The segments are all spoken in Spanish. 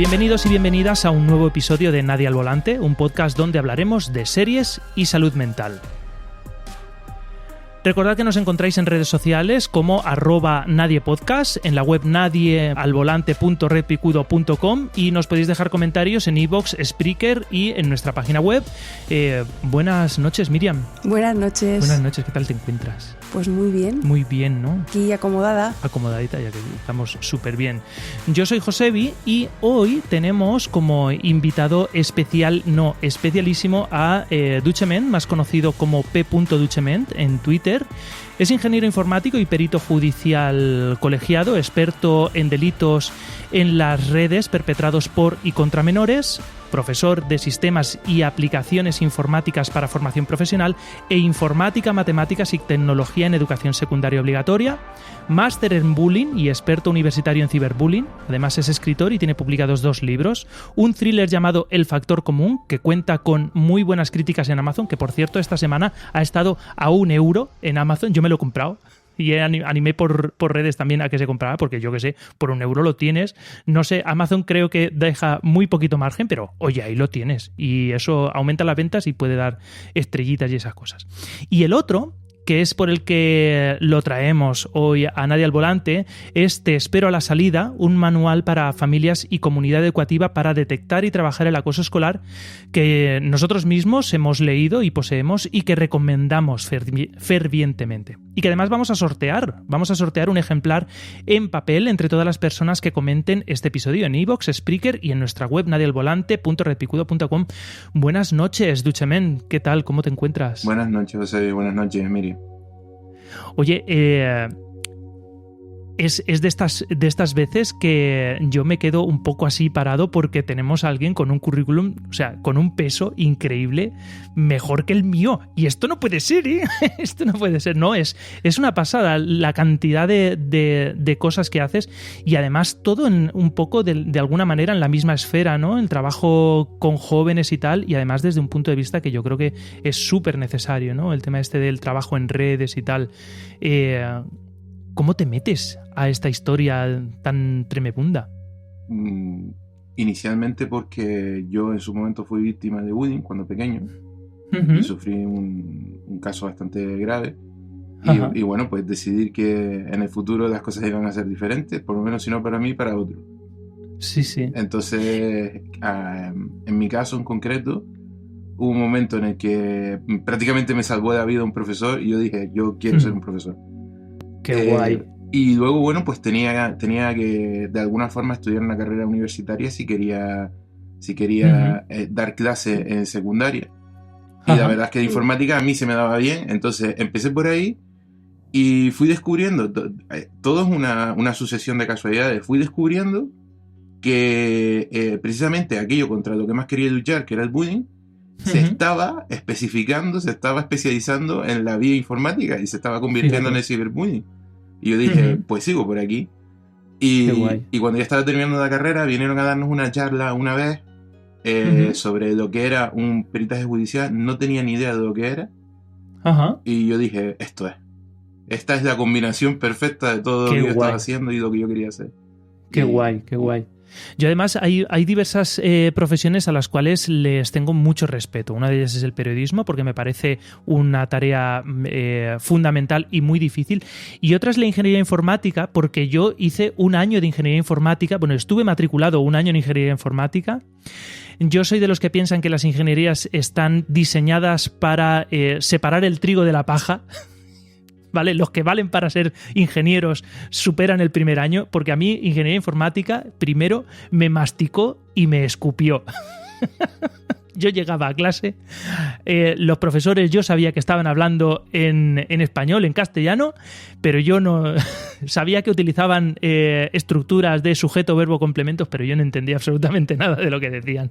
Bienvenidos y bienvenidas a un nuevo episodio de Nadie al Volante, un podcast donde hablaremos de series y salud mental. Recordad que nos encontráis en redes sociales como @nadiepodcast, en la web nadiealvolante.redpicudo.com y nos podéis dejar comentarios en iVoox, Spreaker y en nuestra página web. Buenas noches, Miriam. Buenas noches. Buenas noches, ¿qué tal te encuentras? Pues muy bien. Muy bien, ¿no? Aquí acomodada. Acomodadita, ya que estamos súper bien. Yo soy Josebi y hoy tenemos como invitado especialísimo a Duchement, más conocido como P.Duchement en Twitter. Es ingeniero informático y perito judicial colegiado, experto en delitos en las redes perpetrados por y contra menores, profesor de sistemas y aplicaciones informáticas para formación profesional e informática, matemáticas y tecnología en educación secundaria obligatoria, máster en bullying y experto universitario en ciberbullying. Además es escritor y tiene publicados 2 libros, un thriller llamado El Factor Común, que cuenta con muy buenas críticas en Amazon, que por cierto esta semana ha estado a €1 en Amazon. Yo me lo he comprado. Y animé por redes también a que se comprara, porque yo que sé, por €1 lo tienes. No sé, Amazon creo que deja muy poquito margen, pero oye, ahí lo tienes. Y eso aumenta las ventas y puede dar estrellitas y esas cosas. Y el otro, que es por el que lo traemos hoy a Nadie al Volante, es Te espero a la salida, un manual para familias y comunidad educativa para detectar y trabajar el acoso escolar, que nosotros mismos hemos leído y poseemos y que recomendamos fervientemente. Y que además vamos a sortear un ejemplar en papel entre todas las personas que comenten este episodio en iVoox, Spreaker y en nuestra web nadiealvolante.redpicudo.com. Buenas noches, Duchement, ¿qué tal? ¿Cómo te encuentras? Buenas noches, José. Buenas noches, Miriam. Oye, es de estas veces que yo me quedo un poco así parado porque tenemos a alguien con un currículum, o sea, con un peso increíble, mejor que el mío. Y esto no puede ser, ¿eh? Esto no puede ser, no, es una pasada la cantidad de cosas que haces y además todo un poco de alguna manera en la misma esfera, ¿no? El trabajo con jóvenes y tal, y además desde un punto de vista que yo creo que es súper necesario, ¿no? El tema este del trabajo en redes y tal. ¿Cómo te metes a esta historia tan tremenda? Inicialmente porque yo en su momento fui víctima de bullying cuando pequeño. Uh-huh. Y sufrí un caso bastante grave. Y bueno, pues decidir que en el futuro las cosas iban a ser diferentes, por lo menos si no para mí, para otro. Sí, sí. Entonces, en mi caso en concreto, hubo un momento en el que prácticamente me salvó la vida un profesor y yo dije, yo quiero ser un profesor. Qué guay. Y luego, bueno, pues tenía que de alguna forma estudiar una carrera universitaria si quería dar clase en secundaria. Y la verdad es que la informática a mí se me daba bien, entonces empecé por ahí y fui descubriendo, todo es una sucesión de casualidades, fui descubriendo que precisamente aquello contra lo que más quería luchar, que era el bullying, se estaba especificando, se estaba especializando en la vía informática y se estaba convirtiendo en el ciberbullying. Y yo dije, pues sigo por aquí. Y cuando ya estaba terminando la carrera, vinieron a darnos una charla una vez sobre lo que era un peritaje judicial. No tenía ni idea de lo que era. Y yo dije, esta es la combinación perfecta de todo lo que yo estaba haciendo y lo que yo quería hacer. Qué guay. Yo además hay diversas profesiones a las cuales les tengo mucho respeto. Una de ellas es el periodismo, porque me parece una tarea fundamental y muy difícil. Y otra es la ingeniería informática, porque yo hice un año de ingeniería informática. Bueno, estuve matriculado un año en ingeniería informática. Yo soy de los que piensan que las ingenierías están diseñadas para separar el trigo de la paja. ¿Vale? Los que valen para ser ingenieros superan el primer año, porque a mí ingeniería informática primero me masticó y me escupió. Yo llegaba a clase, los profesores yo sabía que estaban hablando en español, en castellano, pero yo no sabía que utilizaban estructuras de sujeto, verbo, complementos, pero yo no entendía absolutamente nada de lo que decían.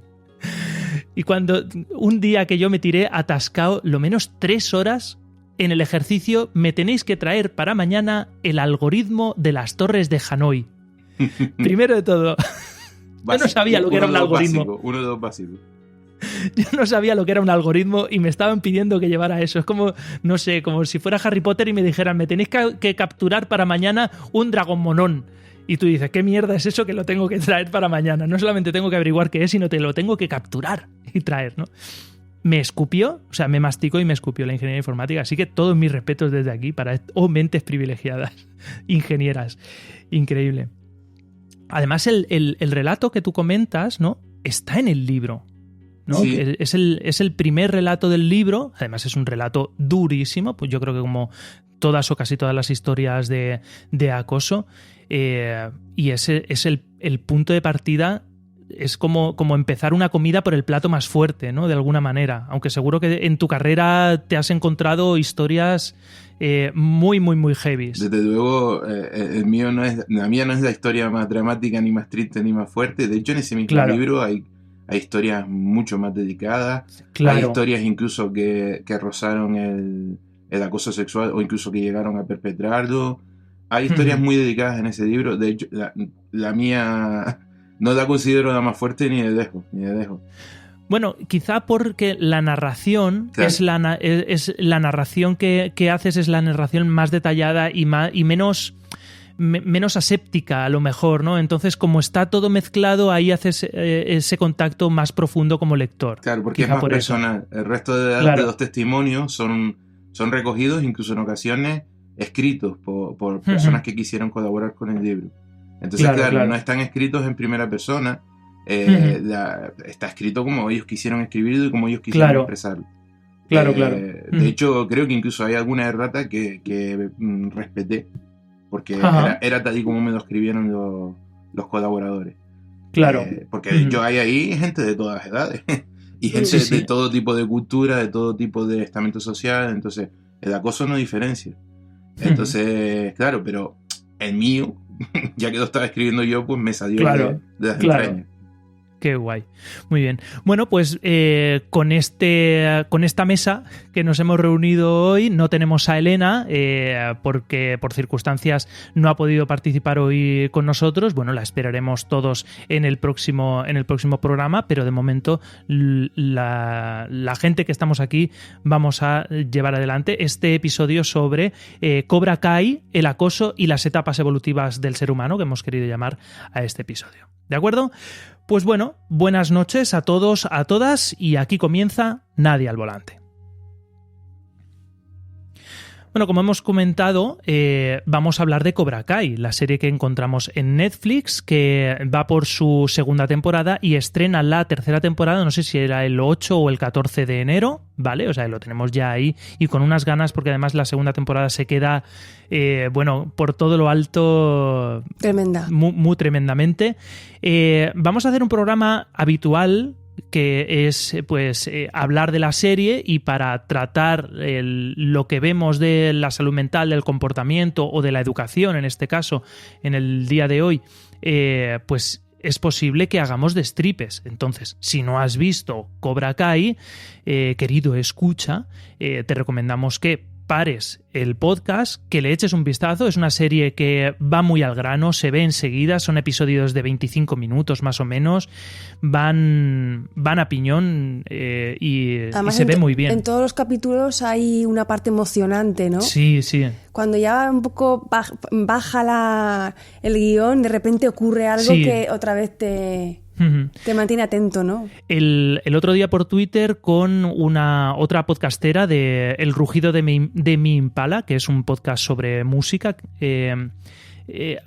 Y cuando un día que yo me tiré atascado lo menos 3 horas en el ejercicio, me tenéis que traer para mañana el algoritmo de las torres de Hanoi. Primero de todo, yo no sabía lo que era un algoritmo. Uno de los básicos. Yo no sabía lo que era un algoritmo y me estaban pidiendo que llevara eso. Es como, no sé, como si fuera Harry Potter y me dijeran, me tenéis que capturar para mañana un dragón monón. Y tú dices, ¿qué mierda es eso que lo tengo que traer para mañana? No solamente tengo que averiguar qué es, sino te lo tengo que capturar y traer, ¿no? Me escupió, o sea, me masticó y me escupió la ingeniería informática. Así que todos mis respetos desde aquí para mentes privilegiadas, ingenieras. Increíble. Además, el relato que tú comentas, ¿no? Está en el libro, ¿no? Sí. Es el primer relato del libro. Además, es un relato durísimo. Pues yo creo que como todas o casi todas las historias de acoso. Y ese es el punto de partida. Es como empezar una comida por el plato más fuerte, ¿no? De alguna manera. Aunque seguro que en tu carrera te has encontrado historias muy, muy, muy heavy. Desde luego, la mía no es la historia más dramática, ni más triste, ni más fuerte. De hecho, en ese mismo libro hay historias mucho más dedicadas. Claro. Hay historias incluso que rozaron el acoso sexual o incluso que llegaron a perpetrarlo. Hay historias muy dedicadas en ese libro. De hecho, la mía... No la considero la más fuerte ni de lejos. Bueno, quizá porque la narración, claro, es la narración que haces, es la narración más detallada y menos aséptica, a lo mejor, ¿no? Entonces, como está todo mezclado, ahí haces ese contacto más profundo como lector. Claro, porque quizá es más personal. El resto de los testimonios son recogidos, incluso en ocasiones escritos por personas que quisieron colaborar con el libro. Entonces, claro, no están escritos en primera persona, está escrito como ellos quisieron escribirlo y como ellos quisieron expresarlo. Claro. De hecho, creo que incluso hay alguna errata que respeté, porque era tal y como me lo escribieron los colaboradores. Claro. Porque yo hay ahí gente de todas las edades, y gente de todo tipo de cultura, de todo tipo de estamento social, entonces el acoso no diferencia. Entonces, claro, pero el mío... ya que lo estaba escribiendo yo, pues me salió de las entrañas. Qué guay. Muy bien. Bueno, pues con esta mesa que nos hemos reunido hoy, no tenemos a Elena porque por circunstancias no ha podido participar hoy con nosotros. Bueno, la esperaremos todos en el próximo programa, pero de momento la gente que estamos aquí vamos a llevar adelante este episodio sobre Cobra Kai, el acoso y las etapas evolutivas del ser humano, que hemos querido llamar a este episodio. ¿De acuerdo? Pues bueno, buenas noches a todos, a todas, y aquí comienza Nadie al Volante. Bueno, como hemos comentado, vamos a hablar de Cobra Kai, la serie que encontramos en Netflix, que va por su segunda temporada y estrena la tercera temporada, no sé si era el 8 o el 14 de enero, ¿vale? O sea, lo tenemos ya ahí y con unas ganas, porque además la segunda temporada se queda, por todo lo alto... Tremenda. Muy tremendamente. Vamos a hacer un programa habitual que es hablar de la serie, y para tratar lo que vemos de la salud mental, del comportamiento o de la educación, en este caso, en el día de hoy, pues es posible que hagamos destripes. Entonces, si no has visto Cobra Kai, querido escucha, te recomendamos que pares el podcast, que le eches un vistazo. Es una serie que va muy al grano, se ve enseguida, son episodios de 25 minutos más o menos, van a piñón y se ve muy bien. En todos los capítulos hay una parte emocionante, ¿no? Sí. Cuando ya un poco baja el guión, de repente ocurre algo que otra vez te mantiene atento, ¿no? El otro día por Twitter, con otra podcastera de El Rugido de mi Impala, que es un podcast sobre música,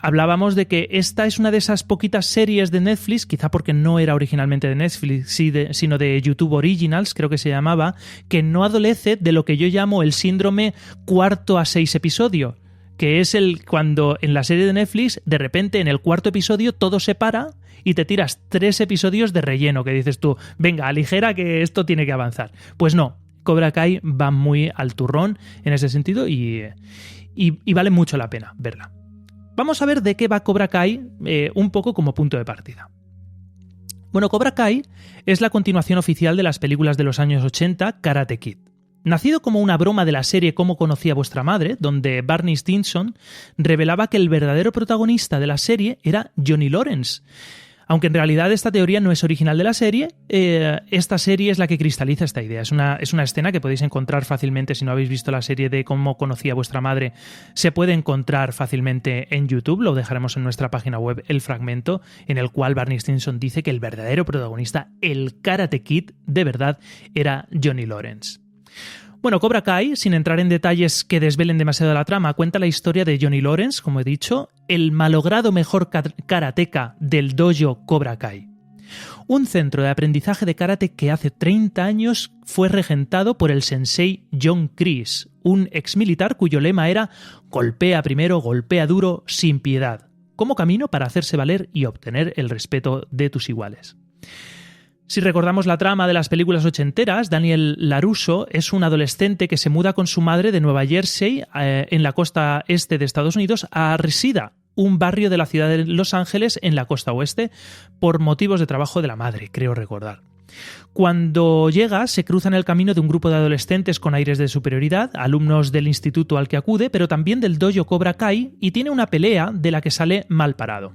hablábamos de que esta es una de esas poquitas series de Netflix, quizá porque no era originalmente de Netflix, sino de YouTube Originals, creo que se llamaba, que no adolece de lo que yo llamo el síndrome 4 a 6 episodio, que es cuando en la serie de Netflix, de repente en el cuarto episodio todo se para y te tiras 3 episodios de relleno, que dices tú, venga, aligera que esto tiene que avanzar. Pues no, Cobra Kai va muy al turrón en ese sentido y vale mucho la pena verla. Vamos a ver de qué va Cobra Kai un poco como punto de partida. Bueno, Cobra Kai es la continuación oficial de las películas de los años 80, Karate Kid. Nacido como una broma de la serie Cómo conocí a vuestra madre, donde Barney Stinson revelaba que el verdadero protagonista de la serie era Johnny Lawrence. Aunque en realidad esta teoría no es original de la serie, esta serie es la que cristaliza esta idea. Es una escena que podéis encontrar fácilmente si no habéis visto la serie de Cómo conocí a vuestra madre. Se puede encontrar fácilmente en YouTube, lo dejaremos en nuestra página web, el fragmento en el cual Barney Stinson dice que el verdadero protagonista, el Karate Kid, de verdad, era Johnny Lawrence. Bueno, Cobra Kai, sin entrar en detalles que desvelen demasiado la trama, cuenta la historia de Johnny Lawrence, como he dicho, el malogrado mejor karateka del dojo Cobra Kai. Un centro de aprendizaje de karate que hace 30 años fue regentado por el sensei John Kreese, un exmilitar cuyo lema era «golpea primero, golpea duro, sin piedad», como camino para hacerse valer y obtener el respeto de tus iguales. Si recordamos la trama de las películas ochenteras, Daniel LaRusso es un adolescente que se muda con su madre de Nueva Jersey, en la costa este de Estados Unidos, a Reseda, un barrio de la ciudad de Los Ángeles en la costa oeste, por motivos de trabajo de la madre, creo recordar. Cuando llega, se cruza en el camino de un grupo de adolescentes con aires de superioridad, alumnos del instituto al que acude, pero también del dojo Cobra Kai, y tiene una pelea de la que sale mal parado.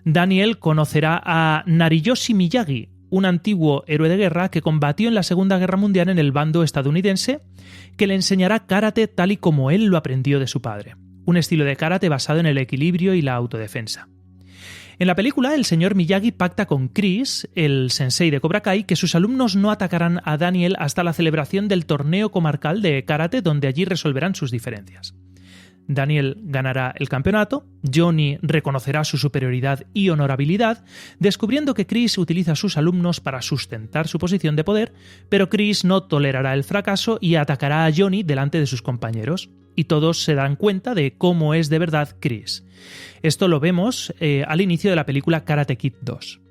Daniel conocerá a Nariyoshi Miyagi, un antiguo héroe de guerra que combatió en la Segunda Guerra Mundial en el bando estadounidense, que le enseñará karate tal y como él lo aprendió de su padre. Un estilo de karate basado en el equilibrio y la autodefensa. En la película, el señor Miyagi pacta con Chris, el sensei de Cobra Kai, que sus alumnos no atacarán a Daniel hasta la celebración del torneo comarcal de karate, donde allí resolverán sus diferencias. Daniel ganará el campeonato, Johnny reconocerá su superioridad y honorabilidad, descubriendo que Chris utiliza a sus alumnos para sustentar su posición de poder, pero Chris no tolerará el fracaso y atacará a Johnny delante de sus compañeros, y todos se dan cuenta de cómo es de verdad Chris. Esto lo vemos al inicio de la película Karate Kid 2.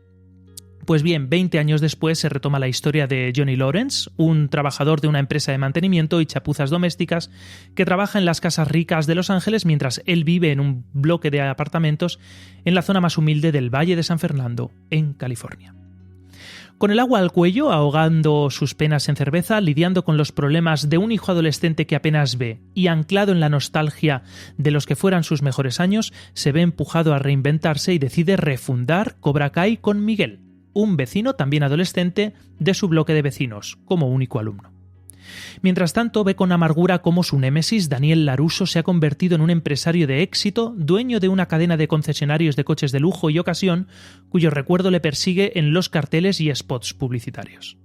Pues bien, 20 años después se retoma la historia de Johnny Lawrence, un trabajador de una empresa de mantenimiento y chapuzas domésticas que trabaja en las casas ricas de Los Ángeles mientras él vive en un bloque de apartamentos en la zona más humilde del Valle de San Fernando, en California. Con el agua al cuello, ahogando sus penas en cerveza, lidiando con los problemas de un hijo adolescente que apenas ve y anclado en la nostalgia de los que fueran sus mejores años, se ve empujado a reinventarse y decide refundar Cobra Kai con Miguel, un vecino también adolescente de su bloque de vecinos, como único alumno. Mientras tanto, ve con amargura cómo su némesis, Daniel LaRusso, se ha convertido en un empresario de éxito, dueño de una cadena de concesionarios de coches de lujo y ocasión, cuyo recuerdo le persigue en los carteles y spots publicitarios.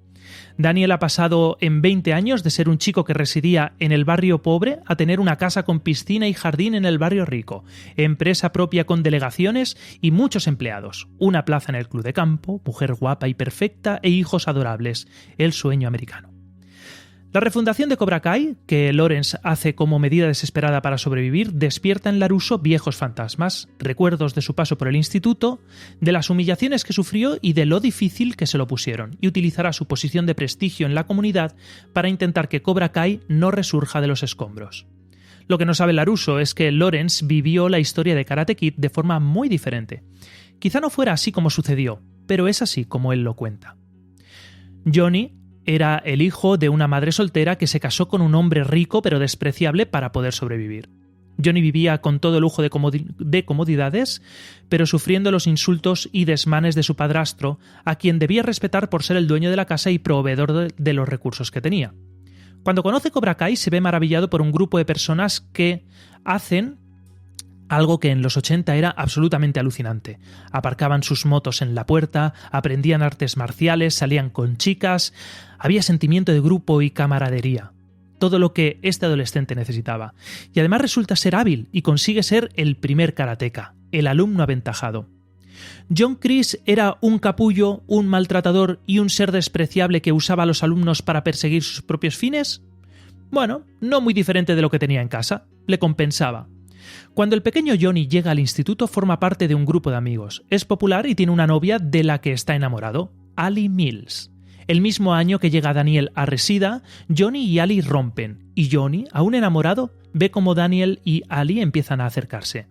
Daniel ha pasado en 20 años de ser un chico que residía en el barrio pobre a tener una casa con piscina y jardín en el barrio rico, empresa propia con delegaciones y muchos empleados, una plaza en el club de campo, mujer guapa y perfecta e hijos adorables, el sueño americano. La refundación de Cobra Kai, que Lawrence hace como medida desesperada para sobrevivir, despierta en LaRusso viejos fantasmas, recuerdos de su paso por el instituto, de las humillaciones que sufrió y de lo difícil que se lo pusieron, y utilizará su posición de prestigio en la comunidad para intentar que Cobra Kai no resurja de los escombros. Lo que no sabe LaRusso es que Lawrence vivió la historia de Karate Kid de forma muy diferente. Quizá no fuera así como sucedió, pero es así como él lo cuenta. Johnny era el hijo de una madre soltera que se casó con un hombre rico pero despreciable para poder sobrevivir. Johnny vivía con todo lujo de comodidades, pero sufriendo los insultos y desmanes de su padrastro, a quien debía respetar por ser el dueño de la casa y proveedor de los recursos que tenía. Cuando conoce Cobra Kai, se ve maravillado por un grupo de personas que hacen algo que en los 80 era absolutamente alucinante. Aparcaban sus motos en la puerta, aprendían artes marciales, salían con chicas, había sentimiento de grupo y camaradería. Todo lo que este adolescente necesitaba. Y además resulta ser hábil y consigue ser el primer karateka, el alumno aventajado. John Kreese era un capullo, un maltratador y un ser despreciable que usaba a los alumnos para perseguir sus propios fines. Bueno, no muy diferente de lo que tenía en casa, le compensaba. Cuando el pequeño Johnny llega al instituto, forma parte de un grupo de amigos. Es popular y tiene una novia de la que está enamorado, Ali Mills. El mismo año que llega Daniel a Reseda, Johnny y Ali rompen, y Johnny, aún enamorado, ve cómo Daniel y Ali empiezan a acercarse.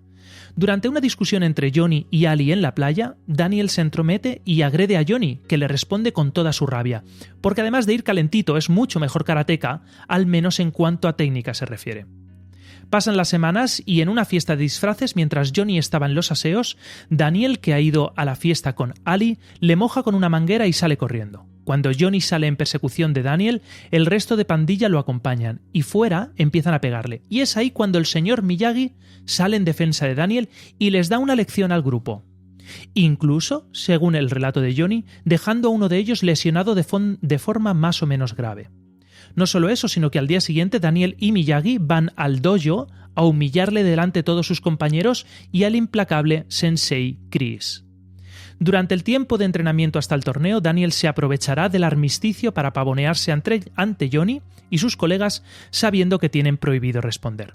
Durante una discusión entre Johnny y Ali en la playa, Daniel se entromete y agrede a Johnny, que le responde con toda su rabia, porque además de ir calentito es mucho mejor karateka, al menos en cuanto a técnica se refiere. Pasan las semanas y en una fiesta de disfraces, mientras Johnny estaba en los aseos, Daniel, que ha ido a la fiesta con Ali, le moja con una manguera y sale corriendo. Cuando Johnny sale en persecución de Daniel, el resto de pandilla lo acompañan y fuera empiezan a pegarle. Y es ahí cuando el señor Miyagi sale en defensa de Daniel y les da una lección al grupo. Incluso, según el relato de Johnny, dejando a uno de ellos lesionado de forma más o menos grave. No solo eso, sino que al día siguiente Daniel y Miyagi van al dojo a humillarle delante de todos sus compañeros y al implacable sensei Chris. Durante el tiempo de entrenamiento hasta el torneo, Daniel se aprovechará del armisticio para pavonearse ante Johnny y sus colegas, sabiendo que tienen prohibido responder.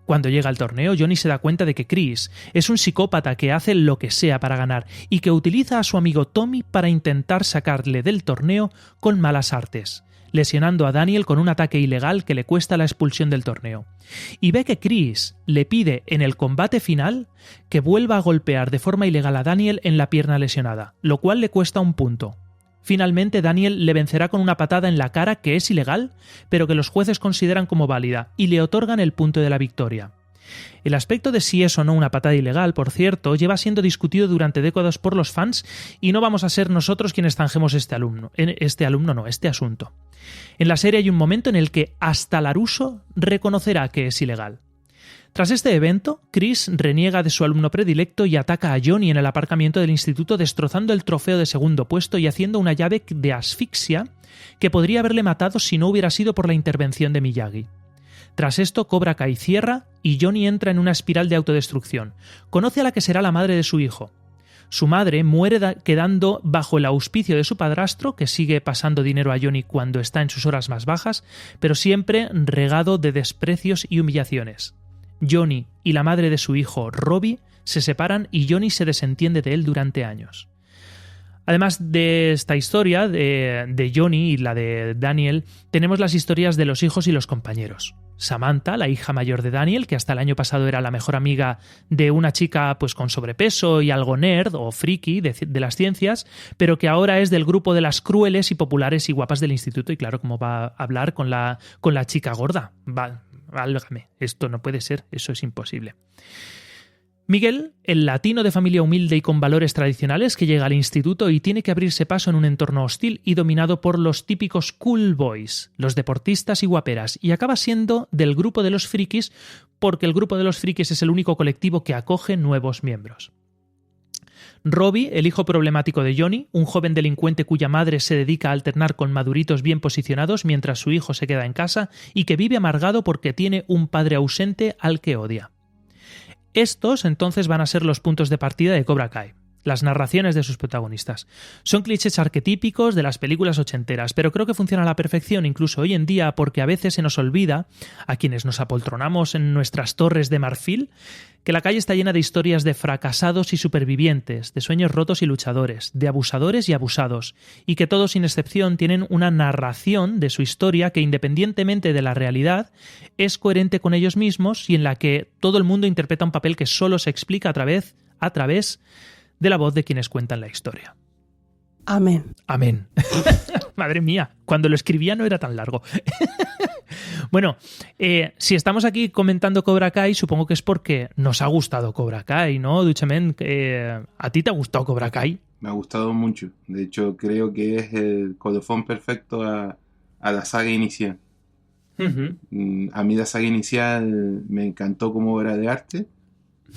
Cuando llega al torneo, Johnny se da cuenta de que Chris es un psicópata que hace lo que sea para ganar y que utiliza a su amigo Tommy para intentar sacarle del torneo con malas artes, lesionando a Daniel con un ataque ilegal que le cuesta la expulsión del torneo. Y ve que Chris le pide en el combate final que vuelva a golpear de forma ilegal a Daniel en la pierna lesionada, lo cual le cuesta un punto. Finalmente, Daniel le vencerá con una patada en la cara que es ilegal, pero que los jueces consideran como válida y le otorgan el punto de la victoria. El aspecto de si es o no una patada ilegal, por cierto, lleva siendo discutido durante décadas por los fans y no vamos a ser nosotros quienes zanjemos este asunto. En la serie hay un momento en el que hasta LaRusso reconocerá que es ilegal. Tras este evento, Chris reniega de su alumno predilecto y ataca a Johnny en el aparcamiento del instituto, destrozando el trofeo de segundo puesto y haciendo una llave de asfixia que podría haberle matado si no hubiera sido por la intervención de Miyagi. Tras esto, Cobra Kai cierra y Johnny entra en una espiral de autodestrucción. Conoce a la que será la madre de su hijo. Su madre muere quedando bajo el auspicio de su padrastro, que sigue pasando dinero a Johnny cuando está en sus horas más bajas, pero siempre regado de desprecios y humillaciones. Johnny y la madre de su hijo, Robbie, se separan y Johnny se desentiende de él durante años. Además de esta historia de Johnny y la de Daniel, tenemos las historias de los hijos y los compañeros. Samantha, la hija mayor de Daniel, que hasta el año pasado era la mejor amiga de una chica pues con sobrepeso y algo nerd o friki de las ciencias, pero que ahora es del grupo de las crueles y populares y guapas del instituto. Y claro, ¿cómo va a hablar con la chica gorda? Válgame, esto no puede ser, eso es imposible. Miguel, el latino de familia humilde y con valores tradicionales que llega al instituto y tiene que abrirse paso en un entorno hostil y dominado por los típicos cool boys, los deportistas y guaperas, y acaba siendo del grupo de los frikis porque el grupo de los frikis es el único colectivo que acoge nuevos miembros. Robbie, el hijo problemático de Johnny, un joven delincuente cuya madre se dedica a alternar con maduritos bien posicionados mientras su hijo se queda en casa y que vive amargado porque tiene un padre ausente al que odia. Estos entonces van a ser los puntos de partida de Cobra Kai, las narraciones de sus protagonistas. Son clichés arquetípicos de las películas ochenteras, pero creo que funciona a la perfección incluso hoy en día porque a veces se nos olvida, a quienes nos apoltronamos en nuestras torres de marfil, que la calle está llena de historias de fracasados y supervivientes, de sueños rotos y luchadores, de abusadores y abusados, y que todos sin excepción tienen una narración de su historia que independientemente de la realidad es coherente con ellos mismos y en la que todo el mundo interpreta un papel que solo se explica a través de la voz de quienes cuentan la historia. Amén. Amén. Madre mía, cuando lo escribía no era tan largo. Bueno, si estamos aquí comentando Cobra Kai, supongo que es porque nos ha gustado Cobra Kai, ¿no, Duchemen? ¿A ti te ha gustado Cobra Kai? Me ha gustado mucho. De hecho, creo que es el colofón perfecto a la saga inicial. Uh-huh. A mí la saga inicial me encantó como obra de arte,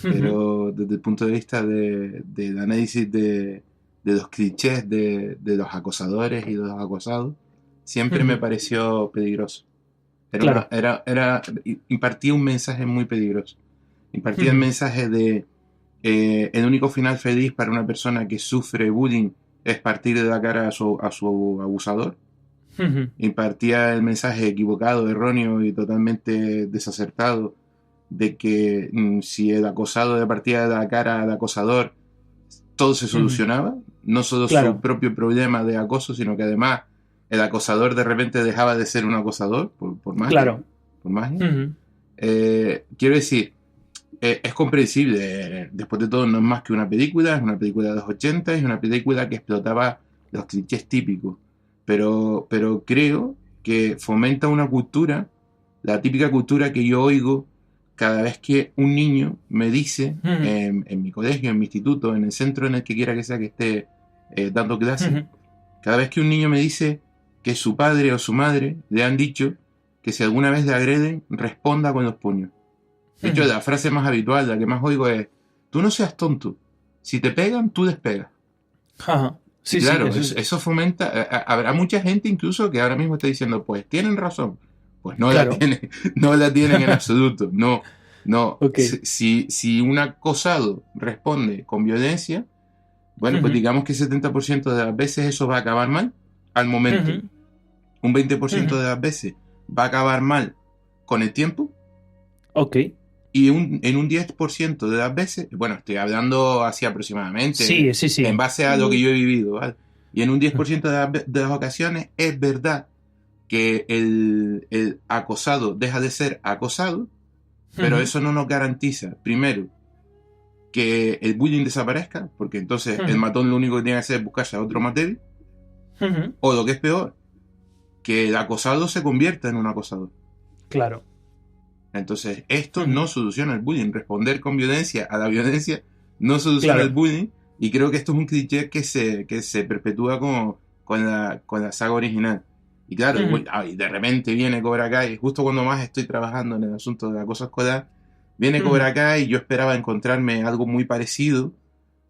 pero desde el punto de vista del análisis de los clichés de los acosadores y de los acosados, siempre me pareció peligroso. Impartía un mensaje muy peligroso. Impartía el mensaje de el único final feliz para una persona que sufre bullying es partir de la cara a su abusador. Impartía el mensaje equivocado, erróneo y totalmente desacertado de que si el acosado le partía de la cara al acosador, todo se solucionaba, no solo su propio problema de acoso, sino que además el acosador de repente dejaba de ser un acosador por magia. Por magia. Quiero decir, es comprensible. Después de todo, no es más que una película, es una película de los 80, es una película que explotaba los clichés típicos. Pero creo que fomenta una cultura, la típica cultura que yo oigo cada vez que un niño me dice, en mi colegio, en mi instituto, en el centro en el que quiera que sea que esté dando clases, cada vez que un niño me dice que su padre o su madre le han dicho que si alguna vez le agreden, responda con los puños. De hecho, la frase más habitual, la que más oigo es: tú no seas tonto, si te pegan, tú despegas. Sí, claro, eso fomenta. Habrá mucha gente incluso que ahora mismo está diciendo, pues tienen razón. Pues no, claro. No la tienen en absoluto. No. Okay. Si un acosado responde con violencia, bueno, pues digamos que 70% de las veces eso va a acabar mal al momento. Un 20% de las veces va a acabar mal con el tiempo. Ok. Y en un 10% de las veces, bueno, estoy hablando así aproximadamente, sí. En base a lo que yo he vivido, ¿vale? Y en un 10% de las ocasiones es verdad que el acosado deja de ser acosado, pero eso no nos garantiza, primero, que el bullying desaparezca, porque entonces el matón lo único que tiene que hacer es buscarse a otro más débil, o lo que es peor, que el acosado se convierta en un acosador. Claro. Entonces, esto no soluciona el bullying. Responder con violencia a la violencia no soluciona el bullying, y creo que esto es un cliché que se perpetúa con la saga original. Y claro, de repente viene Cobra Kai, justo cuando más estoy trabajando en el asunto de acoso escolar, viene Cobra Kai y yo esperaba encontrarme algo muy parecido,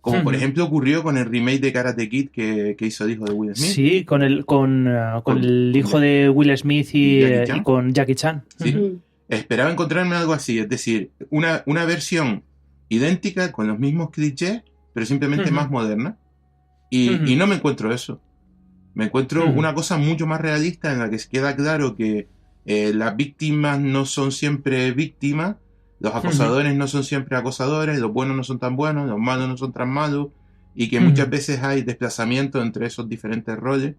como por ejemplo ocurrió con el remake de Karate Kid que hizo el hijo de Will Smith. Sí, con el hijo de Will Smith y con Jackie Chan. Sí. Esperaba encontrarme algo así, es decir, una versión idéntica con los mismos clichés, pero simplemente más moderna. Y no me encuentro eso. Me encuentro una cosa mucho más realista en la que queda claro que las víctimas no son siempre víctimas, los acosadores no son siempre acosadores, los buenos no son tan buenos, los malos no son tan malos, y que muchas veces hay desplazamiento entre esos diferentes roles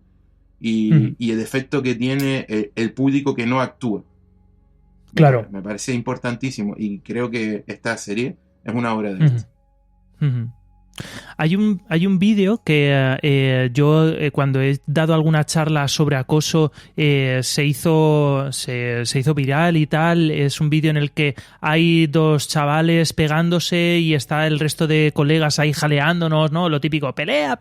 y el efecto que tiene el público que no actúa. Claro. Me parece importantísimo y creo que esta serie es una obra de arte. Hay un vídeo que yo cuando he dado alguna charla sobre acoso se hizo viral y tal. Es un vídeo en el que hay dos chavales pegándose y está el resto de colegas ahí jaleándonos, ¿no? Lo típico, pelea,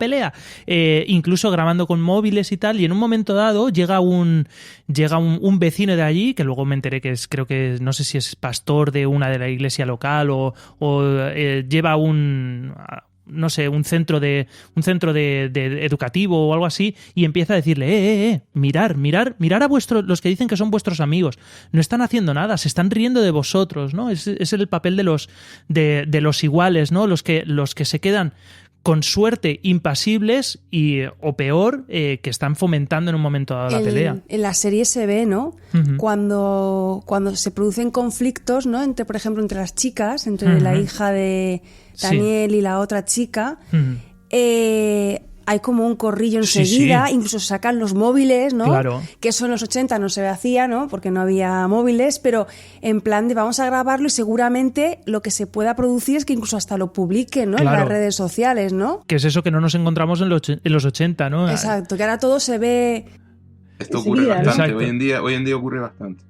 incluso grabando con móviles y tal. Y en un momento dado llega un vecino de allí, que luego me enteré que creo que no sé si es pastor de una de la iglesia local o lleva un centro de educativo o algo así, y empieza a decirle, mirar a los que dicen que son vuestros amigos, no están haciendo nada, se están riendo de vosotros, ¿no? Es el papel de los iguales, ¿no? Los que se quedan con suerte impasibles o peor, que están fomentando en un momento dado la pelea. En la serie se ve, ¿no? Cuando se producen conflictos, ¿no? Por ejemplo, entre las chicas, entre la hija de Daniel y la otra chica, hay como un corrillo enseguida, incluso sacan los móviles, ¿no? Claro. Que eso en los 80 no se hacía, ¿no? Porque no había móviles, pero en plan de vamos a grabarlo y seguramente lo que se pueda producir es que incluso hasta lo publiquen, ¿no? Claro. En las redes sociales, ¿no? Que es eso que no nos encontramos en los 80, ¿no? Exacto, que ahora todo se ve. Esto ocurre bastante, hoy en día ocurre bastante.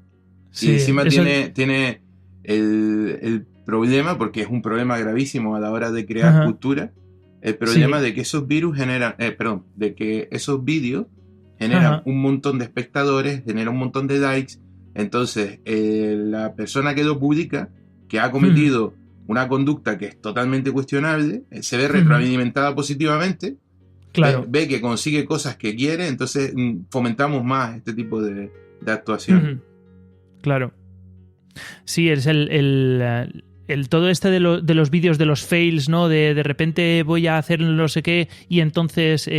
Sí, y encima tiene el problema, porque es un problema gravísimo a la hora de crear cultura. El problema de que esos virus generan, de que esos vídeos generan un montón de espectadores, generan un montón de likes. Entonces, la persona que lo publica, que ha cometido una conducta que es totalmente cuestionable, se ve retroalimentada positivamente. Claro. Ve que consigue cosas que quiere, entonces fomentamos más este tipo de actuación. Claro. Sí, es todo este de los vídeos de los fails, ¿no? De repente voy a hacer no sé qué y entonces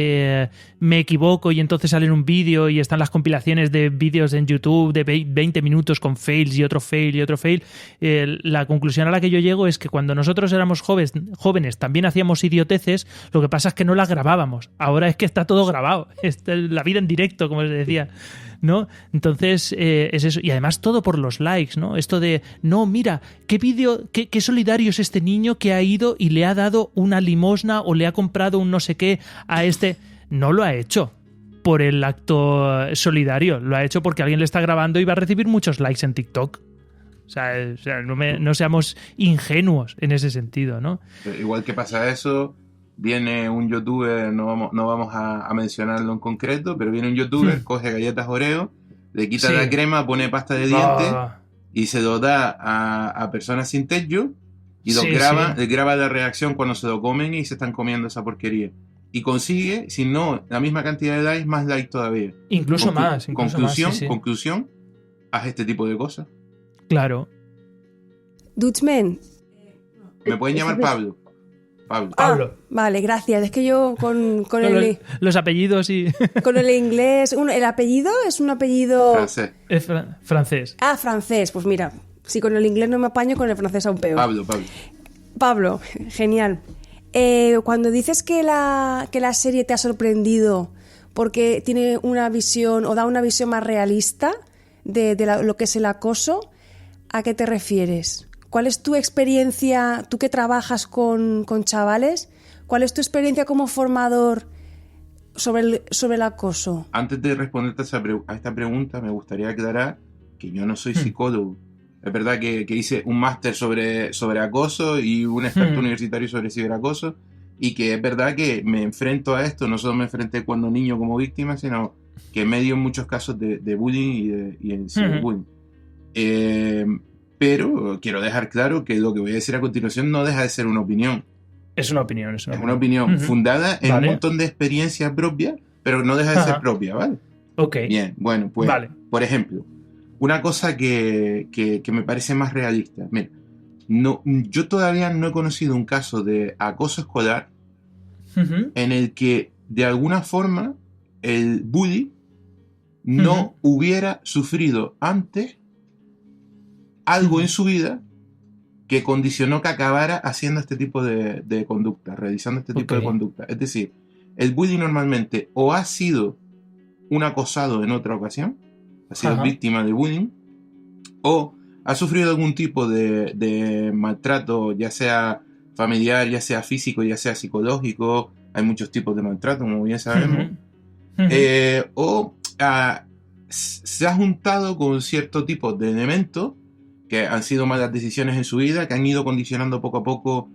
me equivoco y entonces sale un vídeo y están las compilaciones de vídeos en YouTube de 20 minutos con fails y otro fail y otro fail. La conclusión a la que yo llego es que cuando nosotros éramos jóvenes también hacíamos idioteces, lo que pasa es que no las grabábamos. Ahora es que está todo grabado. La vida en directo, como les decía, ¿no? Entonces es eso, y además todo por los likes, ¿no? Esto de, no, mira, qué vídeo, qué solidario es este niño que ha ido y le ha dado una limosna o le ha comprado un no sé qué a este. No lo ha hecho por el acto solidario, lo ha hecho porque alguien le está grabando y va a recibir muchos likes en TikTok, O sea, no seamos ingenuos en ese sentido, ¿no? Igual que pasa eso, viene un youtuber, no vamos a mencionarlo en concreto, pero viene un youtuber, coge galletas Oreo, le quita la crema, pone pasta de dientes y se lo da a personas sin techo y los graba la reacción cuando se lo comen y se están comiendo esa porquería. Y consigue, si no la misma cantidad de likes, más likes todavía. Incluso más. Conclusión, haz este tipo de cosas. Claro. Dutchman. Me pueden llamar Pablo. Pablo. Vale, gracias. Es que yo con los apellidos y... con el inglés... ¿El apellido es un apellido...? Francés. Es francés. Ah, francés. Pues mira, si con el inglés no me apaño, con el francés aún peor. Pablo, genial. Cuando dices que la serie te ha sorprendido porque tiene una visión o da una visión más realista de lo que es el acoso, ¿a qué te refieres? ¿Cuál es tu experiencia, tú que trabajas con chavales, cuál es tu experiencia como formador sobre el acoso? Antes de responderte a esta pregunta, me gustaría aclarar que yo no soy psicólogo. Es verdad que hice un máster sobre acoso y un experto universitario sobre ciberacoso, y que es verdad que me enfrento a esto, no solo me enfrenté cuando niño como víctima, sino que medio en muchos casos de bullying y en ciberbullying. Pero quiero dejar claro que lo que voy a decir a continuación no deja de ser una opinión. Es una opinión. Es una opinión fundada en un montón de experiencias propias, pero no deja de ser propia, ¿vale? Ok. Bien, bueno, pues, por ejemplo, una cosa que me parece más realista. Mira, yo todavía no he conocido un caso de acoso escolar en el que, de alguna forma, el bully no hubiera sufrido antes algo en su vida que condicionó que acabara haciendo este tipo de conducta, realizando este tipo de conducta. Es decir, el bully normalmente o ha sido un acosado en otra ocasión, ha sido víctima de bullying, o ha sufrido algún tipo de maltrato, ya sea familiar, ya sea físico, ya sea psicológico. Hay muchos tipos de maltrato, como bien sabemos. O se ha juntado con cierto tipo de elementos que han sido malas decisiones en su vida, que han ido condicionando poco a poco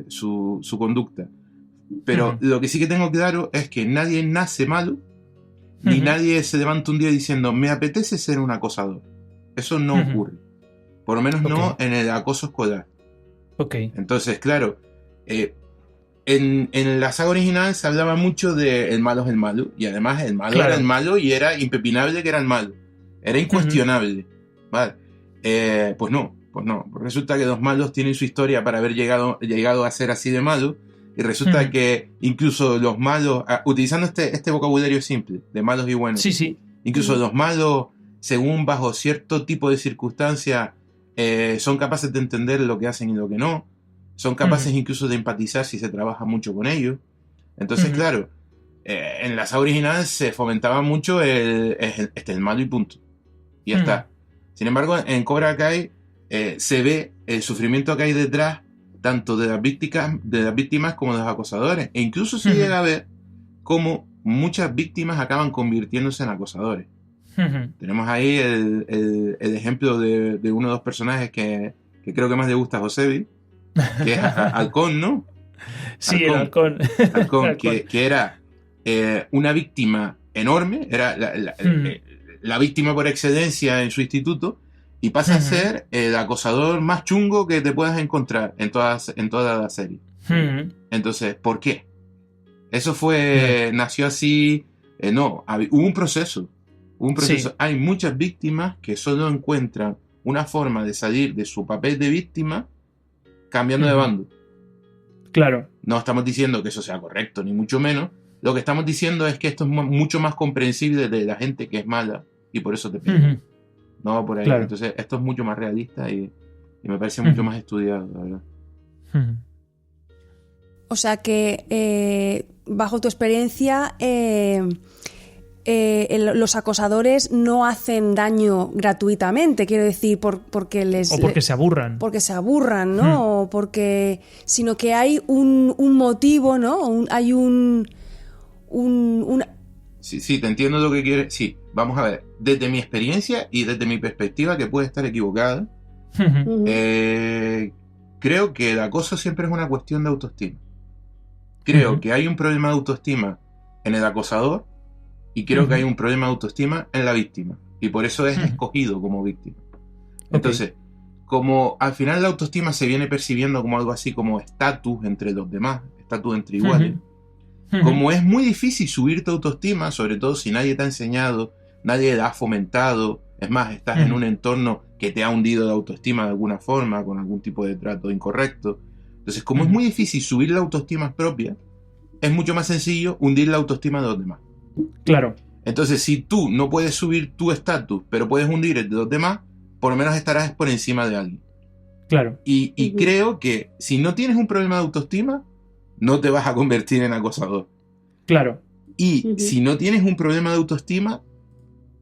su conducta. Pero lo que sí que tengo claro es que nadie nace malo, ni nadie se levanta un día diciendo, me apetece ser un acosador. Eso no ocurre. Por lo menos no en el acoso escolar. Entonces, claro, en la saga original se hablaba mucho de el malo es el malo, y además el malo era el malo y era impepinable que era el malo. Era incuestionable. ¿Vale? Pues no. Resulta que los malos tienen su historia para haber llegado a ser así de malos, y resulta que incluso los malos, utilizando este vocabulario simple de malos y buenos, incluso los malos, según bajo cierto tipo de circunstancias, son capaces de entender lo que hacen y lo que no, son capaces incluso de empatizar si se trabaja mucho con ellos. Entonces, claro, en la saga original se fomentaba mucho el malo y punto, y ya está. Sin embargo, en Cobra Kai se ve el sufrimiento que hay detrás tanto de las víctimas como de los acosadores, e incluso se llega a ver cómo muchas víctimas acaban convirtiéndose en acosadores. Tenemos ahí el ejemplo de uno de los personajes que creo que más le gusta a Josebi, que es Halcón, ¿no? Sí, Halcón. Halcón, que era una víctima enorme, era la víctima por excelencia en su instituto, y pasa a ser el acosador más chungo que te puedas encontrar en toda la serie. Entonces, ¿por qué? Eso nació así. Hubo un proceso. Hay muchas víctimas que solo encuentran una forma de salir de su papel de víctima cambiando de bando. Claro. No estamos diciendo que eso sea correcto, ni mucho menos. Lo que estamos diciendo es que esto es mucho más comprensible de la gente que es mala y por eso te pega. No, por ahí. Claro. Entonces, esto es mucho más realista y me parece mucho más estudiado, la verdad. O sea que, bajo tu experiencia, los acosadores no hacen daño gratuitamente, quiero decir, porque les... O porque se aburran. Porque se aburran, ¿no? O porque... Sino que hay un motivo, ¿no? Hay Sí, te entiendo lo que quieres. Sí, vamos a ver. Desde mi experiencia y desde mi perspectiva, que puede estar equivocada, creo que el acoso siempre es una cuestión de autoestima. Creo que hay un problema de autoestima en el acosador y creo que hay un problema de autoestima en la víctima. Y por eso es escogido como víctima. Entonces, como al final la autoestima se viene percibiendo como algo así como estatus entre los demás, estatus entre iguales. Como es muy difícil subir tu autoestima, sobre todo si nadie te ha enseñado, nadie te ha fomentado, es más, estás en un entorno que te ha hundido la autoestima de alguna forma, con algún tipo de trato incorrecto. Entonces, como es muy difícil subir la autoestima propia, es mucho más sencillo hundir la autoestima de los demás. Claro. Entonces, si tú no puedes subir tu estatus, pero puedes hundir el de los demás, por lo menos estarás por encima de alguien. Claro. Y creo que si no tienes un problema de autoestima, no te vas a convertir en acosador. Claro. Y si no tienes un problema de autoestima,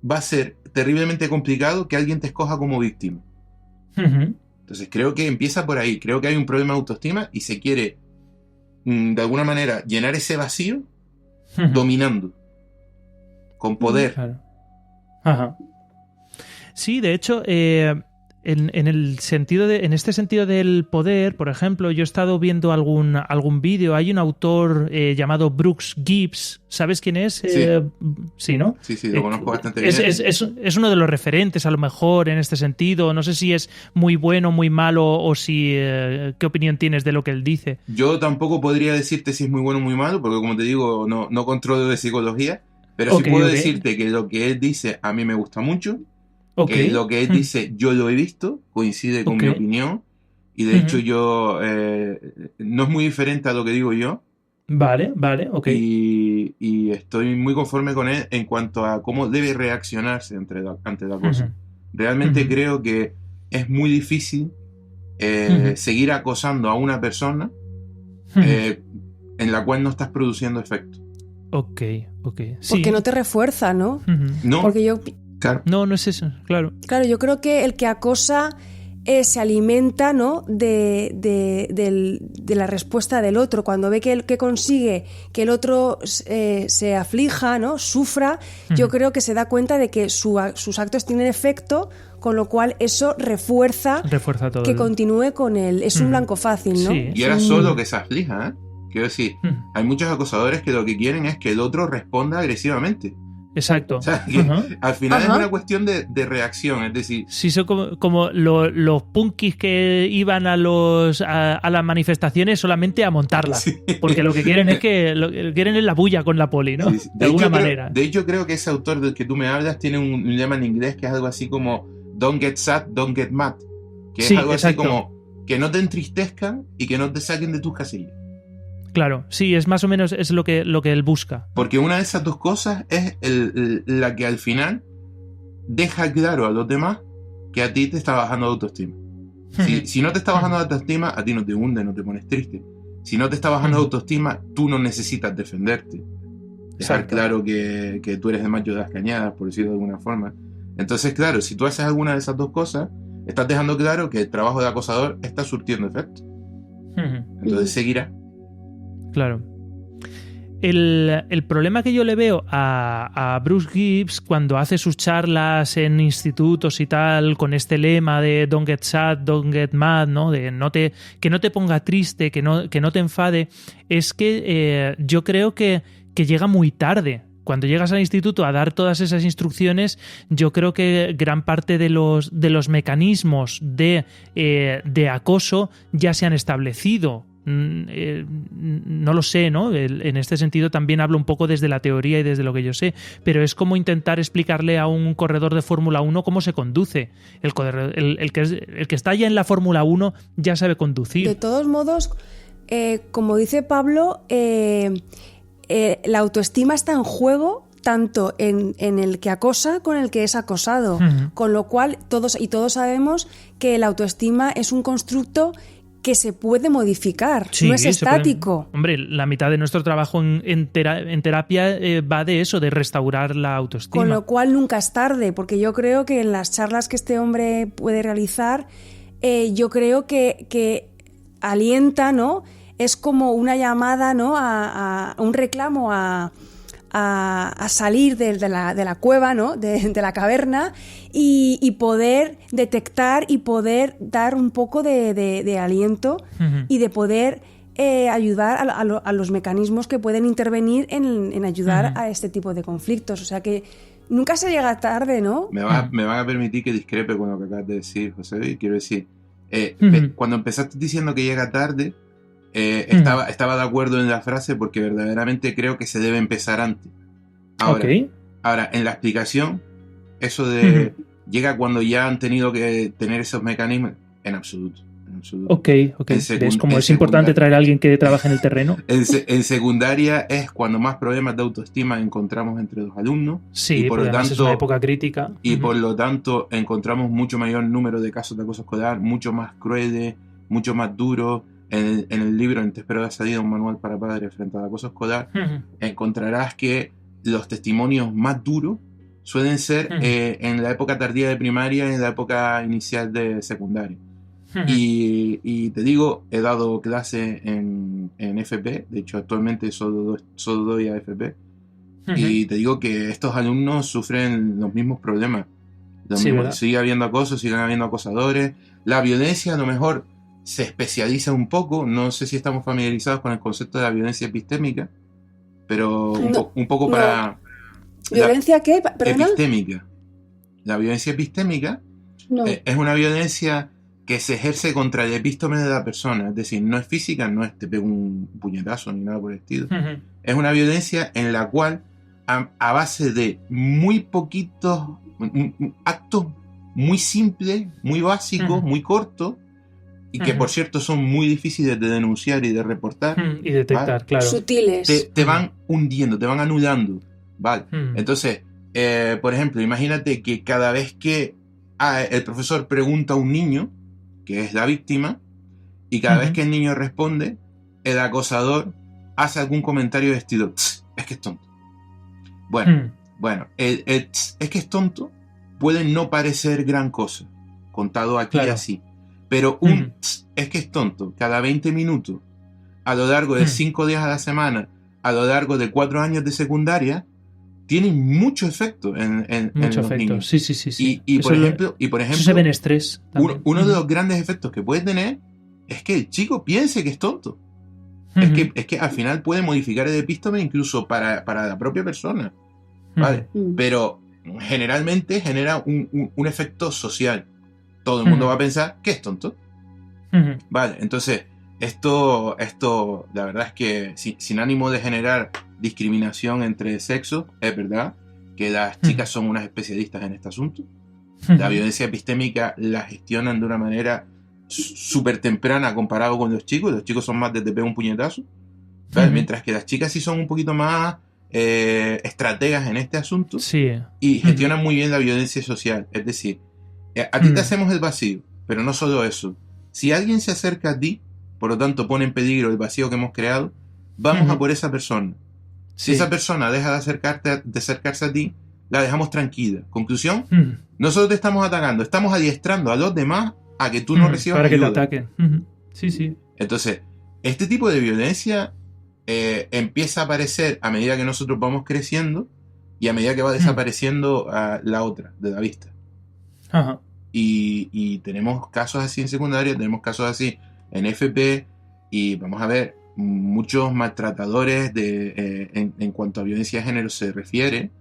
va a ser terriblemente complicado que alguien te escoja como víctima. Entonces creo que empieza por ahí. Creo que hay un problema de autoestima y se quiere, de alguna manera, llenar ese vacío dominando, con poder. Claro. Ajá. Sí, de hecho, en este sentido del poder, por ejemplo, yo he estado viendo algún vídeo. Hay un autor llamado Brooks Gibbs. ¿Sabes quién es? Sí, ¿no? Sí, lo conozco bastante bien. Es uno de los referentes, a lo mejor, en este sentido. No sé si es muy bueno, muy malo, o si qué opinión tienes de lo que él dice. Yo tampoco podría decirte si es muy bueno o muy malo, porque como te digo, no controlo de psicología, pero sí puedo decirte que lo que él dice a mí me gusta mucho. Que lo que él dice yo lo he visto, coincide con mi opinión, y de hecho yo no es muy diferente a lo que digo yo. Vale, ok. Y estoy muy conforme con él en cuanto a cómo debe reaccionarse ante la cosa. Realmente creo que es muy difícil seguir acosando a una persona en la cual no estás produciendo efecto. Ok. Sí. Porque no te refuerza, ¿no? No. Porque yo... Claro. No es eso, claro. Claro, yo creo que el que acosa se alimenta, ¿no? de la respuesta del otro. Cuando ve que consigue que el otro se aflija, ¿no? Sufra, yo creo que se da cuenta de que sus actos tienen efecto, con lo cual eso refuerza todo que continúe con él. Es un blanco fácil, ¿no? Sí. Y era solo que se aflija, ¿eh? Quiero decir, hay muchos acosadores que lo que quieren es que el otro responda agresivamente. Exacto. O sea, que al final es una cuestión de reacción, es decir... Sí, son como los punkis que iban a las manifestaciones solamente a montarlas. Sí. Porque lo que quieren es la bulla con la poli, ¿no? Sí. De alguna manera. De hecho, creo que ese autor del que tú me hablas tiene un lema en inglés que es algo así como "Don't get sad, don't get mad". Que es algo así como que no te entristezcan y que no te saquen de tus casillas. Claro, sí, es más o menos es lo que él busca. Porque una de esas dos cosas es la que al final deja claro a los demás que a ti te está bajando la autoestima. Si no te está bajando la autoestima, a ti no te hunde, no te pones triste. Si no te está bajando la autoestima, tú no necesitas defenderte. Dejar claro que tú eres de macho de las cañadas, por decirlo de alguna forma. Entonces, claro, si tú haces alguna de esas dos cosas, estás dejando claro que el trabajo de acosador está surtiendo efecto. Entonces seguirá. Claro. El problema que yo le veo a Bruce Gibbs cuando hace sus charlas en institutos y tal, con este lema de "Don't get sad, don't get mad", ¿no? De que no te ponga triste, que no te enfade, es que yo creo que llega muy tarde. Cuando llegas al instituto a dar todas esas instrucciones, yo creo que gran parte de los mecanismos de acoso ya se han establecido. No lo sé, ¿no? En este sentido también hablo un poco desde la teoría y desde lo que yo sé, pero es como intentar explicarle a un corredor de Fórmula 1 cómo se conduce. El que está ya en la Fórmula 1 ya sabe conducir. De todos modos, como dice Pablo, la autoestima está en juego tanto en el que acosa con el que es acosado, con lo cual todos sabemos que la autoestima es un constructo que se puede modificar, no es estático. Hombre, la mitad de nuestro trabajo en terapia va de eso, de restaurar la autoestima. Con lo cual nunca es tarde, porque yo creo que en las charlas que este hombre puede realizar, yo creo que alienta, ¿no? Es como una llamada, ¿no? A un reclamo a a salir de la cueva, ¿no? de la caverna y poder detectar y poder dar un poco de aliento y de poder ayudar a los mecanismos que pueden intervenir en ayudar a este tipo de conflictos. O sea que nunca se llega tarde, ¿no? Me van a permitir que discrepe con lo que acabas de decir, José. Y quiero decir, cuando empezaste diciendo que llega tarde, estaba de acuerdo en la frase porque verdaderamente creo que se debe empezar antes. Ahora, en la explicación, eso de llega cuando ya han tenido que tener esos mecanismos, en absoluto. Ok. ¿Ves cómo es importante traer a alguien que trabaje en el terreno? En secundaria es cuando más problemas de autoestima encontramos entre los alumnos. Sí, y por lo tanto, es una época crítica. Y por lo tanto encontramos mucho mayor número de casos de acoso escolar, mucho más crueles, mucho más duros. En el libro En Te espero de salida, un manual para padres frente al acoso escolar, encontrarás que los testimonios más duros suelen ser en la época tardía de primaria y en la época inicial de secundaria. Y te digo, he dado clase en FP, de hecho actualmente solo doy a FP, y te digo que estos alumnos sufren los mismos problemas. Sigue habiendo acoso, siguen habiendo acosadores, la violencia a lo mejor se especializa un poco, no sé si estamos familiarizados con el concepto de la violencia epistémica, pero un poco para... ¿Violencia qué? ¿Perdona? Epistémica. La violencia epistémica es una violencia que se ejerce contra el epístome de la persona, es decir, no es física, no es te pego un puñetazo ni nada por el estilo. Es una violencia en la cual a base de muy poquitos actos muy simples, muy básicos, muy cortos, y que por cierto son muy difíciles de denunciar y de reportar y detectar, ¿vale? Claro. Sutiles. Te van hundiendo, te van anulando, ¿vale? Entonces, por ejemplo, imagínate que cada vez que el profesor pregunta a un niño, que es la víctima, y cada vez que el niño responde, el acosador hace algún comentario de estilo, es que es tonto. Bueno, es que es tonto puede no parecer gran cosa, contado aquí así, pero es que es tonto, cada 20 minutos, a lo largo de 5 días a la semana, a lo largo de 4 años de secundaria, tiene mucho efecto en los niños. Sí. Y por ejemplo, eso se ve en estrés. Uno de los grandes efectos que puede tener es que el chico piense que es tonto. Es que al final puede modificar el epístome incluso para la propia persona, ¿vale? Pero generalmente genera un efecto social. Todo el mundo va a pensar que es tonto. Vale, entonces esto la verdad es que sin ánimo de generar discriminación entre sexos, es verdad que las chicas son unas especialistas en este asunto. La violencia epistémica la gestionan de una manera súper temprana comparado con los chicos son más de te pego un puñetazo, mientras que las chicas sí son un poquito más estrategas en este asunto y gestionan muy bien la violencia social. Es decir, a ti te hacemos el vacío, pero no solo eso, si alguien se acerca a ti, por lo tanto pone en peligro el vacío que hemos creado, vamos a por esa persona. Si esa persona deja de acercarse a ti, la dejamos tranquila. Conclusión, nosotros te estamos atacando, estamos adiestrando a los demás a que tú no recibas para ayuda. Para que te ataquen. Sí. Entonces, este tipo de violencia empieza a aparecer a medida que nosotros vamos creciendo y a medida que va desapareciendo la otra de la vista. Ajá. Y tenemos casos así en secundaria, tenemos casos así en FP, y vamos a ver muchos maltratadores en cuanto a violencia de género se refiere,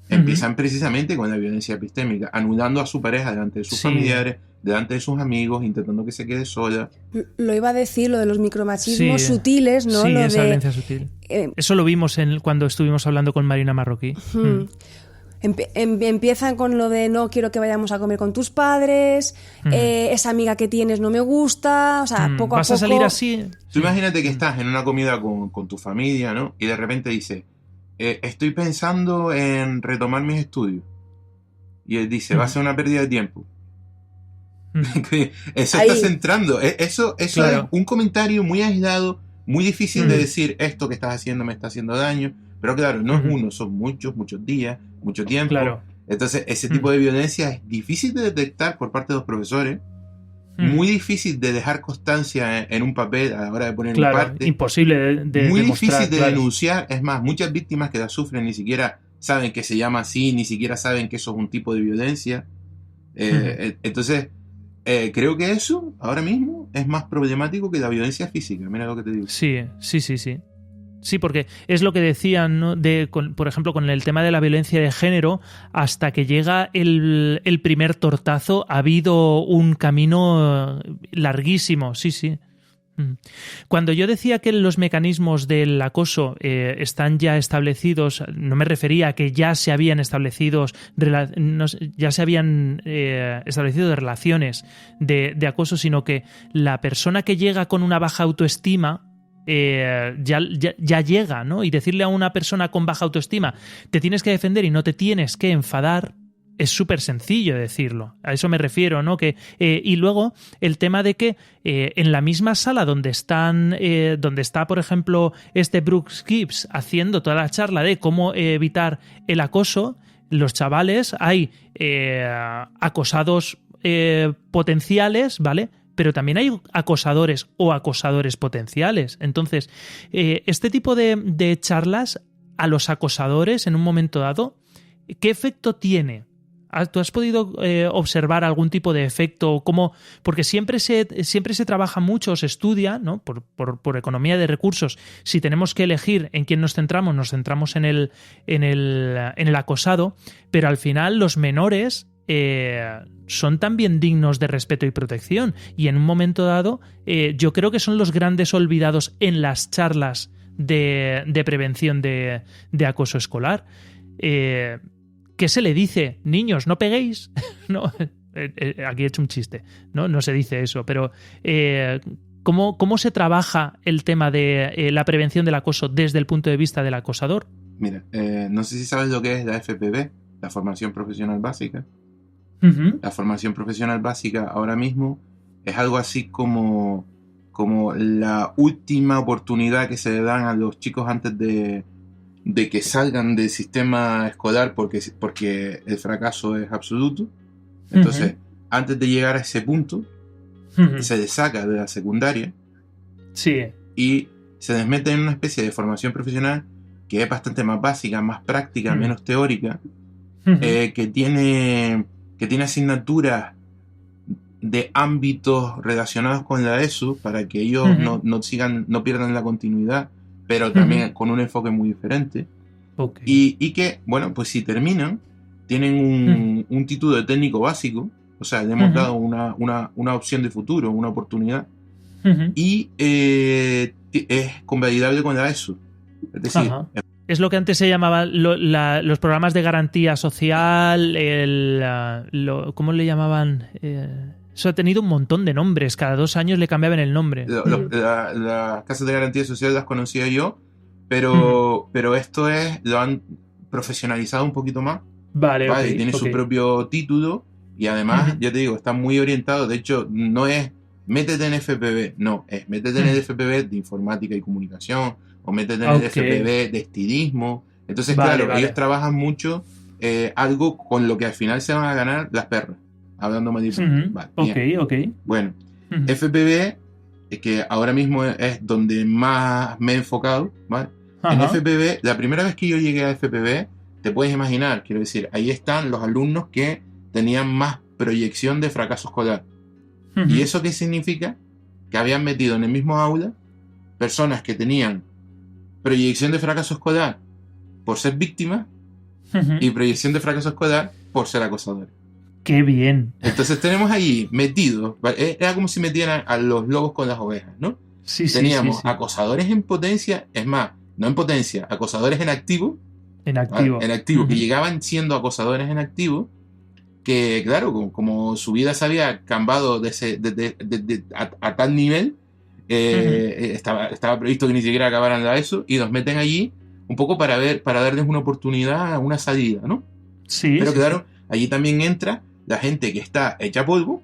empiezan precisamente con la violencia epistémica, anulando a su pareja delante de sus familiares, delante de sus amigos, intentando que se quede sola. Lo iba a decir, lo de los micromachismos sutiles, ¿no? Sí, lo esa violencia sutil. Eso lo vimos cuando estuvimos hablando con Marina Marroquí. Empiezan con lo de no quiero que vayamos a comer con tus padres, esa amiga que tienes no me gusta, o sea, poco a poco... ¿Vas a salir así? Tú imagínate que estás en una comida con tu familia, ¿no? Y de repente dice, estoy pensando en retomar mis estudios. Y él dice, va a ser una pérdida de tiempo. Eso está centrando. Eso claro. Es un comentario muy aislado, muy difícil de decir, esto que estás haciendo me está haciendo daño. Pero claro, no es uno, son muchos días, mucho tiempo. Claro. Entonces, ese tipo de violencia es difícil de detectar por parte de los profesores, muy difícil de dejar constancia en un papel a la hora de poner claro, en parte. Imposible de muy demostrar, difícil de claro. denunciar. Es más, muchas víctimas que la sufren ni siquiera saben que se llama así, ni siquiera saben que eso es un tipo de violencia. Entonces, creo que eso ahora mismo es más problemático que la violencia física. Mira lo que te digo. Sí. Sí, porque es lo que decían, ¿no? Por ejemplo, con el tema de la violencia de género, hasta que llega el primer tortazo ha habido un camino larguísimo, sí. Cuando yo decía que los mecanismos del acoso están ya establecidos, no me refería a que ya se habían establecido relaciones de acoso, sino que la persona que llega con una baja autoestima ya llega, ¿no? Y decirle a una persona con baja autoestima, te tienes que defender y no te tienes que enfadar, es súper sencillo decirlo. A eso me refiero, ¿no? Y luego el tema de que en la misma sala donde está, por ejemplo, Brooks Gibbs haciendo toda la charla de cómo evitar el acoso, los chavales hay acosados potenciales, ¿vale? Pero también hay acosadores o acosadores potenciales. Entonces, este tipo de charlas a los acosadores en un momento dado, ¿qué efecto tiene? ¿Tú has podido observar algún tipo de efecto? Porque siempre se trabaja mucho, se estudia, ¿no? Por economía de recursos. Si tenemos que elegir en quién nos centramos en el acosado, pero al final los menores son también dignos de respeto y protección. Y en un momento dado, yo creo que son los grandes olvidados en las charlas de prevención de acoso escolar. ¿Qué se le dice? Niños, no peguéis. No, aquí he hecho un chiste. No se dice eso, pero ¿cómo se trabaja el tema de la prevención del acoso desde el punto de vista del acosador? Mira, no sé si sabes lo que es la FPB, la formación profesional básica. Uh-huh. La formación profesional básica ahora mismo es algo así como la última oportunidad que se le dan a los chicos antes de que salgan del sistema escolar porque el fracaso es absoluto. Entonces, antes de llegar a ese punto, se les saca de la secundaria y se les mete en una especie de formación profesional que es bastante más básica, más práctica, menos teórica, que tiene asignaturas de ámbitos relacionados con la ESO para que ellos no pierdan la continuidad, pero también con un enfoque muy diferente. Okay. Y que, bueno, pues si terminan, tienen un título de técnico básico, o sea, le hemos dado una opción de futuro, una oportunidad, y es convalidable con la ESO. Es decir, es lo que antes se llamaba los programas de garantía social, ¿cómo le llamaban? Eso ha tenido un montón de nombres, cada 2 años le cambiaban el nombre. Las casas de garantía social las conocía yo, pero esto lo han profesionalizado un poquito más. Vale, okay, tiene su propio título y además, ya te digo, está muy orientado. De hecho, no es métete en FPB, no, es métete en el FPB de informática y comunicación o métete en el FPB de estilismo. Entonces, ellos trabajan mucho algo con lo que al final se van a ganar las perras. Hablando más difícil. Ok. Bueno, FPB, que ahora mismo es donde más me he enfocado, ¿vale? En FPB, la primera vez que yo llegué a FPB, te puedes imaginar, quiero decir, ahí están los alumnos que tenían más proyección de fracaso escolar. ¿Y eso qué significa? Que habían metido en el mismo aula personas que tenían proyección de fracaso escolar por ser víctimas y proyección de fracaso escolar por ser acosadores. ¡Qué bien! Entonces tenemos ahí metidos, era como si metieran a los lobos con las ovejas, ¿no? Teníamos acosadores en potencia, es más, no en potencia, acosadores en activo. En activo, que llegaban siendo acosadores en activo, que claro, como su vida se había cambiado a tal nivel, estaba previsto que ni siquiera acabaran la ESO, y los meten allí un poco para darles una oportunidad, una salida, ¿no? Pero claro, allí también entra la gente que está hecha polvo,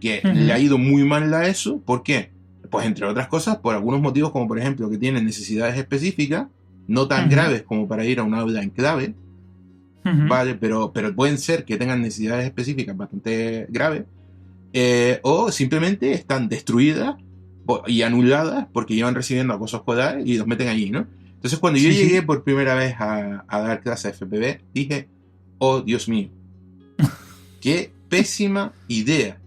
que le ha ido muy mal la ESO. ¿Por qué? Pues entre otras cosas, por algunos motivos, como por ejemplo que tienen necesidades específicas, no tan graves como para ir a un aula en clave, ¿vale? Pero pueden ser que tengan necesidades específicas bastante graves, o simplemente están destruidas y anuladas porque llevan recibiendo acoso escolar y los meten allí, ¿no? Entonces, cuando yo llegué por primera vez a dar clases de FPB, dije, oh, Dios mío, qué pésima idea.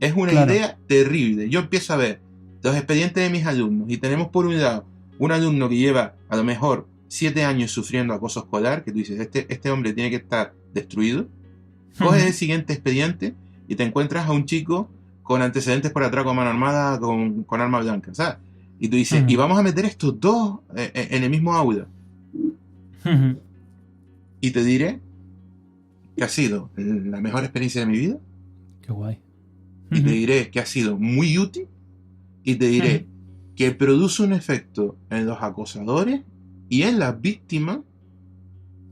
Es una idea terrible. Yo empiezo a ver los expedientes de mis alumnos y tenemos por un lado un alumno que lleva a lo mejor 7 años sufriendo acoso escolar, que tú dices, este hombre tiene que estar destruido. Coges el siguiente expediente y te encuentras a un chico con antecedentes por atraco a mano armada con arma blanca, ¿sabes? Y tú dices, y vamos a meter estos dos en el mismo aula. Y te diré que ha sido la mejor experiencia de mi vida. Qué guay. Y te diré que ha sido muy útil. Y te diré que produce un efecto en los acosadores y en las víctimas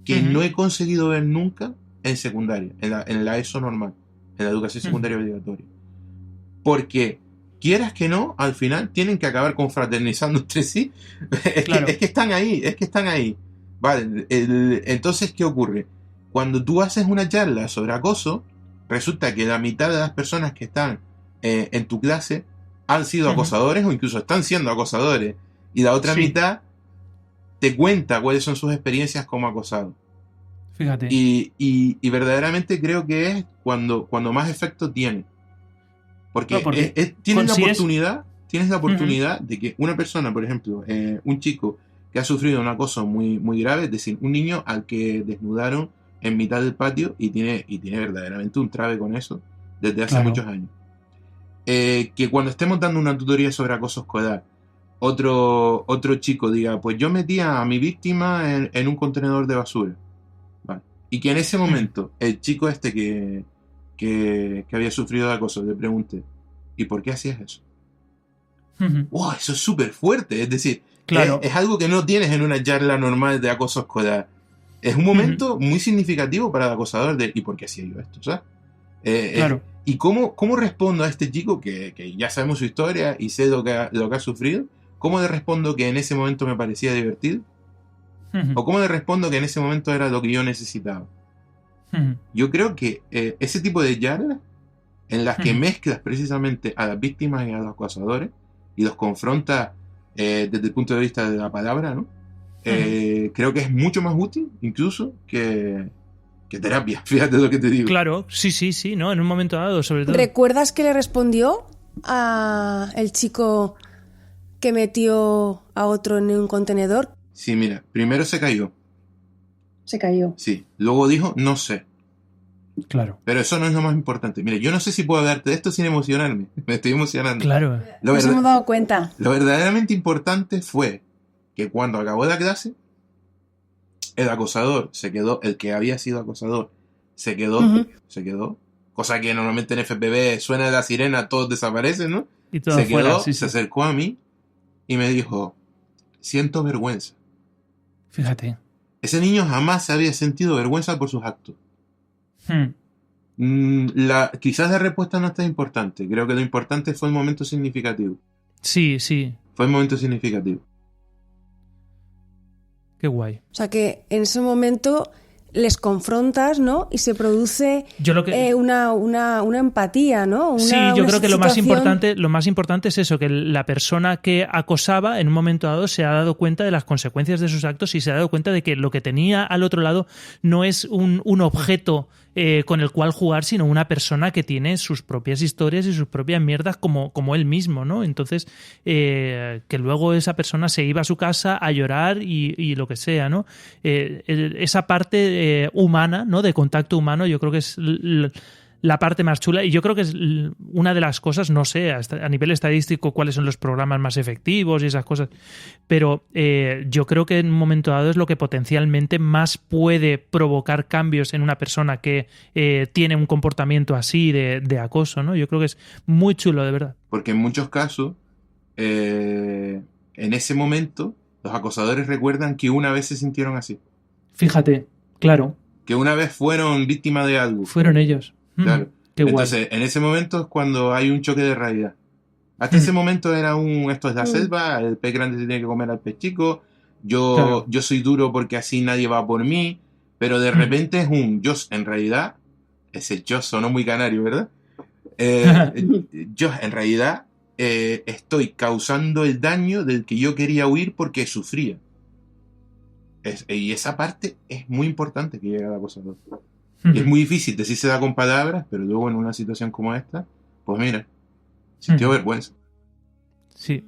que no he conseguido ver nunca en secundaria, en la ESO normal, en la educación secundaria obligatoria. Porque, quieras que no, al final tienen que acabar confraternizando entre sí. Es que están ahí. Vale, entonces, ¿qué ocurre? Cuando tú haces una charla sobre acoso, resulta que la mitad de las personas que están en tu clase han sido acosadores o incluso están siendo acosadores. Y la otra mitad te cuenta cuáles son sus experiencias como acosado. Fíjate. Y verdaderamente creo que es cuando más efecto tiene. Porque tienes la oportunidad de que una persona, por ejemplo, un chico que ha sufrido un acoso muy, muy grave, es decir, un niño al que desnudaron en mitad del patio y tiene verdaderamente un trabe con eso desde hace muchos años. Que cuando estemos dando una tutoría sobre acoso escolar, otro chico diga, pues yo metía a mi víctima en un contenedor de basura. Vale. Y que en ese momento el chico que había sufrido de acoso le pregunte, ¿y por qué hacías eso? ¡Wow! Eso es súper fuerte. Es decir, es algo que no tienes en una charla normal de acoso escolar. Es un momento muy significativo para el acosador de ¿y por qué hacía yo esto? ¿Sabes? ¿Y cómo respondo a este chico que ya sabemos su historia y sé lo que ha sufrido? ¿Cómo le respondo que en ese momento me parecía divertido? ¿O cómo le respondo que en ese momento era lo que yo necesitaba? Yo creo que ese tipo de charlas en las que mezclas precisamente a las víctimas y a los acosadores y los confrontas desde el punto de vista de la palabra, ¿no? Creo que es mucho más útil incluso que terapia, fíjate lo que te digo. Claro, sí, ¿no? En un momento dado, sobre todo. ¿Recuerdas que le respondió a el chico que metió a otro en un contenedor? Sí, mira, primero se cayó. Se cayó. Sí, luego dijo, no sé. Claro. Pero eso no es lo más importante. Mira, yo no sé si puedo hablarte de esto sin emocionarme. Me estoy emocionando. Claro. Nos hemos dado cuenta. Lo verdaderamente importante fue que cuando acabó la clase, el acosador se quedó, el que había sido acosador, se quedó, cosa que normalmente en FPB suena la sirena, todos desaparecen, ¿no? Y todo se quedó, fuera, se acercó a mí y me dijo, siento vergüenza. Fíjate. Ese niño jamás había sentido vergüenza por sus actos. Quizás la respuesta no está importante. Creo que lo importante fue el momento significativo. Sí. Fue el momento significativo. Qué guay. O sea que en ese momento les confrontas, ¿no? Y se produce una empatía, ¿no? Yo creo que lo más importante es eso, que la persona que acosaba en un momento dado se ha dado cuenta de las consecuencias de sus actos y se ha dado cuenta de que lo que tenía al otro lado no es un objeto con el cual jugar, sino una persona que tiene sus propias historias y sus propias mierdas como él mismo, ¿no? Entonces, que luego esa persona se iba a su casa a llorar y lo que sea, ¿no? Esa parte humana, ¿no? De contacto humano, yo creo que es la parte más chula y yo creo que es una de las cosas, no sé, a nivel estadístico cuáles son los programas más efectivos y esas cosas, pero yo creo que en un momento dado es lo que potencialmente más puede provocar cambios en una persona que tiene un comportamiento así de acoso, ¿no? Yo creo que es muy chulo, de verdad. Porque en muchos casos, en ese momento, los acosadores recuerdan que una vez se sintieron así. Fíjate, claro. Que una vez fueron víctimas de algo. Fueron ellos. Claro. Qué entonces, guay. En ese momento es cuando hay un choque de realidad. Hasta ese momento era esto es la selva, el pez grande se tiene que comer al pez chico, yo soy duro porque así nadie va por mí, pero de repente es yo, en realidad, ese yo sonó muy canario, ¿verdad? yo en realidad estoy causando el daño del que yo quería huir porque sufría. Y esa parte es muy importante que llegue al acosador. Y es muy difícil decirse da con palabras, pero luego en una situación como esta, pues mira, sintió vergüenza. Sí.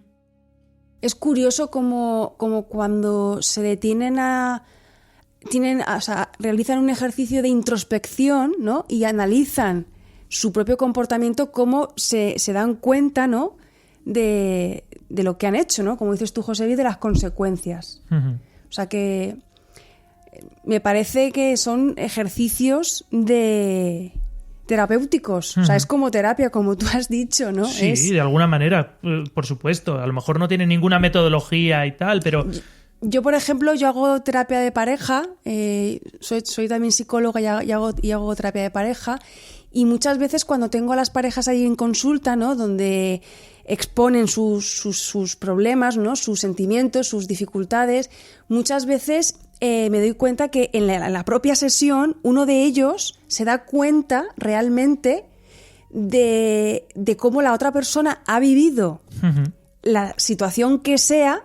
Es curioso como cuando se detienen o sea, realizan un ejercicio de introspección, ¿no? Y analizan su propio comportamiento, cómo se dan cuenta, ¿no? De lo que han hecho, ¿no? Como dices tú, Josebi, de las consecuencias. O sea que me parece que son ejercicios terapéuticos. O sea, es como terapia, como tú has dicho, ¿no? Sí, de alguna manera, por supuesto. A lo mejor no tiene ninguna metodología y tal, pero... Yo, por ejemplo, yo hago terapia de pareja, soy también psicóloga y hago terapia de pareja, y muchas veces cuando tengo a las parejas ahí en consulta, ¿no? Donde exponen sus problemas, ¿no? Sus sentimientos, sus dificultades, muchas veces me doy cuenta que en la propia sesión uno de ellos se da cuenta realmente de cómo la otra persona ha vivido la situación que sea,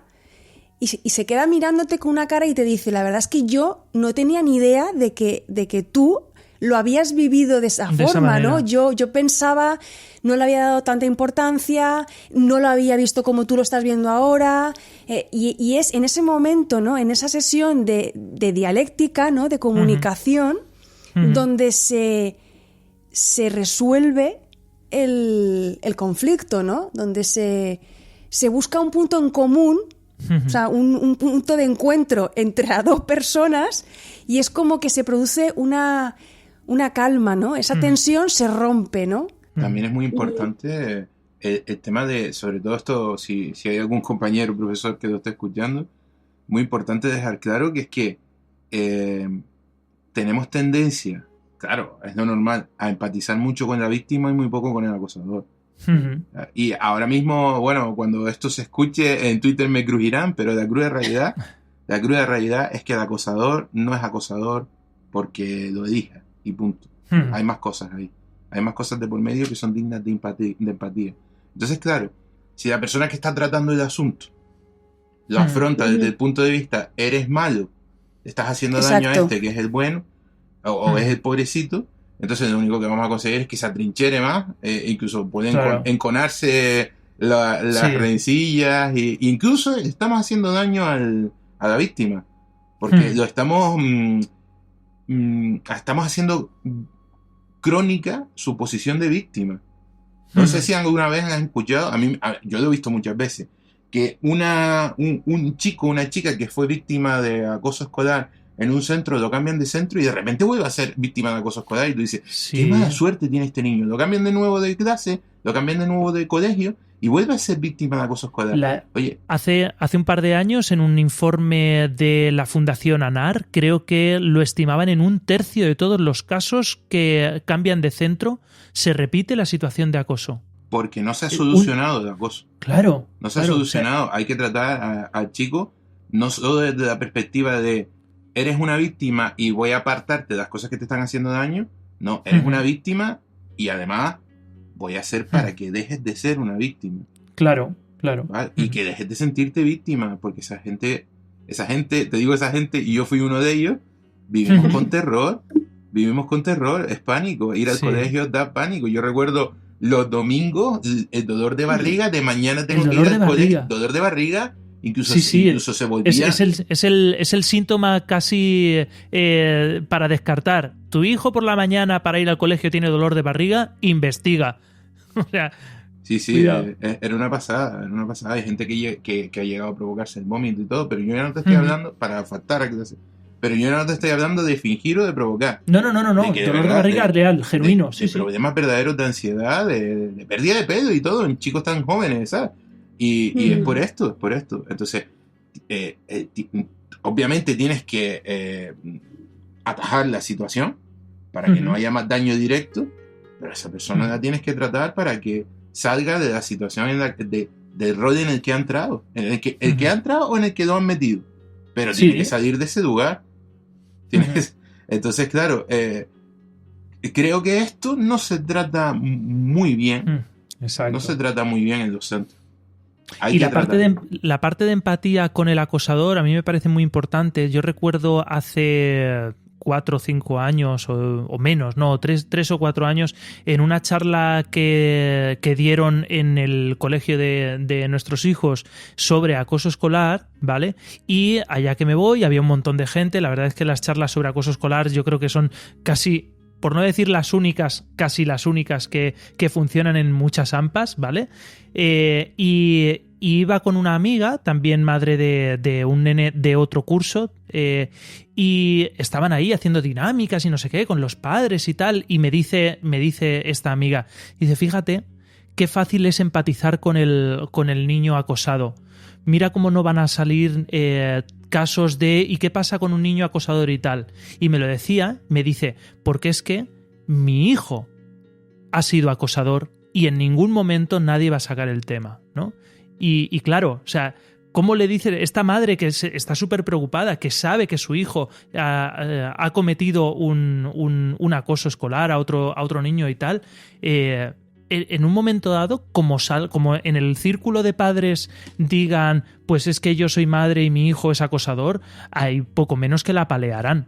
y se queda mirándote con una cara y te dice, la verdad es que yo no tenía ni idea de que tú lo habías vivido de esa forma, ¿no? Yo pensaba, no le había dado tanta importancia, no lo había visto como tú lo estás viendo ahora, y es en ese momento, ¿no? En esa sesión de dialéctica, ¿no? De comunicación, donde se resuelve el conflicto, ¿no? Donde se busca un punto en común. O sea, un punto de encuentro entre las dos personas, y es como que se produce una calma, ¿no? Esa tensión se rompe, ¿no? También es muy importante el tema de, sobre todo esto, si hay algún compañero o profesor que lo esté escuchando, muy importante dejar claro que es que tenemos tendencia, claro, es lo normal, a empatizar mucho con la víctima y muy poco con el acosador. Y ahora mismo, bueno, cuando esto se escuche en Twitter me crujirán, pero la cruda realidad es que el acosador no es acosador porque lo elija y punto. Hay más cosas ahí, hay más cosas de por medio que son dignas de empatía. Entonces, claro, si la persona que está tratando el asunto lo afronta desde el punto de vista, eres malo, estás haciendo daño a este que es el bueno, o es el pobrecito, entonces lo único que vamos a conseguir es que se atrinchere más, incluso pueden enconarse las rencillas, e incluso estamos haciendo daño a la víctima, porque lo estamos haciendo crónica su posición de víctima. No sé si alguna vez han escuchado, yo lo he visto muchas veces, que un chico, una chica que fue víctima de acoso escolar en un centro, lo cambian de centro y de repente vuelve a ser víctima de acoso escolar, y tú dices, qué mala suerte tiene este niño, lo cambian de nuevo de clase, lo cambian de nuevo de colegio y vuelve a ser víctima de acoso escolar. Oye, hace un par de años, en un informe de la Fundación ANAR, creo que lo estimaban en 1/3 de todos los casos que cambian de centro, se repite la situación de acoso. Porque no se ha solucionado el acoso. Claro. No se ha solucionado. O sea, hay que tratar al chico no solo desde la perspectiva de eres una víctima y voy a apartarte de las cosas que te están haciendo daño. No, eres una víctima y además voy a hacer para que dejes de ser una víctima. Claro. ¿Vale? Y que dejes de sentirte víctima, porque esa gente, te digo esa gente, y yo fui uno de ellos, vivimos con terror, es pánico. Ir al colegio da pánico. Yo recuerdo los domingos, el dolor de barriga, de mañana tengo que ir al colegio, dolor de barriga. Incluso se volvía... Es el síntoma casi para descartar. Tu hijo por la mañana para ir al colegio tiene dolor de barriga, investiga. O sea, era una pasada. Hay gente que ha llegado a provocarse el vómito y todo, pero yo ya no te estoy hablando, para faltar a clase, pero yo no te estoy hablando de fingir o de provocar. No. Dolor de barriga real, genuino. De problemas verdaderos de ansiedad, de pérdida de peso y todo en chicos tan jóvenes, ¿sabes? Y es por esto. Entonces, obviamente tienes que atajar la situación para que no haya más daño directo, pero esa persona la tienes que tratar para que salga de la situación del rol en el que ha entrado, el que ha entrado o en el que lo han metido, pero tiene que salir de ese lugar. Entonces, claro, creo que esto no se trata muy bien. Exacto. No se trata muy bien en los centros. Y la parte de empatía con el acosador a mí me parece muy importante. Yo recuerdo hace 4 o 5 años o menos, no, 3 o 4 años, en una charla que dieron en el colegio de nuestros hijos sobre acoso escolar, ¿vale? Y allá que me voy había un montón de gente. La verdad es que las charlas sobre acoso escolar yo creo que son casi, por no decir las únicas, casi las únicas que funcionan en muchas AMPAs, ¿vale? Y iba con una amiga, también madre de un nene de otro curso, y estaban ahí haciendo dinámicas y no sé qué, con los padres y tal, y me dice esta amiga, dice, fíjate qué fácil es empatizar con el niño acosado. Mira cómo no van a salir casos de ¿y qué pasa con un niño acosador y tal? Y me lo decía, me dice, porque es que mi hijo ha sido acosador y en ningún momento nadie va a sacar el tema, ¿no? Y claro, o sea, ¿cómo le dice esta madre que está súper preocupada, que sabe que su hijo ha cometido un acoso escolar a otro niño y tal? En un momento dado, como en el círculo de padres digan, pues es que yo soy madre y mi hijo es acosador, hay poco menos que la apalearán.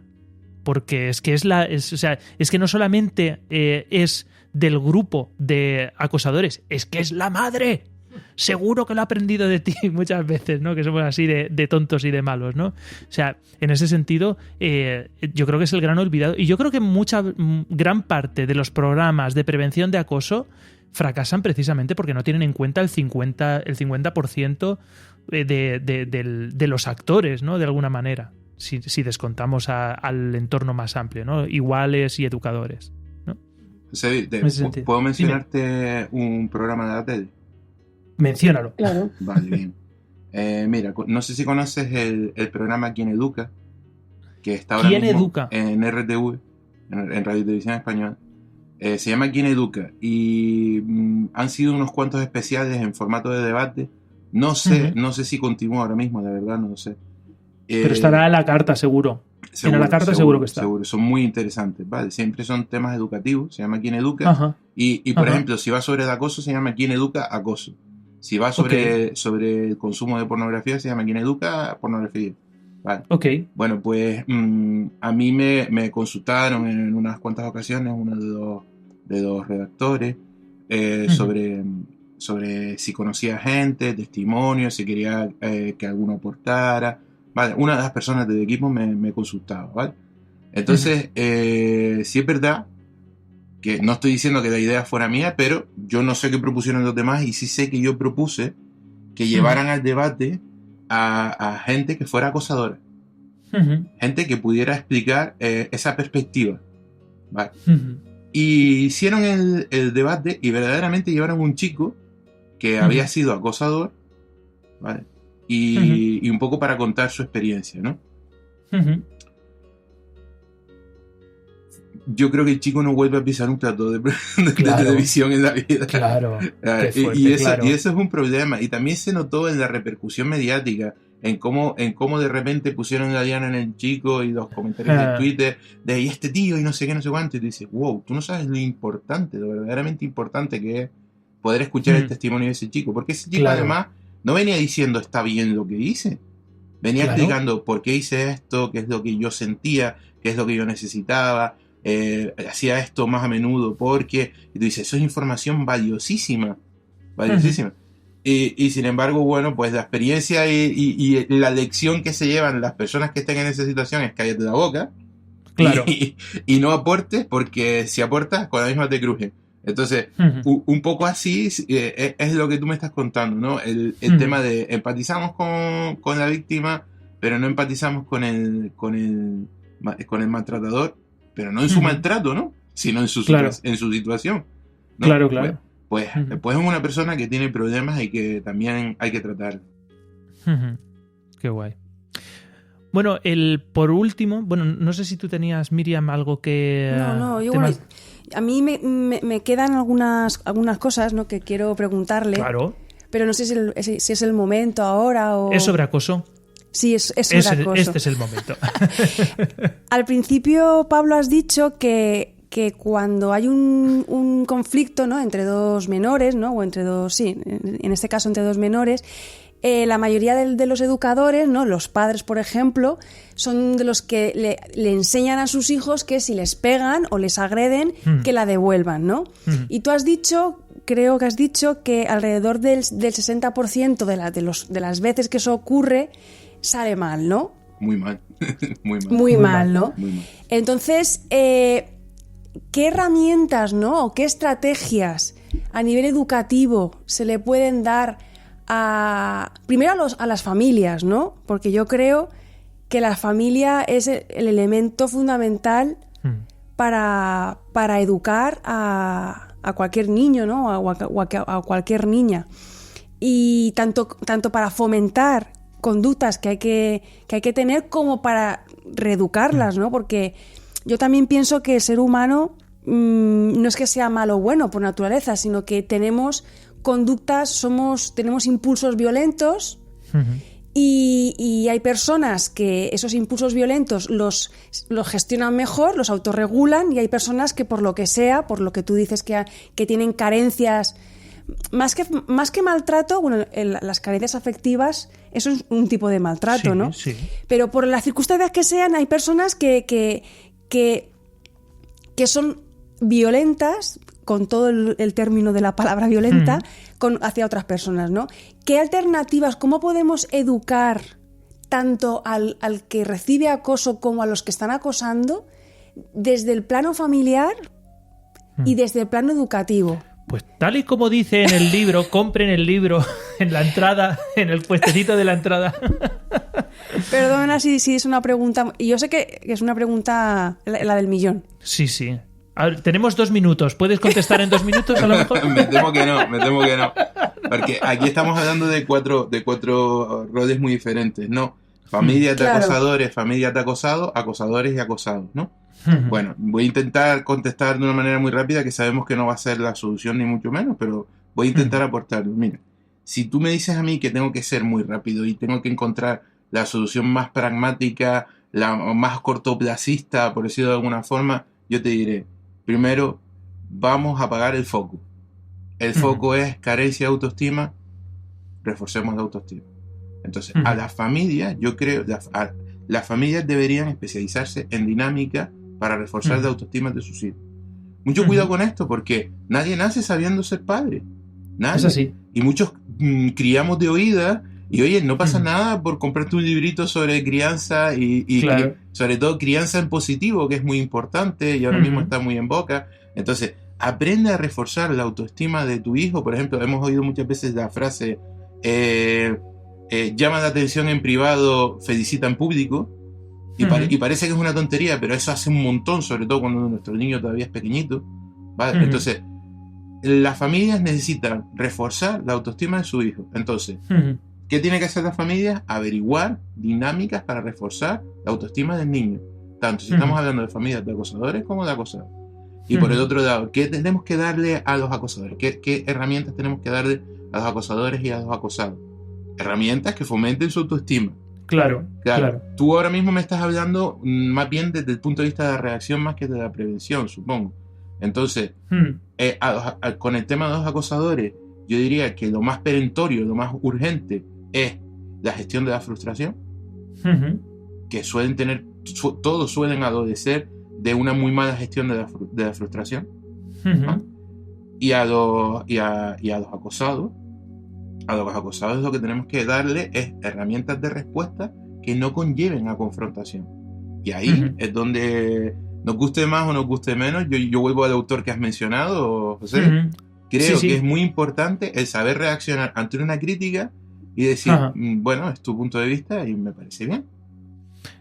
Porque es que es que no solamente es del grupo de acosadores, es que es la madre. Seguro que lo ha aprendido de ti muchas veces, ¿no? Que somos así de tontos y de malos, ¿no? O sea, en ese sentido, yo creo que es el gran olvidado. Y yo creo que gran parte de los programas de prevención de acoso fracasan precisamente porque no tienen en cuenta el 50% de los actores, ¿no? De alguna manera, si descontamos al entorno más amplio, ¿no? Iguales y educadores, ¿no? ¿Puedo mencionarte un programa de la tele? Menciónalo. Claro. Vale, bien. Mira, no sé si conoces el programa Quién Educa, que está ahora mismo Educa? En RTV, en Radio y Televisión Española. Se llama Quién Educa y han sido unos cuantos especiales en formato de debate. No sé si continúa ahora mismo, de verdad, no lo sé. Pero estará en la carta, seguro. En la carta seguro que está. Seguro, son muy interesantes, ¿vale? Siempre son temas educativos, se llama Quién Educa. Ajá. Y por ejemplo, si va sobre el acoso, se llama Quién Educa Acoso. Si va sobre el consumo de pornografía, se llama Quién Educa Pornografía. Vale. Okay. Bueno, pues a mí me consultaron en unas cuantas ocasiones, uno de los redactores, sobre si conocía gente, testimonios, si quería que alguno aportara. Vale, una de las personas del equipo me consultaba, ¿vale? Entonces, sí es verdad que no estoy diciendo que la idea fuera mía, pero yo no sé qué propusieron los demás y sí sé que yo propuse que llevaran al debate a gente que fuera acosadora. Gente que pudiera explicar esa perspectiva. ¿Vale? Y hicieron el debate y verdaderamente llevaron un chico que había sido acosador, ¿vale? Y un poco para contar su experiencia, ¿no? Yo creo que el chico no vuelve a pisar un plato de televisión en la vida. Claro. Fuerte, y eso es un problema. Y también se notó en la repercusión mediática, en cómo de repente pusieron la diana en el chico y los comentarios de Twitter de y este tío y no sé qué, no sé cuánto. Y tú dices, wow, tú no sabes lo importante, lo verdaderamente importante que es poder escuchar el testimonio de ese chico. Porque ese chico además no venía diciendo está bien lo que hice. Venía explicando por qué hice esto, qué es lo que yo sentía, qué es lo que yo necesitaba. Hacía esto más a menudo porque, y tú dices, eso es información valiosísima. Y sin embargo, bueno, pues la experiencia y la lección que se llevan las personas que estén en esa situación es cállate la boca y no aportes, porque si aportas con la misma te crujen. Entonces, un poco así es lo que tú me estás contando, ¿no? El tema de empatizamos con la víctima, pero no empatizamos con el maltratador, pero no en su maltrato, ¿no? Sino en su situación, ¿no? Claro. Pues es una persona que tiene problemas y que también hay que tratar. Qué guay. Bueno, por último, no sé si tú tenías, Miriam, algo que... No, yo bueno, a mí me quedan algunas cosas, ¿no?, que quiero preguntarle. Claro. Pero no sé si es el momento ahora o... ¿Es sobre acoso? Sí, es sobre acoso. Este es el momento. Al principio, Pablo, has dicho que cuando hay un conflicto, ¿no?, entre dos menores, ¿no?, o entre dos, sí, en este caso entre dos menores, la mayoría de los educadores, ¿no?, los padres, por ejemplo, son de los que le enseñan a sus hijos que si les pegan o les agreden, que la devuelvan, ¿no? Y tú creo que has dicho que alrededor del 60% de las veces que eso ocurre sale mal, ¿no? Muy mal. Muy mal, ¿no? Muy mal. Entonces, ¿qué herramientas, ¿no?, o qué estrategias a nivel educativo se le pueden dar primero a las familias, ¿no? Porque yo creo que la familia es el elemento fundamental para educar a cualquier niño, ¿no?, o a cualquier niña. Y tanto para fomentar conductas que hay que tener como para reeducarlas, ¿no? Porque yo también pienso que el ser humano no es que sea malo o bueno por naturaleza, sino que tenemos conductas, tenemos impulsos violentos y hay personas que esos impulsos violentos los gestionan mejor, los autorregulan, y hay personas que por lo que sea, por lo que tú dices que tienen carencias, más que maltrato, bueno, las carencias afectivas, eso es un tipo de maltrato, sí, ¿no? Sí. Pero por las circunstancias que sean, hay personas que son violentas, con todo el término de la palabra violenta, hacia otras personas, ¿no? ¿Qué alternativas, cómo podemos educar tanto al que recibe acoso como a los que están acosando desde el plano familiar y desde el plano educativo? Pues tal y como dice en el libro, compren el libro en la entrada, en el puestecito de la entrada. Perdona si es una pregunta, y yo sé que es una pregunta la del millón. Sí. A ver, tenemos 2 minutos. ¿Puedes contestar en 2 minutos a lo mejor? Me temo que no. Porque aquí estamos hablando de cuatro roles muy diferentes, ¿no? Familias de acosadores, familias de acosadores y acosados, ¿no? Bueno, voy a intentar contestar de una manera muy rápida, que sabemos que no va a ser la solución ni mucho menos, pero voy a intentar aportarlo. Mira, si tú me dices a mí que tengo que ser muy rápido y tengo que encontrar la solución más pragmática, la más cortoplacista, por decirlo de alguna forma, yo te diré, primero, vamos a apagar el foco. El foco es carencia de autoestima, reforcemos la autoestima. Entonces, a las familias, yo creo, las familias deberían especializarse en dinámica para reforzar la autoestima de sus hijos. Mucho cuidado con esto, porque nadie nace sabiendo ser padre. Nadie. Es así. Y muchos criamos de oída, y oye, no pasa nada por comprarte un librito sobre crianza y claro, sobre todo crianza en positivo, que es muy importante y ahora mismo está muy en boca. Entonces, aprende a reforzar la autoestima de tu hijo. Por ejemplo, hemos oído muchas veces la frase llama la atención en privado, felicita en público, y parece que es una tontería, pero eso hace un montón, sobre todo cuando nuestro niño todavía es pequeñito, ¿vale? Entonces, las familias necesitan reforzar la autoestima de su hijo. Entonces, ¿qué tiene que hacer las familias? Averiguar dinámicas para reforzar la autoestima del niño, tanto si estamos hablando de familias de acosadores como de acosados. Y por el otro lado, ¿qué tenemos que darle a los acosadores? ¿Qué herramientas tenemos que darle a los acosadores y a los acosados? Herramientas que fomenten su autoestima. Claro. Tú ahora mismo me estás hablando más bien desde el punto de vista de la reacción más que de la prevención, supongo. Entonces, con el tema de los acosadores, yo diría que lo más perentorio, lo más urgente es la gestión de la frustración, que suelen tener, todos suelen adolecer de una muy mala gestión de la frustración. ¿No? Y a los acosados, lo que tenemos que darle es herramientas de respuesta que no conlleven a confrontación. Y ahí es donde, nos guste más o nos guste menos, yo vuelvo al autor que has mencionado, José. Creo que es muy importante el saber reaccionar ante una crítica y decir, bueno, es tu punto de vista y me parece bien.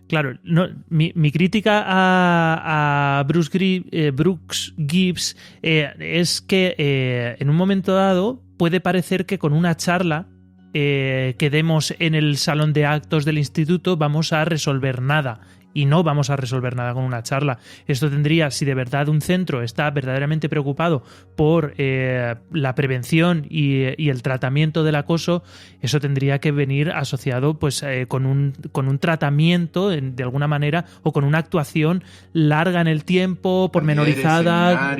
Claro, no, mi crítica a Brooks Gibbs es que en un momento dado puede parecer que con una charla que demos en el salón de actos del instituto vamos a resolver nada. y no vamos a resolver nada con una charla. Esto tendría, si de verdad un centro está verdaderamente preocupado por la prevención y el tratamiento del acoso, eso tendría que venir asociado pues con un tratamiento de alguna manera, o con una actuación larga en el tiempo, pormenorizada.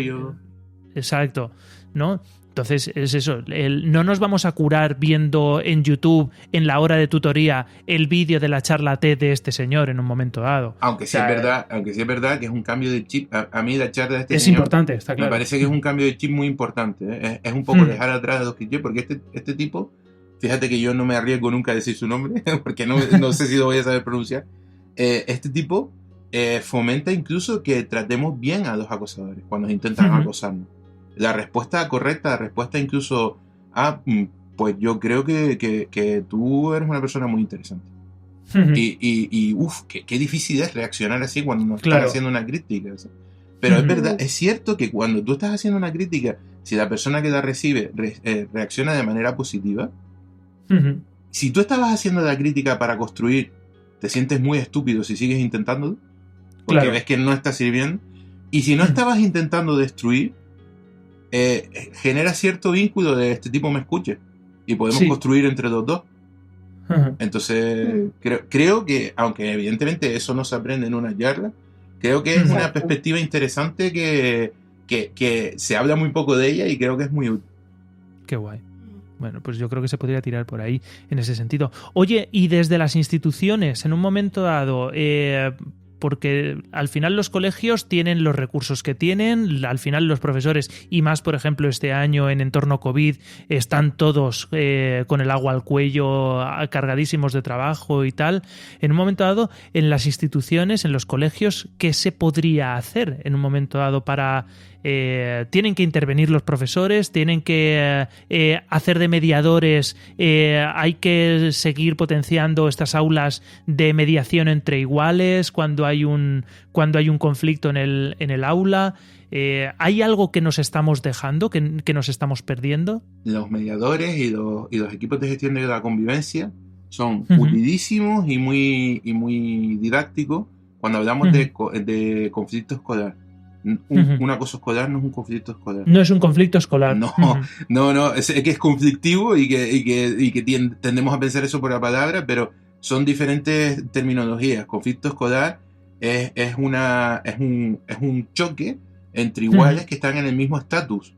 Exacto, ¿no? Entonces es eso, no nos vamos a curar viendo en YouTube, en la hora de tutoría, el vídeo de la charla TED de este señor en un momento dado. Aunque sí es verdad que es un cambio de chip. A mí la charla de este es señor importante, está claro. Me parece que es un cambio de chip muy importante, ¿eh? Es un poco dejar atrás a los clichés, porque este tipo, fíjate que yo no me arriesgo nunca a decir su nombre, porque no sé si lo voy a saber pronunciar. Este tipo fomenta incluso que tratemos bien a los acosadores cuando intentan acosarnos. La respuesta correcta, la respuesta incluso pues yo creo que tú eres una persona muy interesante. Y qué difícil es reaccionar así cuando nos están haciendo una crítica, ¿sí? Pero es verdad, es cierto que cuando tú estás haciendo una crítica, si la persona que la recibe reacciona de manera positiva, si tú estabas haciendo la crítica para construir, te sientes muy estúpido si sigues intentándolo, porque ves que no está sirviendo. Y si no estabas intentando destruir, genera cierto vínculo de este tipo me escuche y podemos construir entre los dos. Entonces creo que, aunque evidentemente eso no se aprende en una charla, creo que es una perspectiva interesante que se habla muy poco de ella y creo que es muy útil. Qué guay. Bueno, pues yo creo que se podría tirar por ahí en ese sentido. Oye, y desde las instituciones, en un momento dado, porque al final los colegios tienen los recursos que tienen, al final los profesores, y más por ejemplo este año en entorno COVID, están todos con el agua al cuello, cargadísimos de trabajo y tal. En un momento dado, en las instituciones, en los colegios, ¿qué se podría hacer en un momento dado para... tienen que intervenir los profesores, tienen que hacer de mediadores, hay que seguir potenciando estas aulas de mediación entre iguales cuando hay un conflicto en el aula? ¿Hay algo que nos estamos dejando, que nos estamos perdiendo? Los mediadores y los equipos de gestión de la convivencia son utilísimos y muy didácticos cuando hablamos de conflicto escolar. Un acoso escolar no es un conflicto escolar. No es un conflicto escolar. No, es que es conflictivo y que tendemos a pensar eso por la palabra, pero son diferentes terminologías. Conflicto escolar es un choque entre iguales que están en el mismo estatus,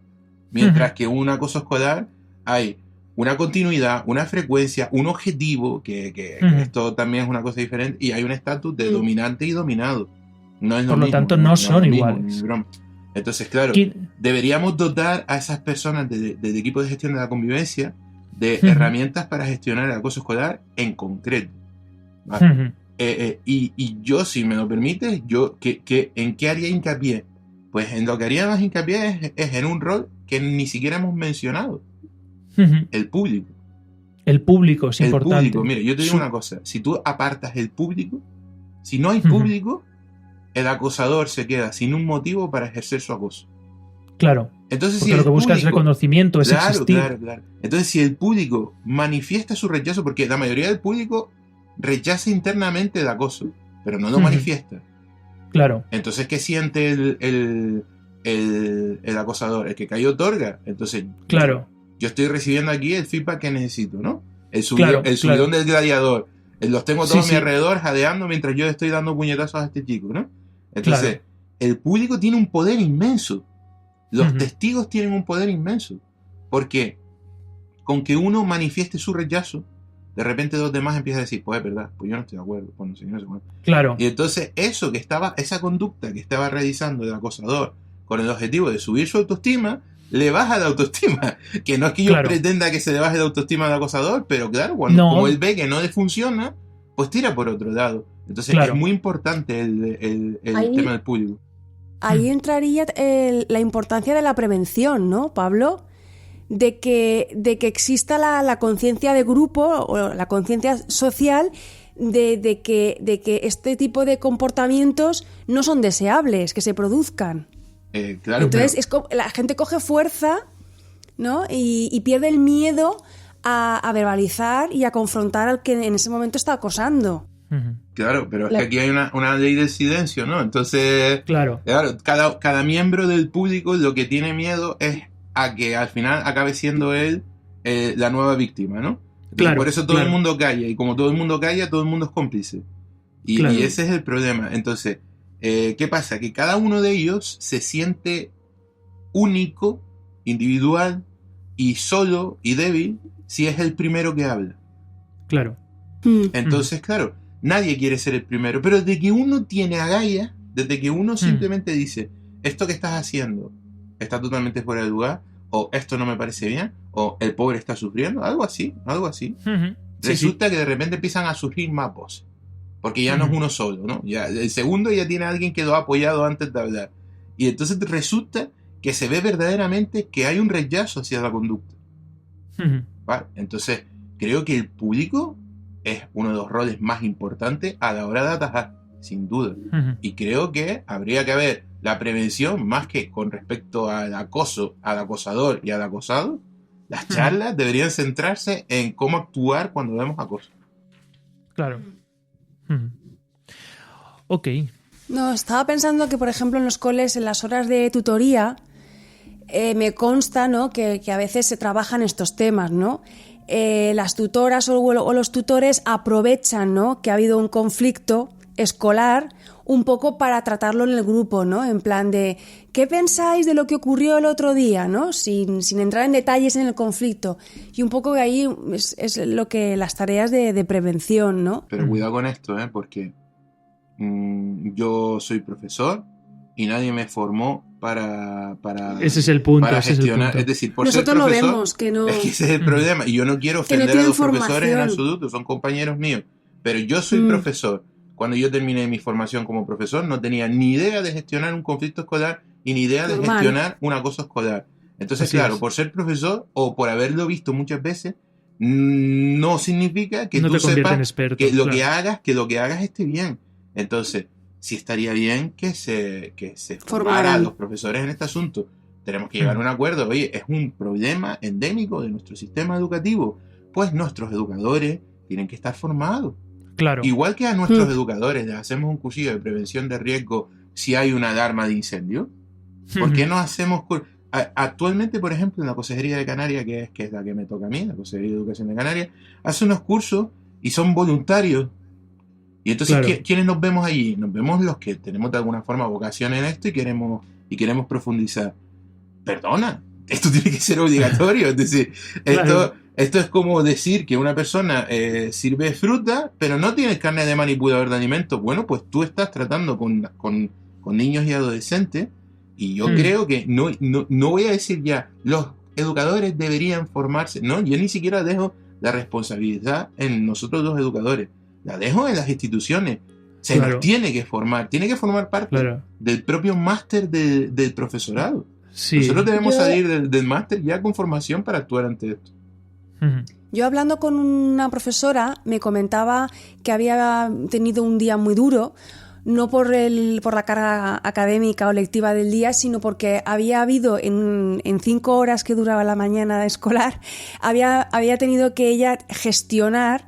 mientras que un acoso escolar hay una continuidad, una frecuencia, un objetivo, que esto también es una cosa diferente, y hay un estatus de dominante y dominado. No es lo Por lo mismo, tanto, no son iguales. Entonces, claro, deberíamos dotar a esas personas del equipo de gestión de la convivencia de herramientas para gestionar el acoso escolar en concreto, ¿vale? Y yo, si me lo permites, ¿en qué haría hincapié? Pues en lo que haría más hincapié es en un rol que ni siquiera hemos mencionado. El público. El público es importante. El público, mira, yo te digo una cosa. Si tú apartas el público, si no hay público, el acosador se queda sin un motivo para ejercer su acoso. Claro. Entonces, porque lo que busca es reconocimiento, es existir. Claro. Entonces, si el público manifiesta su rechazo, porque la mayoría del público rechaza internamente el acoso, pero no lo manifiesta. Claro. Entonces, ¿qué siente el acosador? El que cayó otorga. Entonces, claro. Yo estoy recibiendo aquí el feedback que necesito, ¿no? El subidón del gladiador. Los tengo todos a mi alrededor jadeando mientras yo estoy dando puñetazos a este chico, ¿no? Entonces, el público tiene un poder inmenso. Los testigos tienen un poder inmenso. Porque con que uno manifieste su rechazo, de repente los demás empiezan a decir, pues es verdad, pues yo no estoy de acuerdo con el señor. Claro. Y entonces esa conducta que estaba realizando el acosador con el objetivo de subir su autoestima, le baja la autoestima. Que no es que yo pretenda que se le baje la autoestima al acosador, pero claro, como él ve que no le funciona, pues tira por otro lado. Entonces es muy importante el tema del público. Ahí entraría la importancia de la prevención, ¿no, Pablo? De que exista la conciencia de grupo o la conciencia social de que este tipo de comportamientos no son deseables, que se produzcan. Claro, entonces la gente coge fuerza, ¿no? Y pierde el miedo a verbalizar y a confrontar al que en ese momento está acosando. Claro, pero es que aquí hay una ley del silencio, ¿no? Entonces, claro, cada miembro del público lo que tiene miedo es a que al final acabe siendo él la nueva víctima, ¿no? Claro, por eso todo el mundo calla, y como todo el mundo calla, todo el mundo es cómplice. Y ese es el problema. Entonces, ¿qué pasa? Que cada uno de ellos se siente único, individual y solo y débil si es el primero que habla. Claro. Entonces, claro, nadie quiere ser el primero, pero desde que uno tiene agallas, desde que uno simplemente dice, esto que estás haciendo está totalmente fuera de lugar, o esto no me parece bien, o el pobre está sufriendo, algo así, resulta que de repente empiezan a surgir más voces, porque ya no es uno solo, ¿no? Ya, el segundo ya tiene a alguien que lo ha apoyado antes de hablar, y entonces resulta que se ve verdaderamente que hay un rechazo hacia la conducta. ¿Vale? Entonces, creo que el público es uno de los roles más importantes a la hora de atajar, sin duda. Y creo que habría que haber la prevención más que con respecto al acoso, al acosador y al acosado. Las charlas deberían centrarse en cómo actuar cuando vemos acoso. Claro. Ok. No, estaba pensando que, por ejemplo, en los coles, en las horas de tutoría, me consta, ¿no?, que a veces se trabajan estos temas, ¿no? Las tutoras o los tutores aprovechan, ¿no?, que ha habido un conflicto escolar un poco para tratarlo en el grupo, ¿no? En plan de, ¿qué pensáis de lo que ocurrió el otro día, ¿no? Sin entrar en detalles en el conflicto. Y un poco de ahí es lo que las tareas de prevención, ¿no? Pero cuidado con esto, porque yo soy profesor y nadie me formó para ese es el punto, para gestionar, es decir, por nosotros ser profesor, lo vemos, que no, es que ese es el problema, y yo no quiero ofender a los profesores en absoluto, son compañeros míos, pero yo soy profesor. Cuando yo terminé mi formación como profesor no tenía ni idea de gestionar un conflicto escolar y ni idea de gestionar un acoso escolar. Entonces, claro, por ser profesor o por haberlo visto muchas veces, no significa que tú sepas experto, que lo que hagas esté bien. Entonces, sí estaría bien que se formara a los profesores en este asunto. Tenemos que llegar a un acuerdo. Oye, es un problema endémico de nuestro sistema educativo. Pues nuestros educadores tienen que estar formados. Claro. Igual que a nuestros educadores les hacemos un cursillo de prevención de riesgo si hay una alarma de incendio. ¿Por qué no hacemos actualmente, por ejemplo, en la Consejería de Canarias, que es la que me toca a mí, la Consejería de Educación de Canarias, hace unos cursos y son voluntarios. Y entonces, ¿quiénes nos vemos allí? Nos vemos los que tenemos de alguna forma vocación en esto y queremos profundizar. Perdona, esto tiene que ser obligatorio. Es decir, esto es como decir que una persona sirve fruta, pero no tiene carnet de manipulador de alimentos. Bueno, pues tú estás tratando con niños y adolescentes, y yo creo que no voy a decir ya, los educadores deberían formarse. No, yo ni siquiera dejo la responsabilidad en nosotros los educadores. La dejo en las instituciones. Se nos tiene que formar parte del propio máster del profesorado. Sí. Nosotros debemos salir del máster ya con formación para actuar ante esto. Yo, hablando con una profesora, me comentaba que había tenido un día muy duro, no por la carga académica o lectiva del día, sino porque había habido en 5 horas que duraba la mañana escolar, había tenido que ella gestionar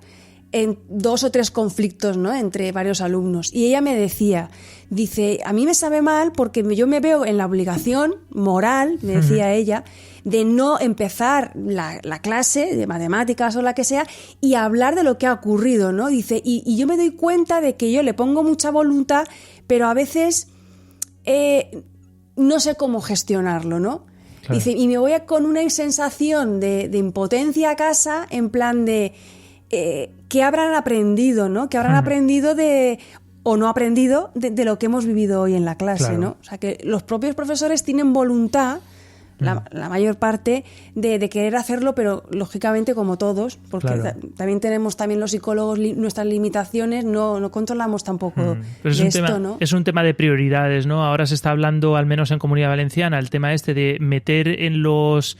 en 2 o 3 conflictos, ¿no?, entre varios alumnos. Y ella me dice, a mí me sabe mal porque yo me veo en la obligación moral, me decía ella, de no empezar la clase de matemáticas o la que sea y hablar de lo que ha ocurrido, ¿no? Dice, y yo me doy cuenta de que yo le pongo mucha voluntad, pero a veces no sé cómo gestionarlo, ¿no? Claro. Dice, y me voy con una sensación de impotencia a casa, en plan de que habrán aprendido, ¿no? Que habrán aprendido o no aprendido de lo que hemos vivido hoy en la clase, ¿no? O sea, que los propios profesores tienen voluntad, la mayor parte, de querer hacerlo, pero lógicamente como todos, porque también tenemos los psicólogos nuestras limitaciones, no controlamos tampoco esto, ¿no? Es un tema de prioridades, ¿no? Ahora se está hablando, al menos en Comunidad Valenciana, el tema de meter en los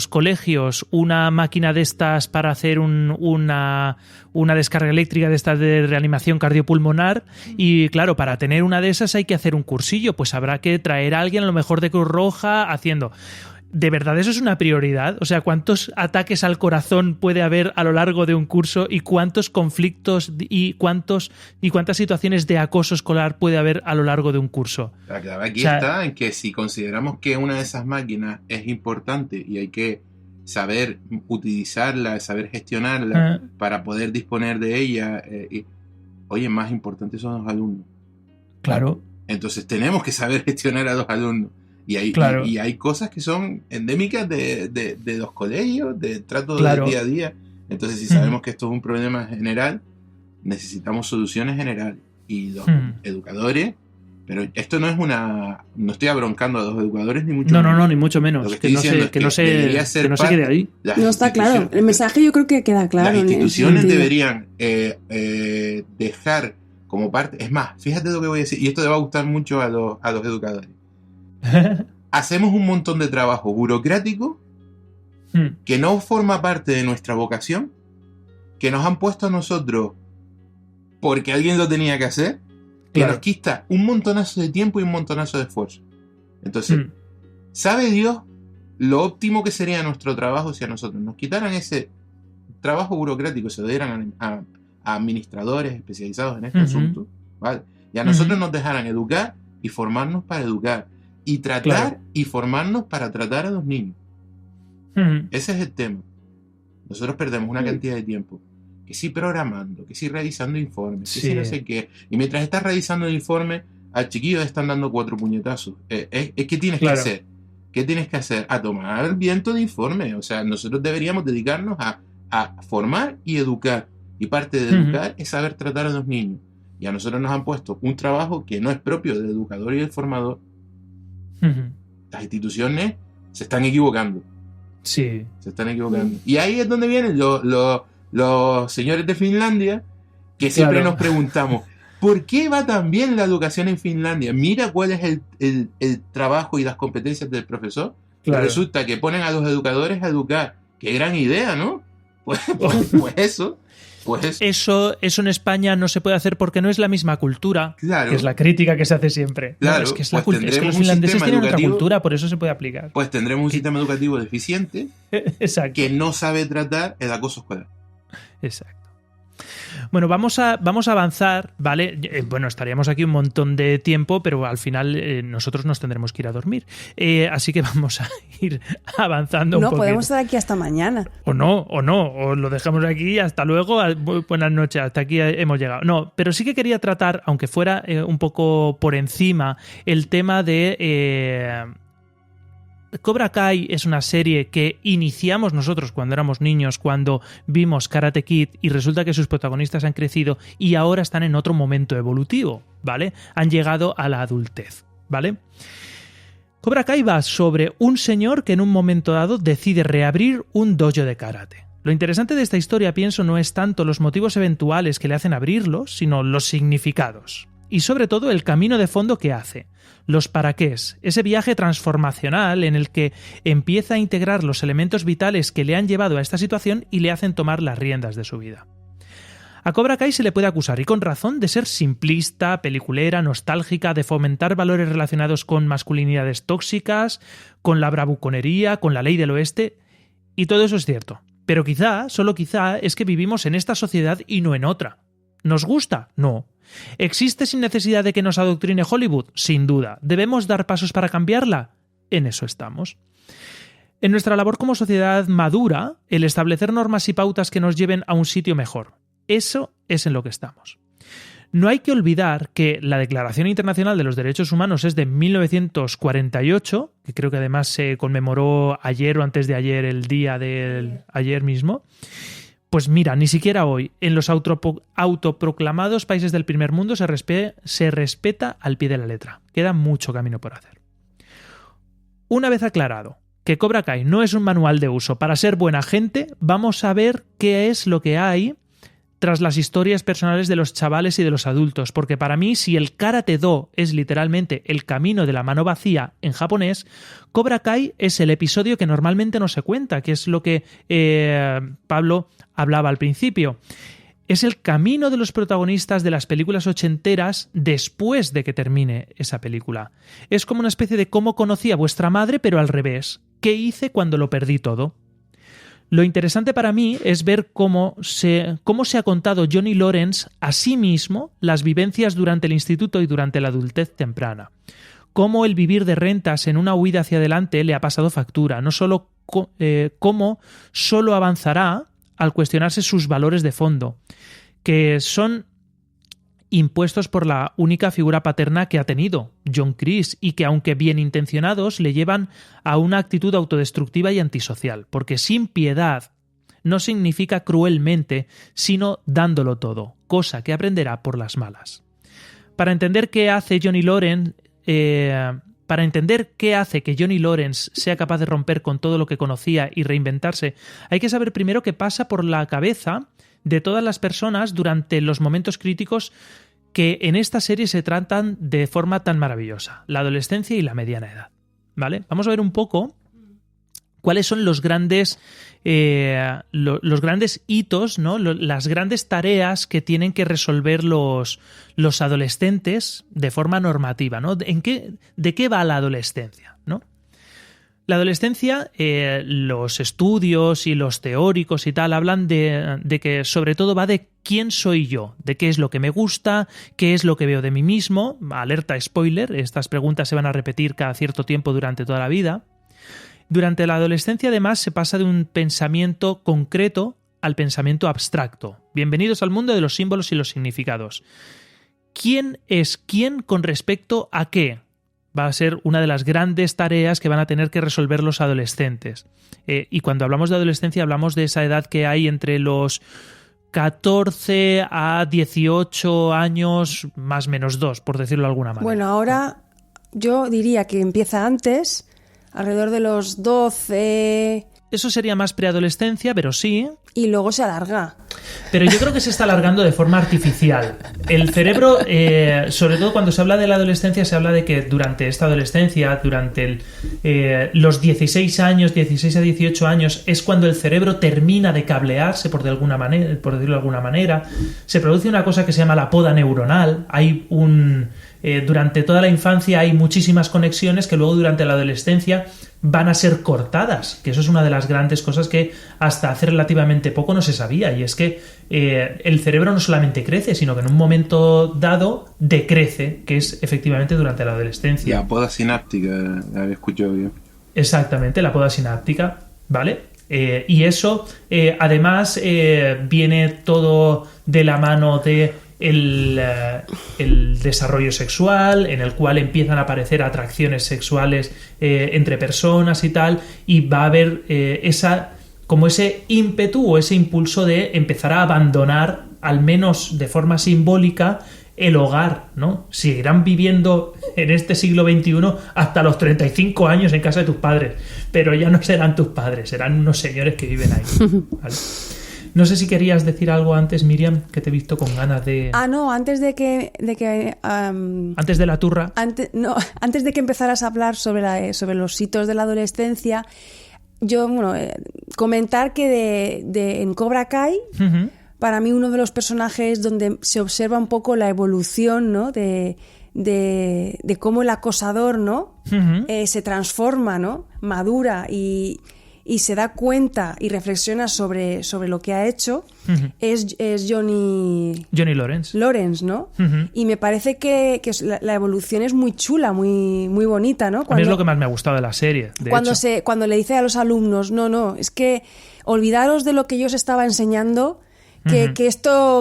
colegios una máquina de estas para hacer una descarga eléctrica de estas de reanimación cardiopulmonar, y claro, para tener una de esas hay que hacer un cursillo, pues habrá que traer a alguien, a lo mejor de Cruz Roja, haciendo. ¿de verdad eso es una prioridad? O sea, ¿cuántos ataques al corazón puede haber a lo largo de un curso y cuántos conflictos y cuántas situaciones de acoso escolar puede haber a lo largo de un curso? La clave aquí está en que si consideramos que una de esas máquinas es importante y hay que saber utilizarla, saber gestionarla para poder disponer de ella, oye, más importantes son los alumnos. Claro. Entonces tenemos que saber gestionar a los alumnos. Y hay cosas que son endémicas de los colegios, del trato del día a día. Entonces, si sabemos que esto es un problema general, necesitamos soluciones generales. Y los educadores, pero esto no es no estoy abroncando a los educadores ni mucho menos. No, ni mucho menos. Lo que no se quede ahí. No está claro. El mensaje yo creo que queda claro. Las instituciones deberían dejar como parte. Es más, fíjate lo que voy a decir, y esto le va a gustar mucho a los educadores. Hacemos un montón de trabajo burocrático que no forma parte de nuestra vocación, que nos han puesto a nosotros porque alguien lo tenía que hacer, que nos quita un montonazo de tiempo y un montonazo de esfuerzo. Entonces, ¿sabe Dios lo óptimo que sería nuestro trabajo si a nosotros nos quitaran ese trabajo burocrático, se lo dieran a administradores especializados en este asunto, ¿vale? Y a nosotros nos dejaran educar y formarnos para educar, y tratar y formarnos para tratar a los niños? Ese es el tema. Nosotros perdemos una cantidad de tiempo, que sí programando, que sí realizando informes, que sí no sé qué, y mientras estás realizando el informe, al chiquillo le están dando 4 puñetazos. ¿Qué tienes que hacer? ¿Qué tienes que hacer? A tomar viento de informe. O sea, nosotros deberíamos dedicarnos a formar y educar, y parte de educar es saber tratar a los niños, y a nosotros nos han puesto un trabajo que no es propio del educador y del formador. Las instituciones se están equivocando. Sí. Se están equivocando. Y ahí es donde vienen los señores de Finlandia, que siempre nos preguntamos, ¿por qué va tan bien la educación en Finlandia? Mira cuál es el trabajo y las competencias del profesor. Resulta que ponen a los educadores a educar. ¡Qué gran idea!, ¿no? Pues eso. Eso en España no se puede hacer porque no es la misma cultura, que es la crítica que se hace siempre. Claro, es que los finlandeses tienen otra cultura, por eso se puede aplicar. Pues tendremos un sistema educativo deficiente que no sabe tratar el acoso escolar. Exacto. Bueno, vamos a avanzar, ¿vale? Bueno, estaríamos aquí un montón de tiempo, pero al final nosotros nos tendremos que ir a dormir. Así que vamos a ir avanzando un poquito. No, podemos estar aquí hasta mañana. O lo dejamos aquí, hasta luego, buenas noches, hasta aquí hemos llegado. No, pero sí que quería tratar, aunque fuera un poco por encima, el tema de... Cobra Kai es una serie que iniciamos nosotros cuando éramos niños, cuando vimos Karate Kid, y resulta que sus protagonistas han crecido y ahora están en otro momento evolutivo, ¿vale? Han llegado a la adultez, ¿vale? Cobra Kai va sobre un señor que en un momento dado decide reabrir un dojo de karate. Lo interesante de esta historia, pienso, no es tanto los motivos eventuales que le hacen abrirlo, sino los significados. Y sobre todo el camino de fondo que hace, los paraqués, ese viaje transformacional en el que empieza a integrar los elementos vitales que le han llevado a esta situación y le hacen tomar las riendas de su vida. A Cobra Kai se le puede acusar, y con razón, de ser simplista, peliculera, nostálgica, de fomentar valores relacionados con masculinidades tóxicas, con la bravuconería, con la ley del oeste, y todo eso es cierto. Pero quizá, solo quizá, es que vivimos en esta sociedad y no en otra. ¿Nos gusta? No. ¿Existe sin necesidad de que nos adoctrine Hollywood? Sin duda. ¿Debemos dar pasos para cambiarla? En eso estamos. En nuestra labor como sociedad madura, el establecer normas y pautas que nos lleven a un sitio mejor. Eso es en lo que estamos. No hay que olvidar que la Declaración Internacional de los Derechos Humanos es de 1948, que creo que además se conmemoró ayer o antes de ayer, el día del ayer mismo. Pues mira, ni siquiera hoy, en los autoproclamados países del primer mundo se respeta al pie de la letra. Queda mucho camino por hacer. Una vez aclarado que Cobra Kai no es un manual de uso para ser buena gente, vamos a ver qué es lo que hay tras las historias personales de los chavales y de los adultos, porque para mí, si el Karate-Do es literalmente el camino de la mano vacía en japonés, Cobra Kai es el episodio que normalmente no se cuenta, que es lo que Pablo hablaba al principio. Es el camino de los protagonistas de las películas ochenteras después de que termine esa película. Es como una especie de cómo conocí a vuestra madre, pero al revés. ¿qué hice cuando lo perdí todo? Lo interesante para mí es ver cómo se ha contado Johnny Lawrence a sí mismo las vivencias durante el instituto y durante la adultez temprana. Cómo el vivir de rentas en una huida hacia adelante le ha pasado factura, no solo cómo solo avanzará al cuestionarse sus valores de fondo, que son impuestos por la única figura paterna que ha tenido, John Chris, y que aunque bien intencionados le llevan a una actitud autodestructiva y antisocial, porque sin piedad no significa cruelmente, sino dándolo todo, cosa que aprenderá por las malas. Para entender qué hace que Johnny Lawrence sea capaz de romper con todo lo que conocía y reinventarse, hay que saber primero qué pasa por la cabeza de todas las personas durante los momentos críticos que en esta serie se tratan de forma tan maravillosa, la adolescencia y la mediana edad. ¿Vale? Vamos a ver un poco cuáles son los grandes hitos, ¿no? Las grandes tareas que tienen que resolver los adolescentes de forma normativa, ¿no? ¿De qué va la adolescencia, ¿no? La adolescencia, los estudios y los teóricos y tal hablan de que sobre todo va de quién soy yo, de qué es lo que me gusta, qué es lo que veo de mí mismo. Alerta spoiler, estas preguntas se van a repetir cada cierto tiempo durante toda la vida. Durante la adolescencia, además, se pasa de un pensamiento concreto al pensamiento abstracto. Bienvenidos al mundo de los símbolos y los significados. ¿Quién es quién con respecto a qué? Va a ser una de las grandes tareas que van a tener que resolver los adolescentes. Y cuando hablamos de adolescencia hablamos de esa edad que hay entre los 14 a 18 años más menos 2, por decirlo de alguna manera. Bueno, ahora yo diría que empieza antes, alrededor de los 12... Eso sería más preadolescencia, pero sí. Y luego se alarga. Pero yo creo que se está alargando de forma artificial. El cerebro, sobre todo cuando se habla de la adolescencia, se habla de que durante esta adolescencia, durante los 16 a 18 años, es cuando el cerebro termina de cablearse, por decirlo de alguna manera. Se produce una cosa que se llama la poda neuronal. Hay durante toda la infancia hay muchísimas conexiones que luego durante la adolescencia van a ser cortadas, que eso es una de las grandes cosas que hasta hace relativamente poco no se sabía, y es que el cerebro no solamente crece, sino que en un momento dado decrece, que es efectivamente durante la adolescencia. La poda sináptica, la había escuchado yo. Exactamente, la poda sináptica, ¿vale? Y eso, además, viene todo de la mano de el desarrollo sexual, en el cual empiezan a aparecer atracciones sexuales entre personas y tal, y va a haber ese ímpetu o ese impulso de empezar a abandonar, al menos de forma simbólica, el hogar, ¿no? Seguirán viviendo en este siglo XXI hasta los 35 años en casa de tus padres, pero ya no serán tus padres, serán unos señores que viven ahí, ¿vale? No sé si querías decir algo antes, Miriam, que te he visto con ganas de... no, antes de que antes de la turra. Antes de que empezaras a hablar sobre los hitos de la adolescencia, yo, comentar que en Cobra Kai, uh-huh, para mí uno de los personajes donde se observa un poco la evolución, ¿no? de cómo el acosador, ¿no? Uh-huh. Se transforma, ¿no? Madura y se da cuenta y reflexiona sobre lo que ha hecho, uh-huh, es Johnny Lawrence, ¿no? Uh-huh. Y me parece que la evolución es muy chula, muy, muy bonita, ¿no? A mí es lo que más me ha gustado de la serie, cuando le dice a los alumnos, no, es que olvidaros de lo que yo os estaba enseñando, que, uh-huh,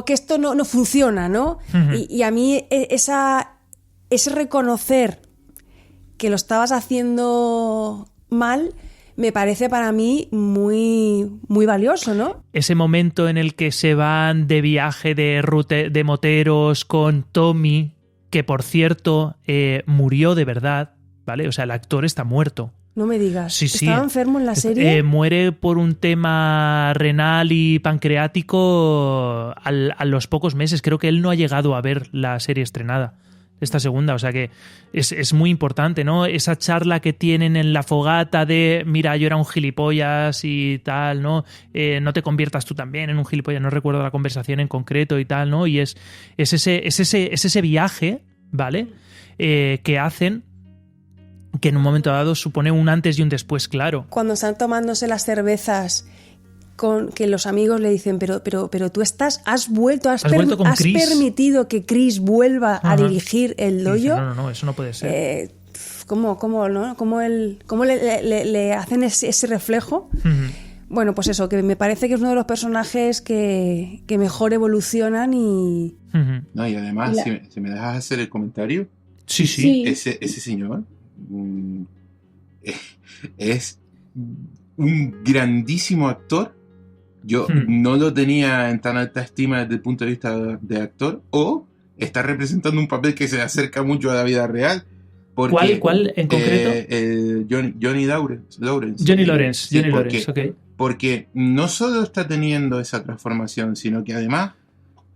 que esto no funciona, ¿no? Uh-huh. Y a mí ese reconocer que lo estabas haciendo mal me parece para mí muy, muy valioso, ¿no? Ese momento en el que se van de viaje de moteros con Tommy, que por cierto murió de verdad, ¿vale? O sea, el actor está muerto. No me digas. Sí. ¿Estaba enfermo en la serie? Muere por un tema renal y pancreático a los pocos meses. Creo que él no ha llegado a ver la serie estrenada, esta segunda, o sea que es muy importante, ¿no? Esa charla que tienen en la fogata de, mira, yo era un gilipollas y tal, ¿no? No te conviertas tú también en un gilipollas, no recuerdo la conversación en concreto y tal, ¿no? Y es ese viaje, ¿vale? Que hacen que en un momento dado supone un antes y un después, claro. Cuando están tomándose las cervezas, con que los amigos le dicen, pero tú has permitido que Chris vuelva a dirigir el dojo. Dice, no, eso no puede ser. ¿Cómo le hacen ese reflejo? Bueno, pues eso, que me parece que es uno de los personajes que mejor evolucionan y... No, y además, si me dejas hacer el comentario, sí. Ese señor es un grandísimo actor. Yo no lo tenía en tan alta estima desde el punto de vista de actor, o está representando un papel que se acerca mucho a la vida real. Porque, ¿Cuál en concreto? Johnny Lawrence. Johnny Lawrence, ok. Porque no solo está teniendo esa transformación, sino que además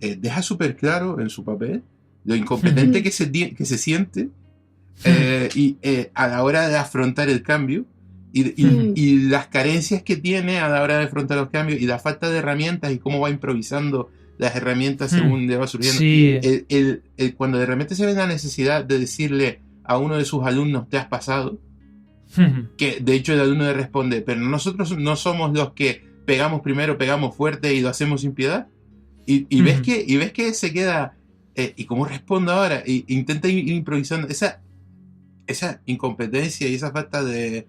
deja súper claro en su papel lo incompetente que se siente y a la hora de afrontar el cambio y las carencias que tiene a la hora de afrontar los cambios y la falta de herramientas y cómo va improvisando las herramientas según le va surgiendo. Sí. Cuando de repente se ve la necesidad de decirle a uno de sus alumnos, te has pasado, que de hecho el alumno le responde, pero nosotros no somos los que pegamos primero, pegamos fuerte y lo hacemos sin piedad, y ves que se queda y cómo responde ahora, y intenta ir improvisando esa incompetencia y esa falta de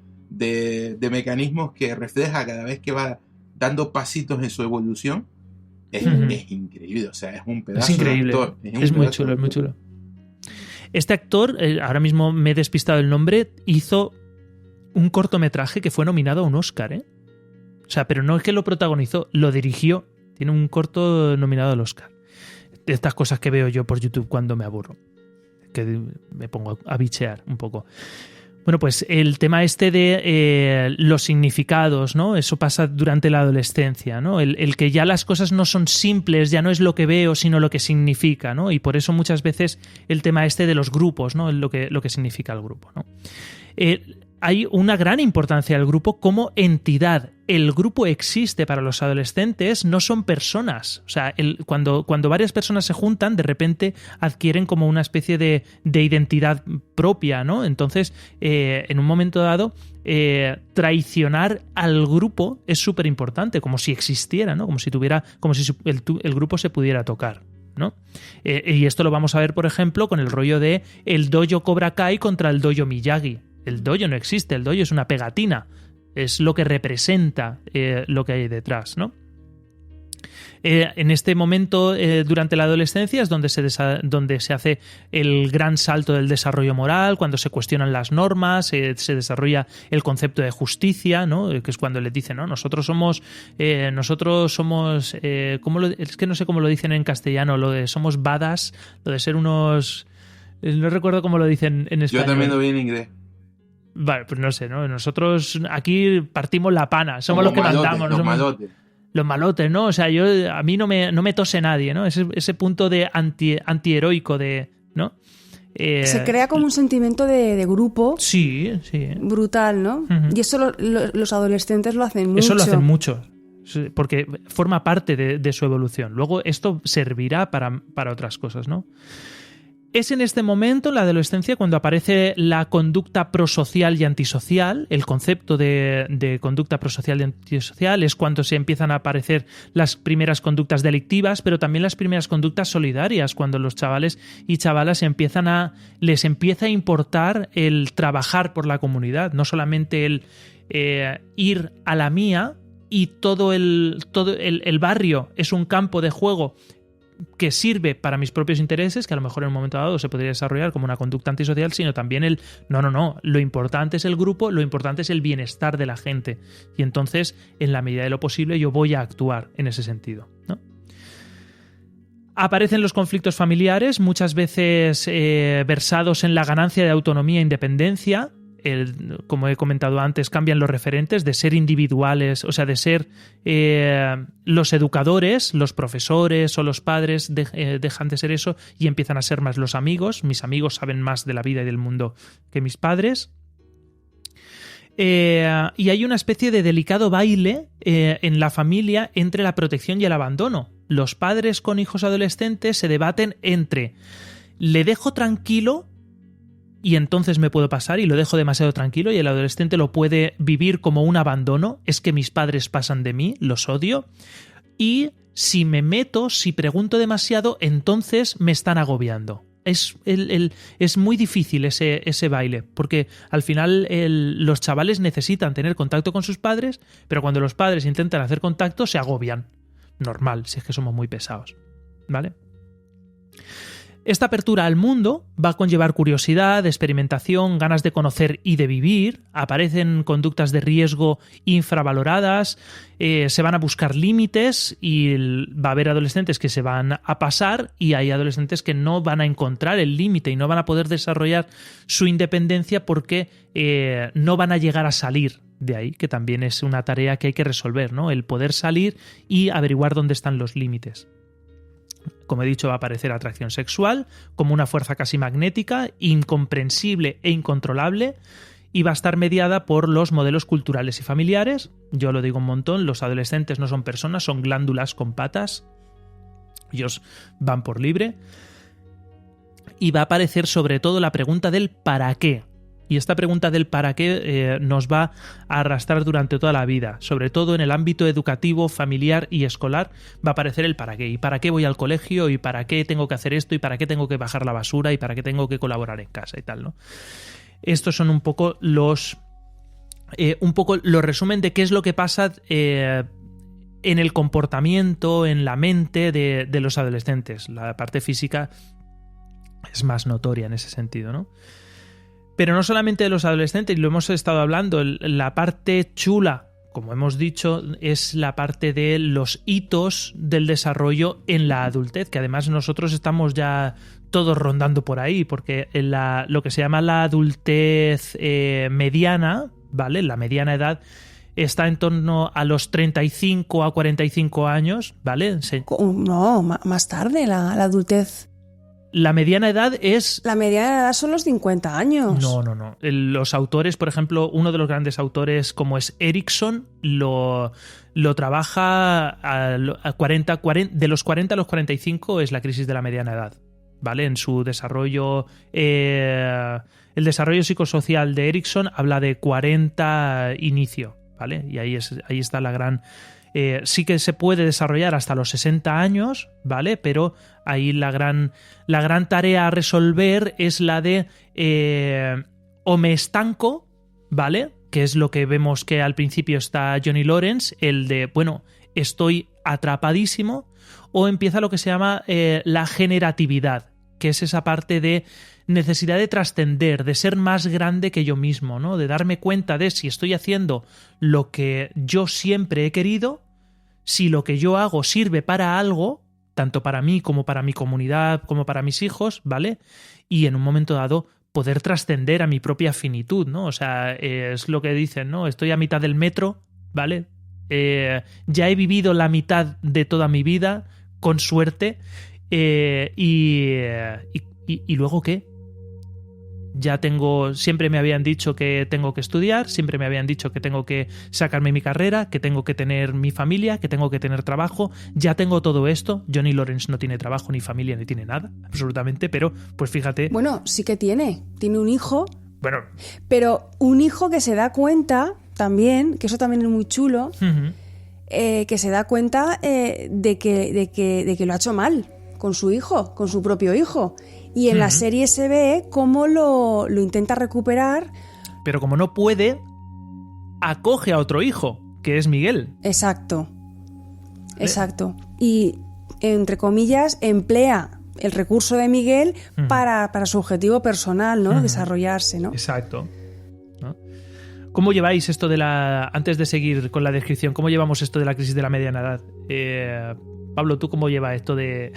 mecanismos que refleja cada vez que va dando pasitos en su evolución. Es increíble, o sea, es un pedazo de actor. Es muy chulo. Este actor, ahora mismo me he despistado el nombre, hizo un cortometraje que fue nominado a un Oscar, ¿eh? O sea, pero no es que lo protagonizó, lo dirigió. Tiene un corto nominado al Oscar. De estas cosas que veo yo por YouTube cuando me aburro. Que me pongo a bichear un poco. Bueno, pues el tema de los significados, ¿no? Eso pasa durante la adolescencia, ¿no? El que ya las cosas no son simples, ya no es lo que veo, sino lo que significa, ¿no? Y por eso muchas veces el tema de los grupos, ¿no? Lo que significa el grupo, ¿no? Hay una gran importancia del grupo como entidad. El grupo existe para los adolescentes, no son personas. O sea, cuando varias personas se juntan, de repente adquieren como una especie de identidad propia, ¿no? Entonces, en un momento dado, traicionar al grupo es súper importante, como si existiera, ¿no? Como si el grupo se pudiera tocar, ¿no? Y esto lo vamos a ver, por ejemplo, con el rollo de el dojo Cobra Kai contra el dojo Miyagi. El dojo no existe, el dojo es una pegatina, es lo que representa lo que hay detrás, ¿no? En este momento, durante la adolescencia, es donde se hace el gran salto del desarrollo moral, cuando se cuestionan las normas, se desarrolla el concepto de justicia, ¿no? Que es cuando les dicen, ¿no? Nosotros somos es que no sé cómo lo dicen en castellano, lo de somos badass, lo de ser unos... No recuerdo cómo lo dicen en español. Yo también lo vi en inglés. Vale, pues no sé, ¿no? Nosotros aquí partimos la pana, somos los que mandamos. Los malotes, ¿no? O sea, a mí no me tose nadie, ¿no? Ese punto de antiheroico de, ¿no? Se crea como un sentimiento de grupo. Sí. Brutal, ¿no? Y eso los adolescentes lo hacen mucho. Eso lo hacen mucho, porque forma parte de su evolución. Luego esto servirá para otras cosas, ¿no? Es en este momento, en la adolescencia, cuando aparece la conducta prosocial y antisocial. El concepto de conducta prosocial y antisocial es cuando se empiezan a aparecer las primeras conductas delictivas, pero también las primeras conductas solidarias, cuando los chavales y chavalas les empieza a importar el trabajar por la comunidad, no solamente el ir a la mía y todo el barrio es un campo de juego que sirve para mis propios intereses, que a lo mejor en un momento dado se podría desarrollar como una conducta antisocial, sino también no, lo importante es el grupo, lo importante es el bienestar de la gente, y entonces en la medida de lo posible yo voy a actuar en ese sentido, ¿no? Aparecen los conflictos familiares, muchas veces versados en la ganancia de autonomía e independencia. Como he comentado antes, cambian los referentes de ser individuales, o sea, de ser los educadores, los profesores o los padres dejan de ser eso y empiezan a ser más los amigos. Mis amigos saben más de la vida y del mundo que mis padres. Y hay una especie de delicado baile en la familia entre la protección y el abandono. Los padres con hijos adolescentes se debaten entre ¿le dejo tranquilo y entonces me puedo pasar y lo dejo demasiado tranquilo, y el adolescente lo puede vivir como un abandono, es que mis padres pasan de mí, los odio, y si me meto, si pregunto demasiado, entonces me están agobiando. Es muy difícil ese baile, porque al final los chavales necesitan tener contacto con sus padres, pero cuando los padres intentan hacer contacto se agobian. Normal, si es que somos muy pesados, ¿vale? Esta apertura al mundo va a conllevar curiosidad, experimentación, ganas de conocer y de vivir. Aparecen conductas de riesgo infravaloradas, se van a buscar límites y va a haber adolescentes que se van a pasar y hay adolescentes que no van a encontrar el límite y no van a poder desarrollar su independencia porque no van a llegar a salir de ahí, que también es una tarea que hay que resolver, ¿no? El poder salir y averiguar dónde están los límites. Como he dicho, va a aparecer atracción sexual como una fuerza casi magnética, incomprensible e incontrolable, y va a estar mediada por los modelos culturales y familiares. Yo lo digo un montón, los adolescentes no son personas, son glándulas con patas. Ellos van por libre. Y va a aparecer sobre todo la pregunta del ¿para qué? Y esta pregunta del para qué nos va a arrastrar durante toda la vida. Sobre todo en el ámbito educativo, familiar y escolar va a aparecer el para qué. ¿Y para qué voy al colegio? ¿Y para qué tengo que hacer esto? ¿Y para qué tengo que bajar la basura? ¿Y para qué tengo que colaborar en casa? Y tal, ¿no? Estos son un poco los resumen de qué es lo que pasa en el comportamiento, en la mente de los adolescentes. La parte física es más notoria en ese sentido, ¿no? Pero no solamente de los adolescentes, y lo hemos estado hablando, la parte chula, como hemos dicho, es la parte de los hitos del desarrollo en la adultez, que además nosotros estamos ya todos rondando por ahí, porque lo que se llama la adultez mediana, ¿vale? La mediana edad está en torno a los 35 a 45 años, ¿vale? No, más tarde, la adultez. La mediana edad es... La mediana edad son los 50 años. No. Los autores, por ejemplo, uno de los grandes autores como es Erikson, lo trabaja a 40, de los 40 a los 45 es la crisis de la mediana edad, ¿vale? En su desarrollo... el desarrollo psicosocial de Erikson habla de 40 inicio, ¿vale? Y ahí está la gran... sí que se puede desarrollar hasta los 60 años, ¿vale? Pero ahí la gran tarea a resolver es la de o me estanco, ¿vale? Que es lo que vemos que al principio está Johnny Lawrence, el de, bueno, estoy atrapadísimo, o empieza lo que se llama la generatividad, que es esa parte de necesidad de trascender, de ser más grande que yo mismo, ¿no? De darme cuenta de si estoy haciendo lo que yo siempre he querido, si lo que yo hago sirve para algo, tanto para mí como para mi comunidad, como para mis hijos, ¿vale? Y en un momento dado poder trascender a mi propia finitud, ¿no? O sea, es lo que dicen, ¿no? Estoy a mitad del metro, ¿vale? Ya he vivido la mitad de toda mi vida, con suerte, y luego ¿qué? Ya siempre me habían dicho que tengo que estudiar, siempre me habían dicho que tengo que sacarme mi carrera, que tengo que tener mi familia, que tengo que tener trabajo, ya tengo todo esto. Johnny Lawrence no tiene trabajo, ni familia, ni tiene nada, absolutamente, pero pues fíjate... Bueno, sí que tiene un hijo, bueno, pero un hijo que se da cuenta también, que eso también es muy chulo, que se da cuenta de que lo ha hecho mal con su hijo, con su propio hijo. Y en la serie se ve cómo lo intenta recuperar. Pero como no puede, acoge a otro hijo, que es Miguel. Exacto. Y, entre comillas, emplea el recurso de Miguel para su objetivo personal, ¿no? Desarrollarse, ¿no? Exacto. ¿No? ¿Cómo lleváis esto de antes de seguir con la descripción, cómo llevamos esto de la crisis de la mediana edad? Pablo, ¿tú cómo llevas esto de...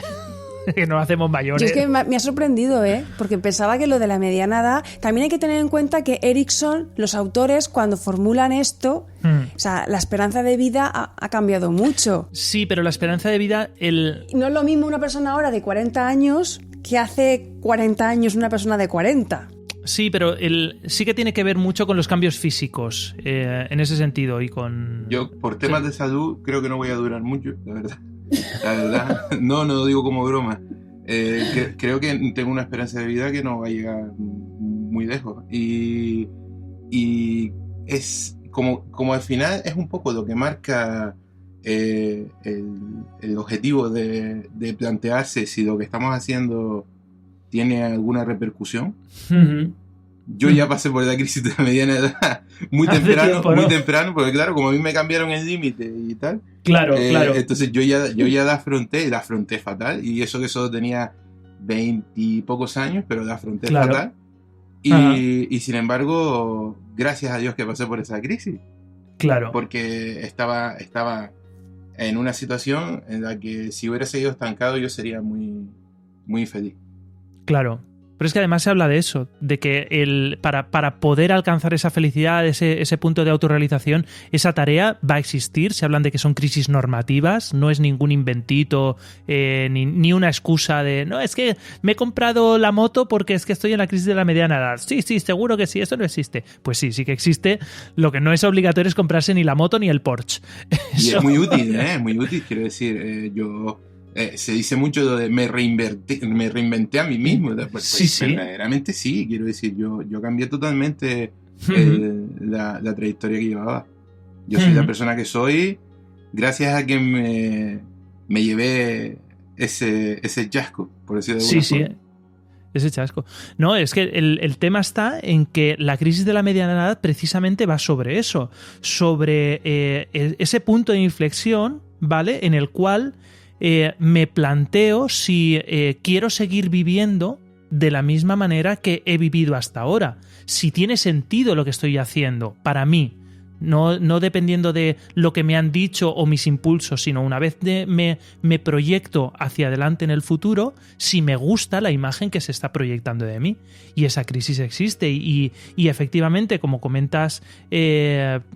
que nos hacemos mayores? Yo es que me ha sorprendido, porque pensaba que lo de la mediana edad... También hay que tener en cuenta que Erikson, los autores, cuando formulan esto, o sea, la esperanza de vida ha cambiado mucho. Sí, pero la esperanza de vida... No es lo mismo una persona ahora de 40 años que hace 40 años una persona de 40. Sí, pero sí que tiene que ver mucho con los cambios físicos, en ese sentido, y con... Yo, por temas de salud, creo que no voy a durar mucho, la verdad. La verdad, no lo digo como broma. Creo que tengo una esperanza de vida que no va a llegar muy lejos. Y es como al final es un poco lo que marca el objetivo de plantearse si lo que estamos haciendo tiene alguna repercusión. Uh-huh. Yo ya pasé por la crisis de la mediana edad muy temprano, porque claro, como a mí me cambiaron el límite y tal. Claro. Entonces yo ya la afronté fatal, y eso que solo tenía 20 y pocos años, pero la afronté fatal. Y sin embargo, gracias a Dios que pasé por esa crisis. Claro. Porque estaba en una situación en la que si hubiera seguido estancado yo sería muy, muy infeliz. Claro. Pero es que además se habla de eso, de que para poder alcanzar esa felicidad, ese punto de autorrealización, esa tarea va a existir. Se hablan de que son crisis normativas, no es ningún inventito, ni una excusa de no, es que me he comprado la moto porque es que estoy en la crisis de la mediana edad. Sí, seguro que sí, eso no existe. Pues sí que existe. Lo que no es obligatorio es comprarse ni la moto ni el Porsche. Y es muy útil, muy útil, quiero decir, yo... se dice mucho de me reinventé a mí mismo. Pues, sí. Verdaderamente sí, quiero decir, yo cambié totalmente la trayectoria que llevaba. Yo soy la persona que soy gracias a que me llevé ese chasco, por decirlo de alguna forma. Sí, ese chasco. No, es que el tema está en que la crisis de la mediana edad precisamente va sobre eso, sobre ese punto de inflexión, ¿vale? En el cual me planteo si quiero seguir viviendo de la misma manera que he vivido hasta ahora. Si tiene sentido lo que estoy haciendo para mí, no dependiendo de lo que me han dicho o mis impulsos, sino una vez me proyecto hacia adelante en el futuro, si me gusta la imagen que se está proyectando de mí. Y esa crisis existe y efectivamente, como comentas,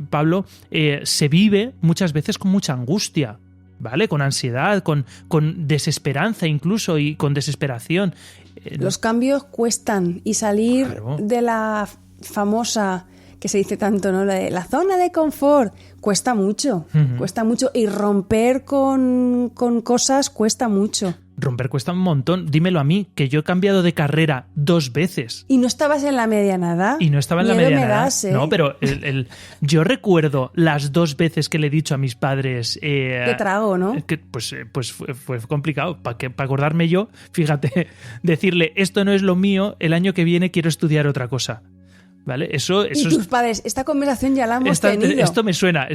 Pablo, se vive muchas veces con mucha angustia, ¿vale? Con ansiedad, con desesperanza incluso, y con desesperación. Los cambios cuestan, y salir de la famosa, que se dice tanto, ¿no? La zona de confort cuesta mucho, cuesta mucho, y romper con cosas cuesta mucho. Romper cuesta un montón. Dímelo a mí, que yo he cambiado de carrera 2 veces. ¿Y no estabas en la mediana edad? Y no estaba en la mediana edad. No, pero yo recuerdo las 2 veces que le he dicho a mis padres... Qué trago, ¿no? Que, pues fue complicado. Para acordarme yo, fíjate, decirle, esto no es lo mío, el año que viene quiero estudiar otra cosa. ¿Vale? Eso y tus padres, esta conversación ya la hemos tenido. Esto me suena.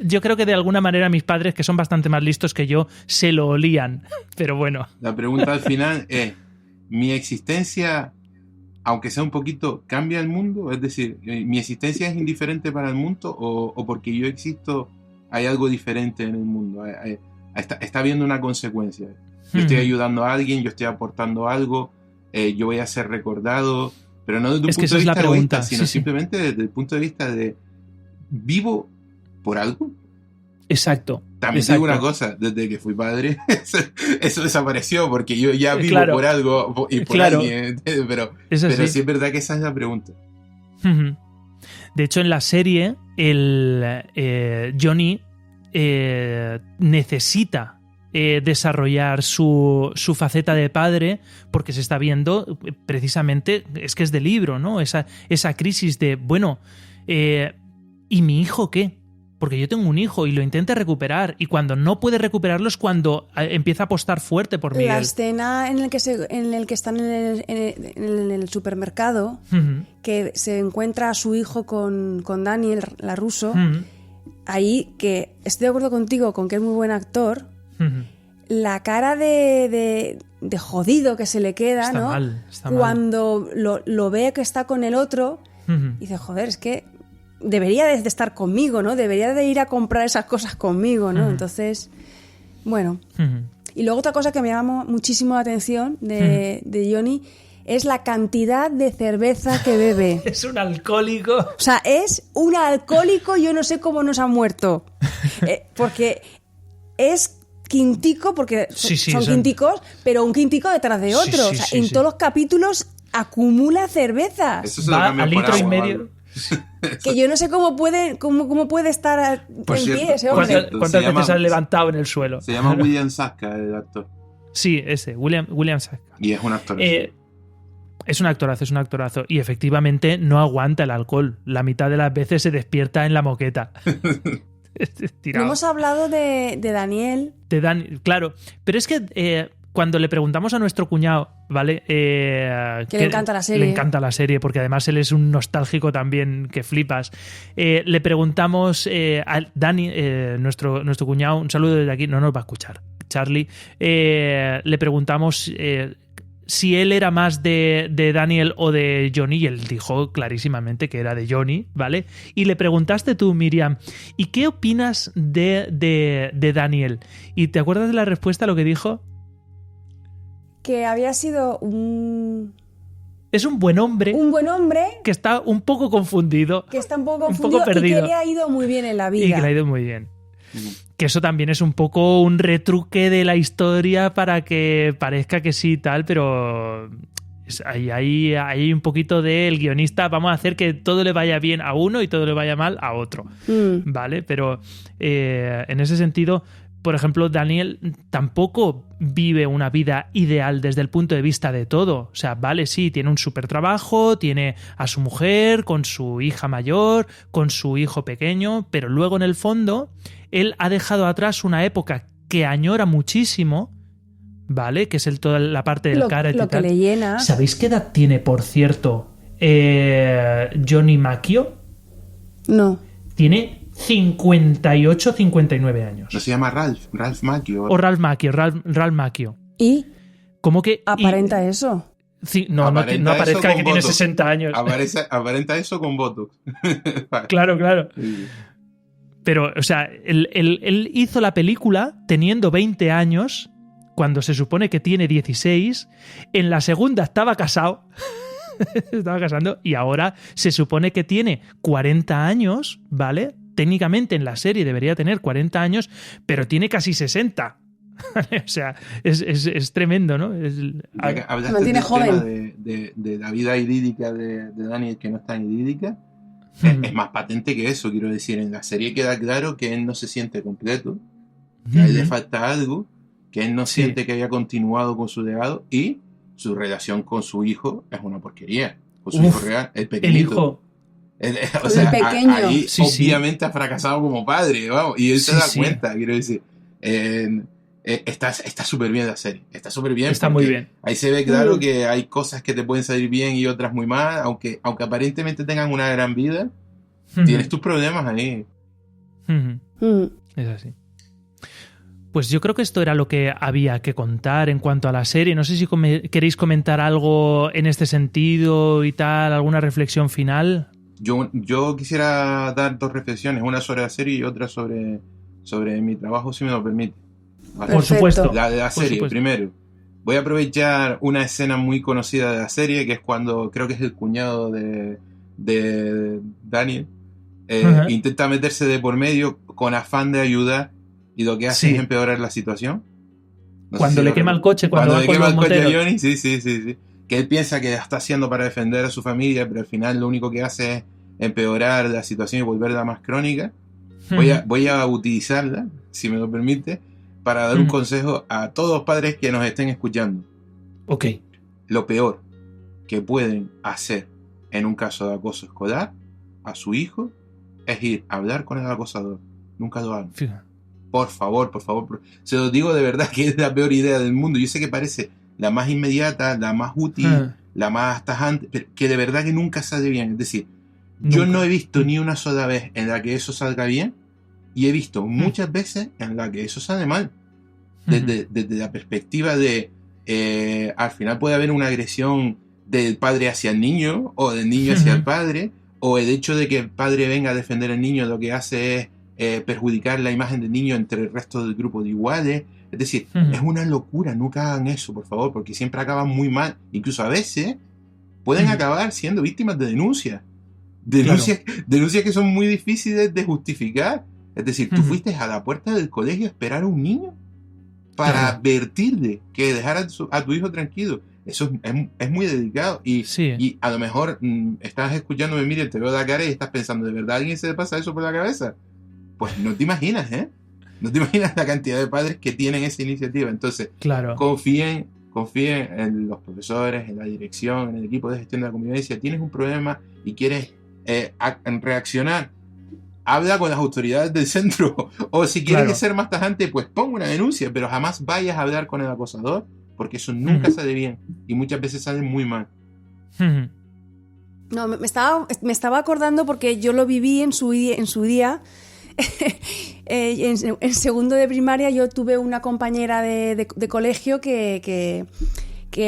Yo creo que de alguna manera mis padres, que son bastante más listos que yo, se lo olían, pero bueno. La pregunta al final es, ¿mi existencia, aunque sea un poquito, cambia el mundo? Es decir, ¿mi existencia es indiferente para el mundo o porque yo existo hay algo diferente en el mundo? Está habiendo una consecuencia. Yo estoy ayudando a alguien, yo estoy aportando algo, yo voy a ser recordado, pero no desde un punto de vista egoísta, sino simplemente desde el punto de vista de ¿vivo por algo? Exacto. También digo una cosa, desde que fui padre, eso desapareció, porque yo ya vivo por algo y por alguien, pero sí es verdad que esa es la pregunta. De hecho, en la serie, Johnny necesita desarrollar su faceta de padre, porque se está viendo precisamente, es que es del libro, ¿no? Esa crisis de, bueno, ¿y mi hijo qué? Porque yo tengo un hijo y lo intenta recuperar, y cuando no puede recuperarlo es cuando empieza a apostar fuerte por Miguel. La escena en el que están en el supermercado, que se encuentra a su hijo con Daniel LaRusso, ahí, que estoy de acuerdo contigo con que es muy buen actor, la cara de jodido que se le queda, está, ¿no? Está cuando lo ve que está con el otro, dice, joder, es que debería de estar conmigo, ¿no? Debería de ir a comprar esas cosas conmigo, ¿no? Entonces, bueno. Y luego otra cosa que me llama muchísimo la atención de Johnny es la cantidad de cerveza que bebe. Es un alcohólico. O sea, es un alcohólico, yo no sé cómo no se ha muerto. Porque es quintico, porque son quinticos, pero un quintico detrás de otro. O sea, en todos los capítulos acumula cerveza. Eso se va a litro y medio. Que yo no sé cómo puede estar en pie ese hombre. ¿Cuántas veces has levantado en el suelo? Se llama William Saska, el actor. Sí, ese, William Saska. Y es un actor. Es un actorazo, es un actorazo. Y efectivamente no aguanta el alcohol. La mitad de las veces se despierta en la moqueta. No hemos hablado de Daniel. Claro, pero es que cuando le preguntamos a nuestro cuñado, ¿vale? Que le encanta la serie. Le encanta la serie, porque además él es un nostálgico también que flipas. Le preguntamos a Dani, nuestro cuñado, un saludo desde aquí, no nos va a escuchar, Charlie. Le preguntamos si él era más de Daniel o de Johnny, y él dijo clarísimamente que era de Johnny, ¿vale? Y le preguntaste tú, Miriam, ¿y qué opinas de Daniel? ¿Y te acuerdas de la respuesta a lo que dijo? Que había sido Es un buen hombre. Un buen hombre. Que está un poco confundido. Que está un poco confundido perdido. Y que le ha ido muy bien en la vida. Y que le ha ido muy bien. Que eso también es un poco un retruque de la historia para que parezca que sí y tal, pero hay un poquito del guionista, vamos a hacer que todo le vaya bien a uno y todo le vaya mal a otro, ¿vale? Pero en ese sentido, por ejemplo, Daniel tampoco vive una vida ideal desde el punto de vista de todo. O sea, vale, sí, tiene un súper trabajo, tiene a su mujer, con su hija mayor, con su hijo pequeño, pero luego en el fondo él ha dejado atrás una época que añora muchísimo, ¿vale? Que es toda la parte del karate. Lo que le llena. ¿Sabéis qué edad tiene, por cierto, Johnny Macchio? No. Tiene 58, 59 años. ¿No se llama Ralph Macchio? O Ralph Macchio. ¿Y? ¿Cómo que? ¿Aparenta eso? Sí, no aparezca que tiene 60 años. Aparenta eso con Botox. Claro. Sí. Pero, o sea, él hizo la película teniendo 20 años, cuando se supone que tiene 16. En la segunda estaba casado. Estaba casando. Y ahora se supone que tiene 40 años, ¿vale? Técnicamente en la serie debería tener 40 años, pero tiene casi 60. O sea, es tremendo, ¿no? Hablaste del tema de la vida idílica de Daniel, que no es tan idílica. Es más patente que eso, quiero decir. En la serie queda claro que él no se siente completo, que a él le falta algo, que él no siente que haya continuado con su legado, y su relación con su hijo es una porquería. Con su hijo real, el pequeñito. El pequeño. Ahí obviamente ha fracasado como padre, vamos, y él se da cuenta, quiero decir. Está súper bien la serie. Está súper bien. Está muy bien. Ahí se ve claro que hay cosas que te pueden salir bien y otras muy mal. Aunque aparentemente tengan una gran vida, tienes tus problemas ahí. Es así. Pues yo creo que esto era lo que había que contar en cuanto a la serie. No sé si queréis comentar algo en este sentido y tal, alguna reflexión final. Yo quisiera dar dos reflexiones, una sobre la serie y otra sobre mi trabajo, si me lo permite. ¿Vale? Por supuesto. La de la serie, primero. Voy a aprovechar una escena muy conocida de la serie, que es cuando creo que es el cuñado de Daniel. Intenta meterse de por medio con afán de ayudar, y lo que hace es empeorar la situación. Cuando le quema el coche, cuando le quema el coche a Johnny, sí. Que él piensa que está haciendo para defender a su familia, pero al final lo único que hace es empeorar la situación y volverla más crónica. Voy a utilizarla, si me lo permite, para dar un consejo a todos los padres que nos estén escuchando. Ok. Lo peor que pueden hacer en un caso de acoso escolar a su hijo es ir a hablar con el acosador. Nunca lo hagan. Por favor. Se lo digo de verdad, que es la peor idea del mundo. Yo sé que parece la más inmediata, la más útil, la más tajante, pero que de verdad que nunca sale bien. Es decir, yo no he visto ni una sola vez en la que eso salga bien, y he visto muchas veces en la que eso sale mal. Desde la perspectiva de al final puede haber una agresión del padre hacia el niño, o del niño hacia el padre, o el hecho de que el padre venga a defender al niño lo que hace es perjudicar la imagen del niño entre el resto del grupo de iguales. Es decir, es una locura. Nunca hagan eso, por favor, porque siempre acaban muy mal. Incluso a veces pueden acabar siendo víctimas de denuncias que son muy difíciles de justificar. Es decir, tú fuiste a la puerta del colegio a esperar a un niño para advertirle que dejara a tu hijo tranquilo. Eso es muy delicado. Y a lo mejor estás escuchándome, Miriam, te veo la cara y estás pensando, ¿de verdad a alguien se le pasa eso por la cabeza? Pues no te imaginas, ¿eh? No te imaginas la cantidad de padres que tienen esa iniciativa. Entonces, confíen confíe en los profesores, en la dirección, en el equipo de gestión de la convivencia. Tienes un problema y quieres reaccionar, habla con las autoridades del centro. O si quieres ser más tajante, pues ponga una denuncia, pero jamás vayas a hablar con el acosador, porque eso nunca sale bien y muchas veces sale muy mal. No, me estaba acordando porque yo lo viví en su día. En segundo de primaria yo tuve una compañera de colegio que,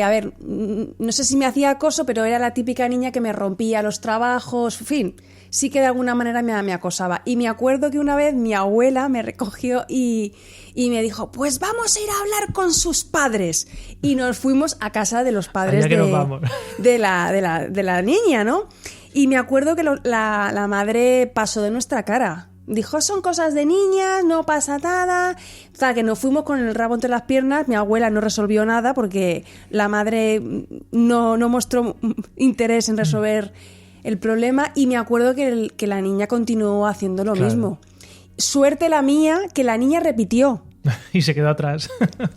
a ver, no sé si me hacía acoso, pero era la típica niña que me rompía los trabajos, en fin, sí que de alguna manera me acosaba. Y me acuerdo que una vez mi abuela me recogió y me dijo, pues vamos a ir a hablar con sus padres. Y nos fuimos a casa de los padres de la niña, ¿no? Y me acuerdo que la madre pasó de nuestra cara. Dijo, son cosas de niñas, no pasa nada. O sea, que nos fuimos con el rabo entre las piernas. Mi abuela no resolvió nada porque la madre no mostró interés en resolver el problema. Y me acuerdo que la niña continuó haciendo lo mismo. Suerte la mía, que la niña repitió. Y se quedó atrás.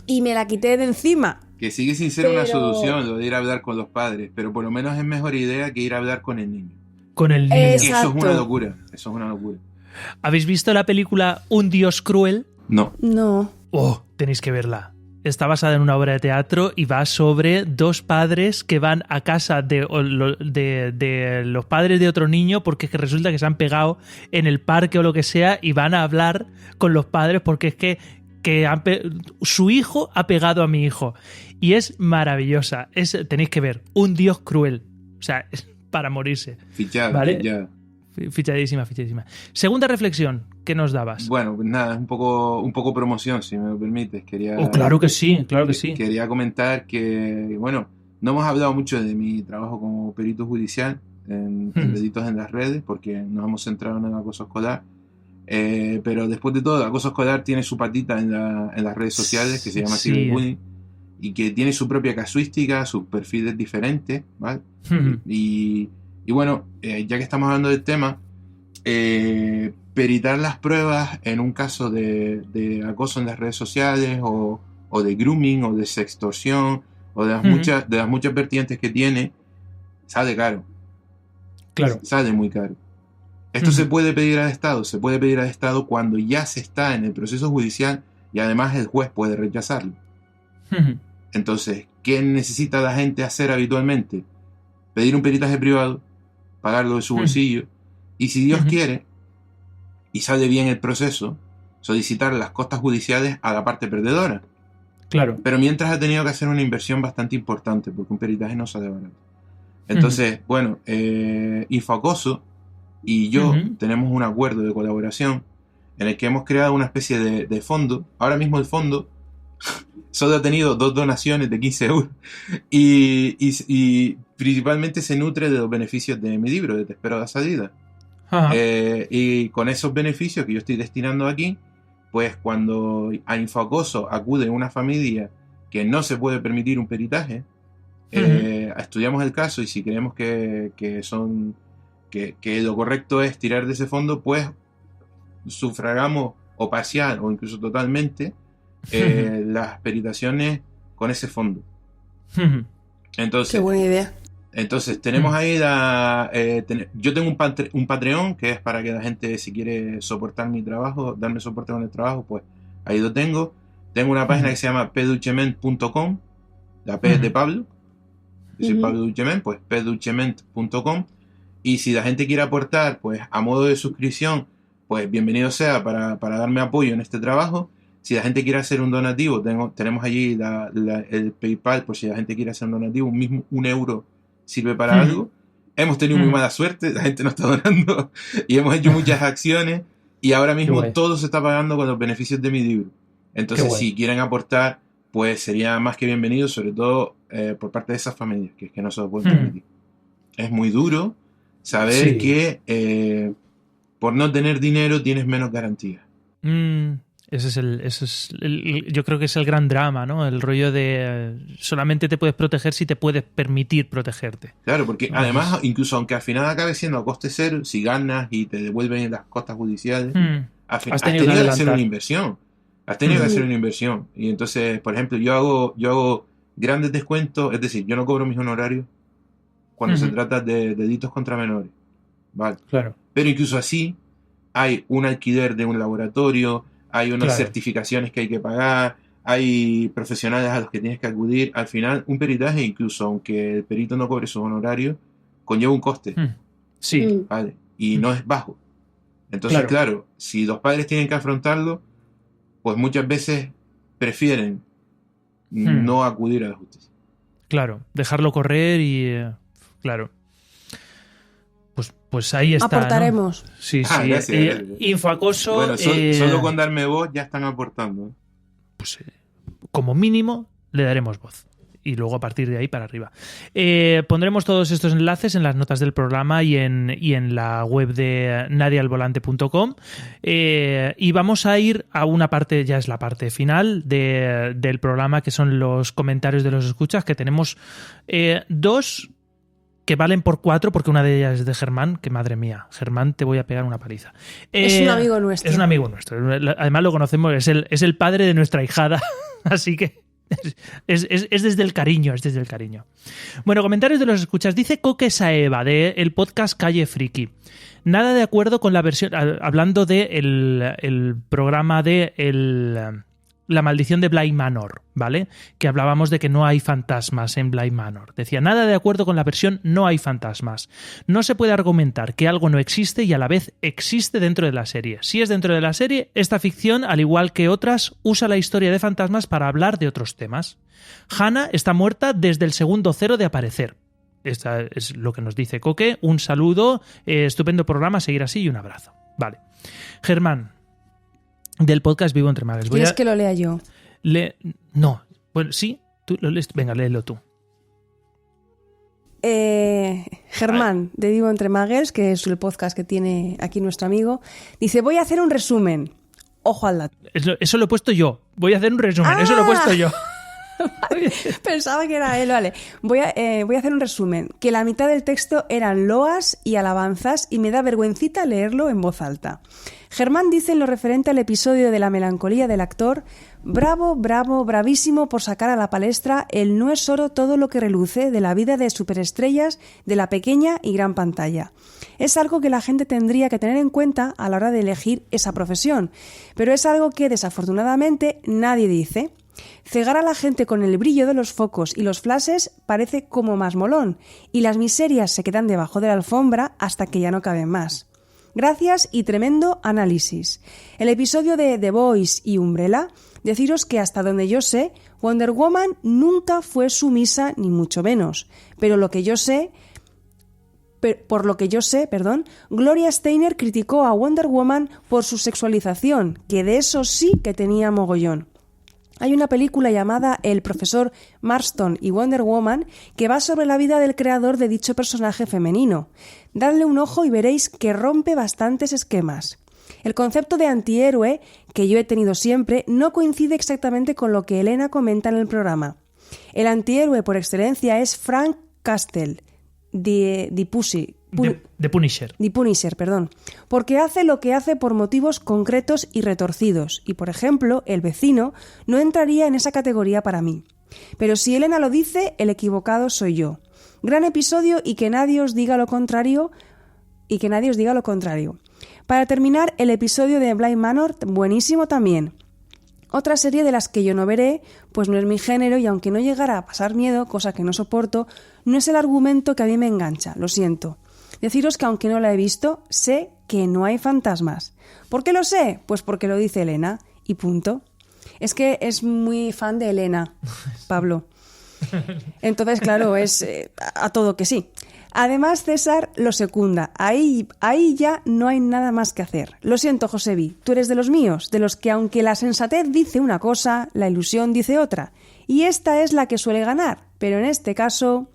Y me la quité de encima. Que sigue sin ser una solución lo de ir a hablar con los padres, pero por lo menos es mejor idea que ir a hablar con el niño. Con el niño. Eso es una locura. Eso es una locura. ¿Habéis visto la película Un Dios Cruel? No. Oh, tenéis que verla. Está basada en una obra de teatro y va sobre dos padres que van a casa de los padres de otro niño porque es que resulta que se han pegado en el parque o lo que sea y van a hablar con los padres porque es que su hijo ha pegado a mi hijo. Y es maravillosa. Tenéis que ver. Un Dios Cruel. O sea, es para morirse. Fichado, ¿vale? Fichado. Fichadísima. Segunda reflexión, ¿qué nos dabas? Bueno, pues nada, es un poco promoción, si me lo permites. Claro que sí. Quería comentar que, bueno, no hemos hablado mucho de mi trabajo como perito judicial en delitos en las redes, porque nos hemos centrado en el acoso escolar. Pero después de todo, el acoso escolar tiene su patita en las redes sociales, que se llama cyberbullying, y que tiene su propia casuística, sus perfiles diferentes, ¿vale? Y bueno, ya que estamos hablando del tema, peritar las pruebas en un caso de acoso en las redes sociales o de grooming o de sextorsión o de las muchas vertientes que tiene, sale caro. Claro. Sale muy caro. Esto se puede pedir al Estado cuando ya se está en el proceso judicial y además el juez puede rechazarlo. Entonces, ¿qué necesita la gente hacer habitualmente? Pedir un peritaje privado, pagarlo de su bolsillo, y si Dios quiere, y sale bien el proceso, solicitar las costas judiciales a la parte perdedora. Claro. Pero mientras ha tenido que hacer una inversión bastante importante, porque un peritaje no sale barato. Entonces, bueno, Infoacoso y yo tenemos un acuerdo de colaboración en el que hemos creado una especie de fondo. Ahora mismo el fondo solo ha tenido 2 donaciones de 15 euros y principalmente se nutre de los beneficios de mi libro, de Te espero a la salida. Y con esos beneficios que yo estoy destinando aquí, pues cuando a Infoacoso acude una familia que no se puede permitir un peritaje, estudiamos el caso y si creemos que lo correcto es tirar de ese fondo, pues sufragamos o parcial o incluso totalmente las peritaciones con ese fondo. Entonces, qué buena idea. Entonces tenemos ahí yo tengo un Patreon que es para que la gente, si quiere soportar mi trabajo, darme soporte con el trabajo, pues ahí lo tengo. Tengo una página que se llama pduchement.com, la P es de Pablo, yo soy Pablo Duchement, pues pduchement.com. Y si la gente quiere aportar, pues a modo de suscripción, pues bienvenido sea para darme apoyo en este trabajo. Si la gente quiere hacer un donativo, tenemos allí el PayPal, por si la gente quiere hacer un donativo, un euro sirve para algo. Hemos tenido muy mala suerte, la gente no está donando y hemos hecho muchas acciones y ahora mismo todo se está pagando con los beneficios de mi libro. Entonces, si quieren aportar, pues sería más que bienvenido, sobre todo por parte de esas familias que no se lo pueden permitir. Es muy duro saber que por no tener dinero tienes menos garantías. Yo creo que es el gran drama, ¿no? El rollo de solamente te puedes proteger si te puedes permitir protegerte. Claro, porque además, incluso aunque al final acabe siendo a coste cero, si ganas y te devuelven las costas judiciales, has tenido que hacer una inversión. Has tenido que hacer una inversión. Y entonces, por ejemplo, yo hago grandes descuentos, es decir, yo no cobro mis honorarios cuando se trata de delitos contra menores, ¿vale? Claro. Pero incluso así hay un alquiler de un laboratorio, hay unas certificaciones que hay que pagar, hay profesionales a los que tienes que acudir. Al final, un peritaje, incluso aunque el perito no cobre sus honorarios, conlleva un coste. Sí. ¿Vale? Y no es bajo. Entonces, claro, si los padres tienen que afrontarlo, pues muchas veces prefieren no acudir a la justicia. Claro, dejarlo correr y... claro. Pues ahí está. Aportaremos. ¿No? Sí, sí. Gracias. Infoacoso... Bueno, solo con darme voz ya están aportando. Pues como mínimo le daremos voz. Y luego a partir de ahí para arriba. Pondremos todos estos enlaces en las notas del programa y en la web de nadialvolante.com. Y vamos a ir a una parte, ya es la parte final del programa, que son los comentarios de los escuchas, que tenemos 2 que valen por 4, porque una de ellas es de Germán, que madre mía, Germán, te voy a pegar una paliza. Es un amigo nuestro. Es un amigo nuestro. Además lo conocemos, es el padre de nuestra hijada, así que es desde el cariño, es desde el cariño. Bueno, comentarios de los escuchas. Dice Coque Saeva, del podcast Calle Friki. Nada de acuerdo con la versión, hablando de el programa de La maldición de Bly Manor, ¿vale? Que hablábamos de que no hay fantasmas en Bly Manor. Decía, nada de acuerdo con la versión no hay fantasmas. No se puede argumentar que algo no existe y a la vez existe dentro de la serie. Si es dentro de la serie, esta ficción, al igual que otras, usa la historia de fantasmas para hablar de otros temas. Hannah está muerta desde el segundo 0 de aparecer. Esta es lo que nos dice Coque. Un saludo, estupendo programa, seguir así y un abrazo. Vale. Germán, del podcast Vivo Entre Magues. ¿Quieres que lo lea yo? No. Bueno, sí. Tú lo lees. Venga, léelo tú. Germán, de Vivo Entre Magues, que es el podcast que tiene aquí nuestro amigo, dice, voy a hacer un resumen. Ojo al dato. Eso lo he puesto yo. Voy a hacer un resumen. Eso lo he puesto yo. Vale, pensaba que era él, vale. Voy a hacer un resumen. Que la mitad del texto eran loas y alabanzas y me da vergüencita leerlo en voz alta. Germán dice en lo referente al episodio de la melancolía del actor: bravo, bravo, bravísimo por sacar a la palestra el no es oro todo lo que reluce de la vida de superestrellas de la pequeña y gran pantalla. Es algo que la gente tendría que tener en cuenta a la hora de elegir esa profesión, pero es algo que desafortunadamente nadie dice. Cegar a la gente con el brillo de los focos y los flashes parece como más molón, y las miserias se quedan debajo de la alfombra hasta que ya no caben más. Gracias y tremendo análisis. El episodio de The Boys y Umbrella, deciros que hasta donde yo sé, Wonder Woman nunca fue sumisa ni mucho menos, pero por lo que yo sé, Gloria Steinem criticó a Wonder Woman por su sexualización, que de eso sí que tenía mogollón. Hay una película llamada El profesor Marston y Wonder Woman que va sobre la vida del creador de dicho personaje femenino. Dadle un ojo y veréis que rompe bastantes esquemas. El concepto de antihéroe, que yo he tenido siempre, no coincide exactamente con lo que Elena comenta en el programa. El antihéroe por excelencia es Frank Castle, The Punisher, porque hace lo que hace por motivos concretos y retorcidos, y por ejemplo, el vecino no entraría en esa categoría para mí. Pero si Elena lo dice, el equivocado soy yo. Gran episodio y que nadie os diga lo contrario. Para terminar, el episodio de Bly Manor, buenísimo también. Otra serie de las que yo no veré, pues no es mi género y aunque no llegara a pasar miedo, cosa que no soporto, no es el argumento que a mí me engancha, lo siento. Deciros que aunque no la he visto, sé que no hay fantasmas. ¿Por qué lo sé? Pues porque lo dice Elena, y punto. Es que es muy fan de Elena, Pablo. Entonces, claro, es a todo que sí. Además, César lo secunda. Ahí ya no hay nada más que hacer. Lo siento, Josebi, tú eres de los míos, de los que aunque la sensatez dice una cosa, la ilusión dice otra. Y esta es la que suele ganar. Pero en este caso,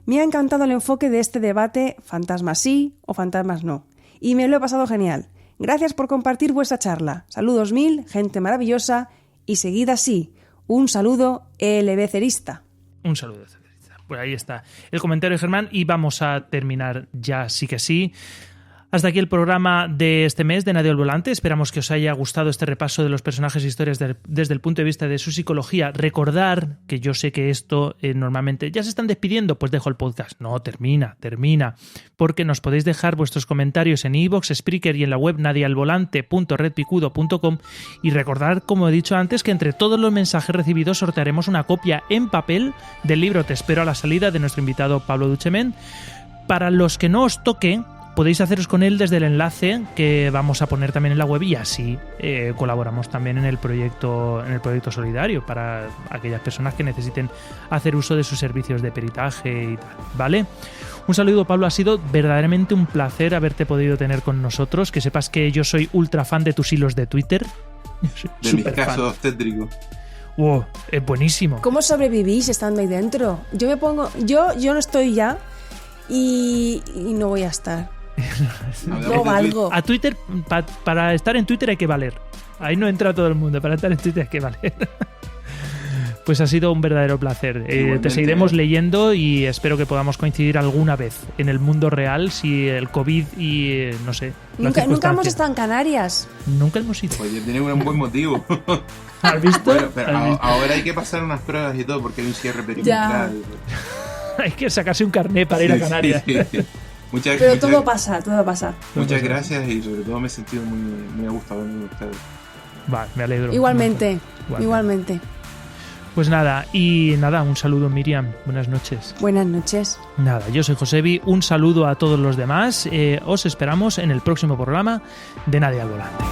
me ha encantado el enfoque de este debate, fantasmas sí o fantasmas no. Y me lo he pasado genial. Gracias por compartir vuestra charla. Saludos mil, gente maravillosa, y seguid así. Un saludo, LB Cerista. Un saludo, Cerista. Pues ahí está el comentario de Germán y vamos a terminar ya sí que sí. Hasta aquí el programa de este mes de Nadie al Volante. Esperamos que os haya gustado este repaso de los personajes e historias desde el punto de vista de su psicología. Recordar que yo sé que esto normalmente ya se están despidiendo, pues dejo el podcast. No, termina, porque nos podéis dejar vuestros comentarios en iVoox, Spreaker y en la web nadialvolante.redpicudo.com y recordar, como he dicho antes, que entre todos los mensajes recibidos sortearemos una copia en papel del libro Te espero a la salida de nuestro invitado Pablo Duchemin. Para los que no os toque, podéis haceros con él desde el enlace que vamos a poner también en la web y así colaboramos también en el proyecto solidario para aquellas personas que necesiten hacer uso de sus servicios de peritaje y tal, ¿vale? Un saludo, Pablo, ha sido verdaderamente un placer haberte podido tener con nosotros, que sepas que yo soy ultra fan de tus hilos de Twitter. De mis casos obstétricos. Wow, es buenísimo. ¿Cómo sobrevivís estando ahí dentro? Yo no estoy ya y no voy a estar. No valgo. A Twitter, para estar en Twitter hay que valer. Ahí no entra todo el mundo. Para estar en Twitter hay que valer. Pues ha sido un verdadero placer. Te seguiremos leyendo y espero que podamos coincidir alguna vez en el mundo real si el COVID y no sé. Nunca hemos estado en Canarias. Nunca hemos ido. Oye, tiene un buen motivo. ¿Has visto? Bueno, pero ahora hay que pasar unas pruebas y todo porque hay un cierre perimetral. Hay que sacarse un carné para ir a Canarias. Pero todo pasa. Muchas gracias y sobre todo me he sentido muy a gusto con ustedes. Vale, me alegro. Igualmente. Pues nada, un saludo, Miriam. Buenas noches. Buenas noches. Nada, yo soy Josebi. Un saludo a todos los demás. Os esperamos en el próximo programa de Nadie al Volante.